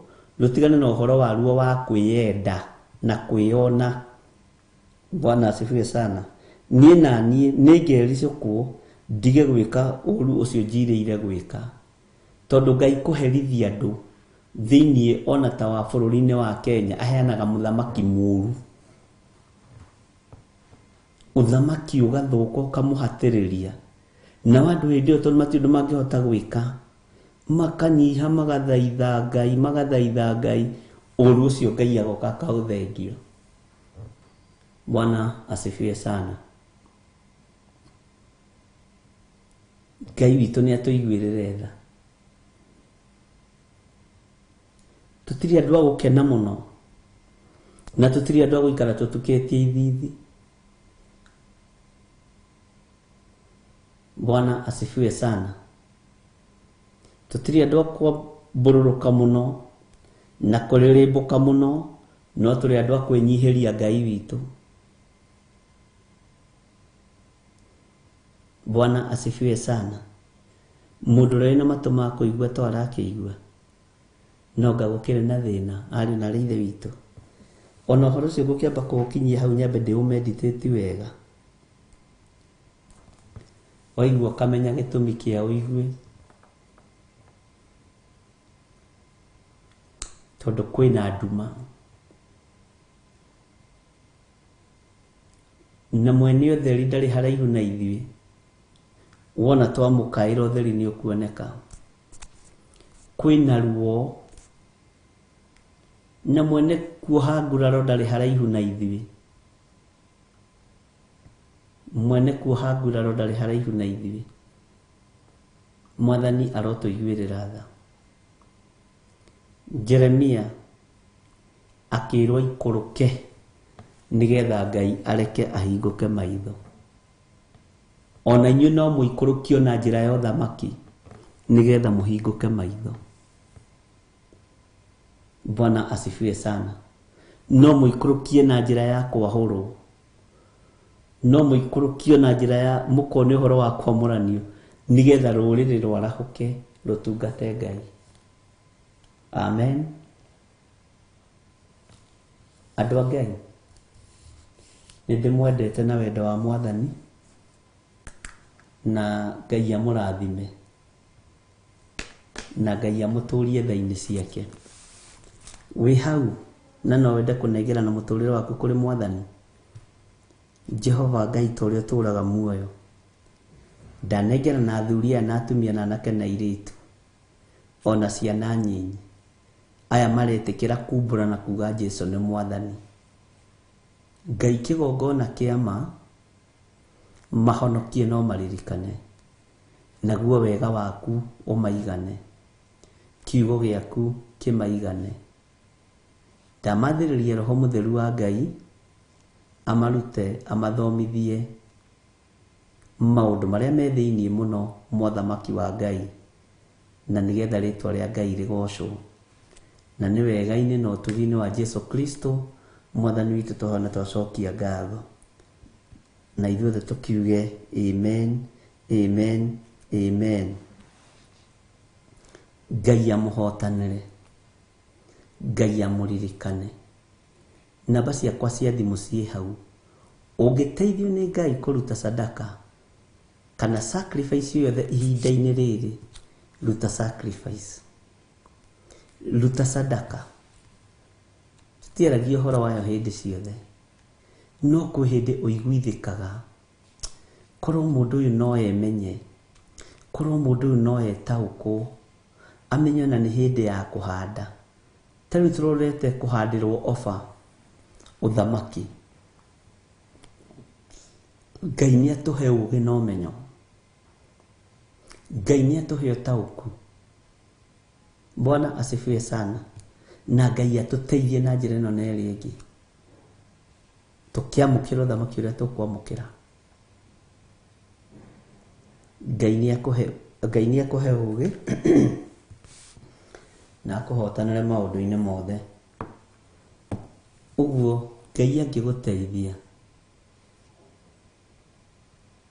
rũtigane na ũhoro waruo wa kwĩyenda na kwĩona. Bwana asifiwe sana. Niĩ na niĩ nĩngericũkwo ndige gwĩka ũru ũcio njirĩire gwĩka, tondũ Ngai kũherithia andũ thĩiniĩ ona ta wa bũrũri-inĩ wa Kenya aheanaga mũthamaki mũru. Ũthamaki ũgathũka ũkamũhatĩrĩria, na andũ hĩndĩ ĩyo tondũ matiũndũ mangĩhota gwĩka makanyiha magathaitha Ngai, ũru ũcio Ngai agoka akaũthengio. Bwana asifiwe sana. Ngai witũ nĩ atũiguĩrĩre tha. Tũtirĩ andũ a gũkena mũno na tũtirĩ andũ a gũikara tũtukĩtie ithithi. Bwana asifiwe sana. Tũtirĩ andũ a kwambũrũrũka mũno na kũrĩrĩmbũka mũno, no tũrĩ andũ a kwĩnyihĩria Ngai witũ. Bwana asifiwe sana. Mũndũ ũrĩa na matũ ma kũigua to arakĩigua, no nga gũkĩrĩ na thĩna ariũ na ithe witũ. Ona ũhoro ũcio ngũkĩamba kũũkinyia hau nyambe ndĩũmeditate wega, waigua kamenya gĩtũmi kĩa ũigue, tondũ kwĩna nduma na mwene ũtheri ndarĩ haraihu na ithuĩ. Wona twamũkaĩra ũtheri nĩ ũkuoneka. Kwĩna ruo na mwene kuoha nguraro ndarĩ haraihu na ithuĩ. Mwene kuoha nguraro ndarĩ haraihu na ithuĩ. Mwathani arotũiguĩrĩra tha. Jeremia akĩrwo ikũrũke nĩgetha Ngai areke ahingũke maitho. Ona inyuĩ no mũikũrũkio na njĩra ya ũthamaki nĩgetha mũhingũke maitho. Bwana asifiwe sana. No mũikũrũkie na njĩra ya kwahũrwo, no mũikũrũkio na njĩra ya mũkone ũhoro wa kwamũranio nĩgetha rũrĩrĩ rwarahũke rũtungate Ngai. Amen. Andũ a Ngai, nĩndĩmwendete na wendo wa Mwathani, na Ngai amũrathime, na Ngai amũtũrie tha-inĩ ciake. Wĩ hau na no wende kũnegera na mũtũrĩre waku kũrĩ Mwathani. Jehova Ngai ta ũrĩa ũtũũraga muoyo, ndanengera na athuri aya na atumia na anake na airĩtu ona ciana nyinyi aya maretĩkĩra kumbũra na kuga Jesũ nĩ Mwathani. Ngai kĩgongona kĩama mahonokie no maririkane, naguo wega waku ũmaigane, kiugo gĩaku kĩmaigane. Ndamathĩrĩria Roho Mũtheru wa Ngai amarute, amathomithie maũndũ marĩa me thĩiniĩ mũno mothamaki wa Ngai, na nĩgetha rĩtwa rĩa Ngai rĩgocwo. Na nĩ wega-inĩ na ũtugi-inĩ wa Jesũ Kristo Mwathani witũ tũhana twacokia ngatho, na ithuothe tukiuge amen, amen, amen. Ngai amũhotanĩre, Ngai amũririkane. Namba ciakwa cia thimũ ciĩ hau. Ũngĩteithio nĩ Ngai kũruta sadaka kana sacrifice yothe ihinda-inĩ rĩrĩ, ruta sacrifice, ruta sadaka. Tutiaragia ũhoro wayo hĩndĩ ciothe, no kwĩ hĩndĩ ũiguithĩkaga. Korwo mũndũ ũyũ no emenye, korwo mũndũ ũyũ no etaũkwo, amenye na nĩ hĩndĩ ya kũhanda, Tari turorete kuhandirwo ofa uthamaki. Ngai nĩ atuhe ũũgĩ na ũmenyo. Ngai nĩ atuhe ũtaũku. Bwana asifiwe sana. Na Ngai atuteithie na njĩra ĩno na ĩrĩa ĩngĩ. Tukiamũkĩra ũthamaki ũrĩa tũkwamũkĩra. Ngai nĩ akuhe ũũgĩ na kũhotanĩra maũndũ-inĩ mothe. Ũguo Ngai angĩgũteithia,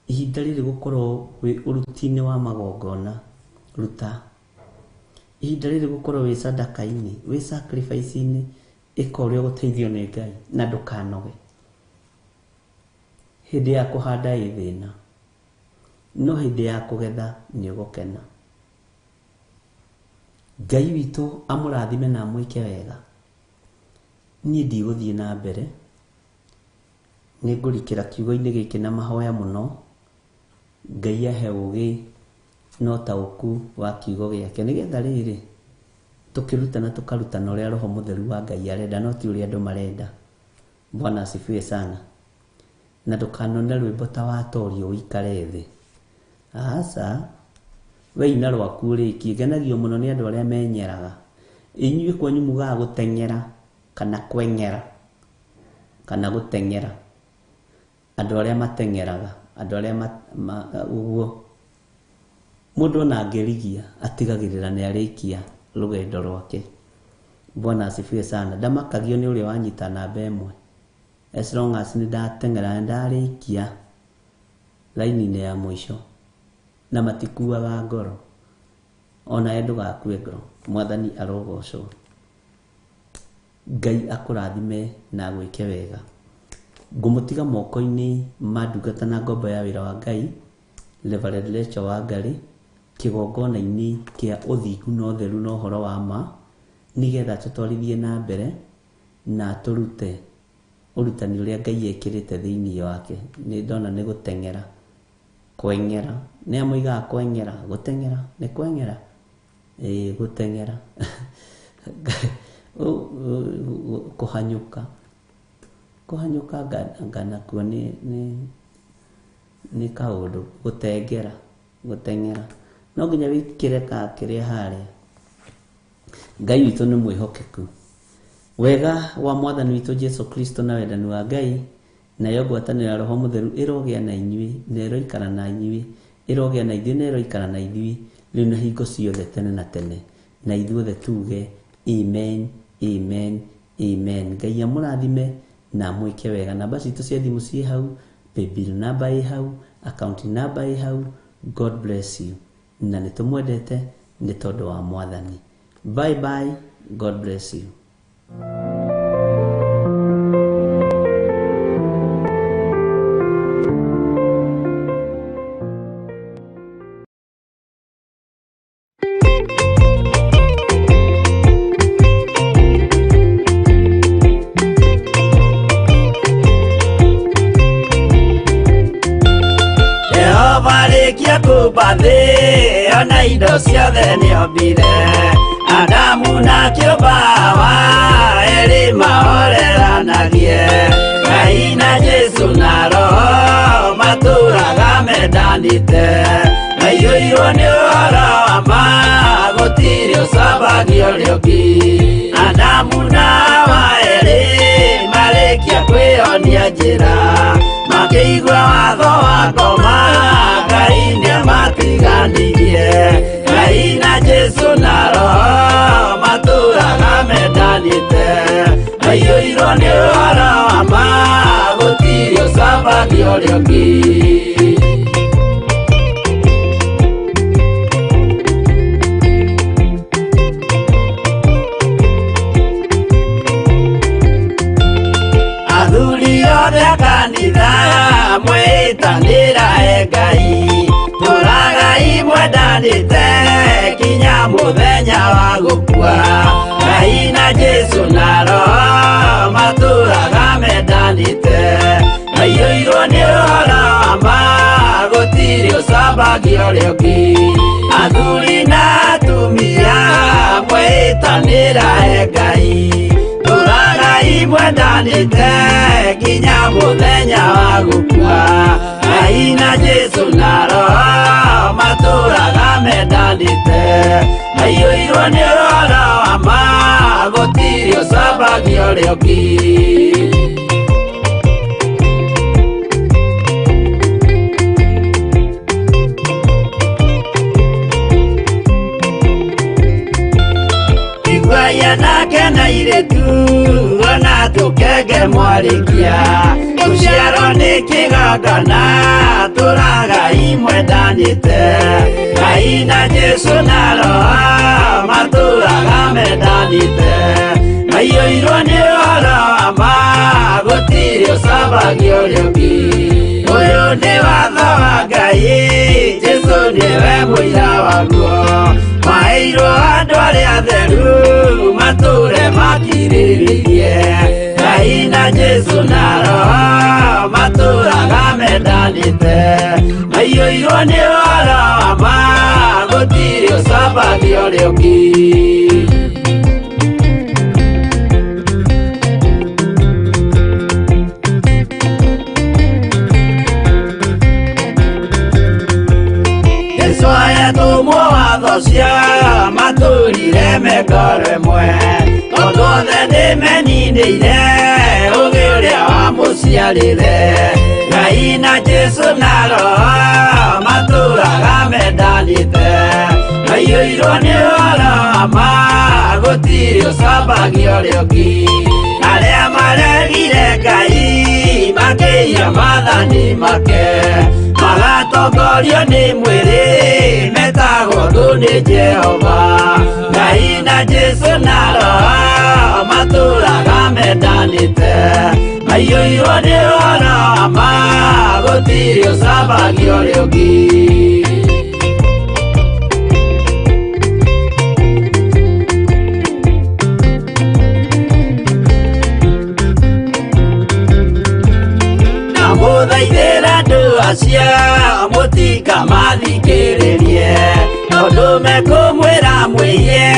ihinda rĩrĩ gũkorwo wĩ ũruti-inĩ wa magongona, ruta. Ihinda rĩrĩ gũkorwo wĩ sadaka-inĩ, wĩ sacrifice-inĩ, ĩka ũrĩa ũgũteithio nĩ Ngai na ndũkanoge. Hĩndĩ ya kũhanda ĩ thĩna, no hĩndĩ ya kũgetha nĩ ũgũkena. Ngai witũ amũrathime na amwĩke wega. Niĩ ndigũthiĩ na mbere, nĩ ngũrikĩra kiugo-inĩ gĩkĩ na mahoya mũno. Ngai ahe ũũgĩ na ũtaũku wa kiugo gĩake, nĩgetha rĩrĩ tũkĩrutana tũkarutana ũrĩa Roho Mũtheru wa Ngai arenda, no ti ũrĩa andũ marenda. Bwana asifiwe sana. Na ndũkanone rwĩmbo ta watorio ũikare thĩ. Aca, we ina rwaku rĩki, ngenagio mũno nĩ andũ arĩa menyeraga. Inyuĩ kwanyu mugaga gũteng'era kana kweng'era kana gũteng'era. Andũ arĩa mateng'eraga, andũ arĩa ũguo. Mũndũ ona angĩrigia atigagĩrĩra nĩ arĩkia rũgendo rwake. Bwana asifiwe sana. Ndamakagio nĩ ũrĩa wanyita namba ĩmwe. As long as nĩ ndateng'era ndarĩkia raini-inĩ ya mũico. Na matikuaga ngoro. Ona we ndũgakue ngoro. Mwathani arogocwo. Ngai akũrathime na gwĩke wega. Ngũmũtiga moko-inĩ ma ndungata na ngombo ya wĩra wa Ngai, Reverend Rachel Wangarĩ, kĩgongona-inĩ kĩa ũthingu na ũtheru na ũhoro wa ma, nĩgetha tũtwarithie na mbere na tũrute ũrutani ũrĩa Ngai ekĩrĩte thĩinĩ wake. Nĩ ndona nĩ gũteng'era, kweng'era. Nĩ amũigaga kweng'era, gũteng'era, nĩ kweng'era. Gũteng'era. Kũhanyũka. Kũhanyũka nganakuo nĩ kaũndũ. Gũteng'era, gũteng'era. No nginya wĩkĩre kĩrĩa harĩa. Ngai witũ nĩ mwĩhokeku. Wega wa Mwathani witũ Jesu Kristo na wendani wa Ngai nayo ngwatanĩro ya Roho Mũtheru ĩrogĩa na inyuĩ na ĩroikara na inyuĩ, ĩrogĩa na ithuĩ na ĩroikara na ithuĩ rĩu na hingo ciothe tene na tene. Na ithuothe tuge amen, amen, amen. Ngai amũrathime na mwĩke wega. Namba citũ cia thimũ ciĩ hau, paybill namba ĩ hau, account namba ĩ hau. God bless you. Na nĩ tũmwendete nĩ tondũ wa Mwathani. Bye bye. God bless you. Kubathi ona indo ciothe nĩombire, Adamu na kĩũmba Hawa erĩ mahoreranagie. Ngai na Jesu na Roho matũraga mendanĩte, maiyũirwo nĩ ũhoro wa ma, gũtirĩ ũcambagio ũrĩa ũngĩ. Adamu na Hawa erĩ marĩkia kwĩyonia njĩra, makĩigua watho wa ngoma, Ngai nĩamatiganirie. Ngai na Jesu na Roho matũraga mendanĩte, maiyũirwo nĩ ũhoro wa ma, gũtirĩ ũcambagio ũrĩa ũngĩ. Athuri othe a kanitha mwĩtanĩra Ngai, tũragai mwendanĩte kinya mũthenya wa gũkua. Ngai na Jesu na Roho matũraga mendanĩte, maiyũirwo nĩ ũhoro wa ma, gũtirĩ ũcambagio ũrĩa ũngĩ. Athuri na atumia mwĩtanĩra mwenyitanĩra Ngai tũragai mwendanĩte nginya mũthenya wa gũkua Ngai na Jesu na Roho matũraga mendanĩte maiyũirwo nĩ ũhoro wa ma gũtirĩ ũcambagia ũrĩa ũngĩ nake na iretu ona tukenge mwarikia tuciarwo nĩ kĩgongona tũragai mwendanĩte Ngai na Jesu na Roho matũraga mendanĩte maiyũirwo nĩ ũhoro wa ma gũtirĩ ũcambagia ũrĩa ũngĩ ũyũ nĩ watho wa Ngai Jesu nĩwe mũira waguo maheirwo andũ arĩa atheru matũre makirĩrĩirie Ngai na Jesu na Roho matũraga mendanĩte maiyũirwo nĩ ũhoro wa ma gũtirĩ ũcambagia ũrĩa ũngĩ cia matũrire mekoro ĩmwe tondũ othe nĩmeninĩire ũgĩ ũrĩa wa mũciarĩre Ngai na Jesu na Roho matũraga mendanĩte maiyũirwo nĩ ũhoro wa ma gũtirĩ ũcambagia ũrĩa ũngĩ arĩa maregire Ngai makĩiya maathani make magatongorio nĩ mwĩrĩ metagwo thũ nĩ Jehova Ngai na Jesu na Roho matũraga mendanĩte maiyũirwo nĩ ũhoro wa ma gũtirĩ ũcambagia ũrĩa ũngĩ mũthaithĩra andũ acio mũtikamathikĩrĩrie tondũ mekũmwĩra mwĩhie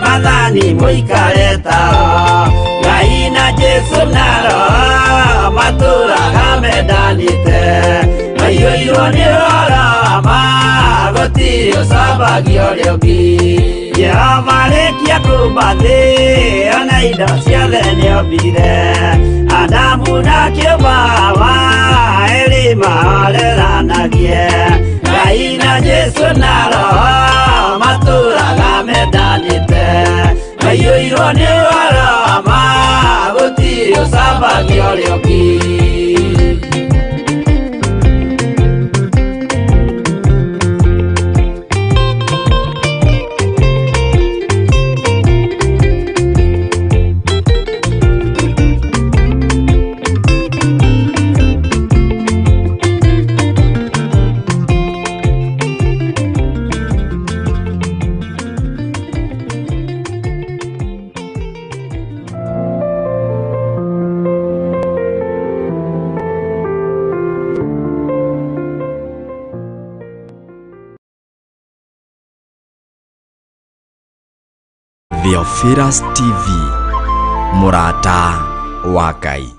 maathani mũikare tao Ngai na Jesu na Roho matũraga mendanĩte maiyũirwo nĩ ũhoro wa ma gũtirĩ ũcambagia ũrĩa ũngĩ Jehova rĩkia kũmba thĩ ona indo ciothe nĩombire Adamu na kĩũmba Hawa erĩ mahoreranagie Ngai na Jesu na Roho matũraga mendanĩte maiyũirwo nĩ ũhoro wa ma gũtirĩ ũcambagia ũrĩa ũngĩ Theophilus TV, mũrata wa Ngai.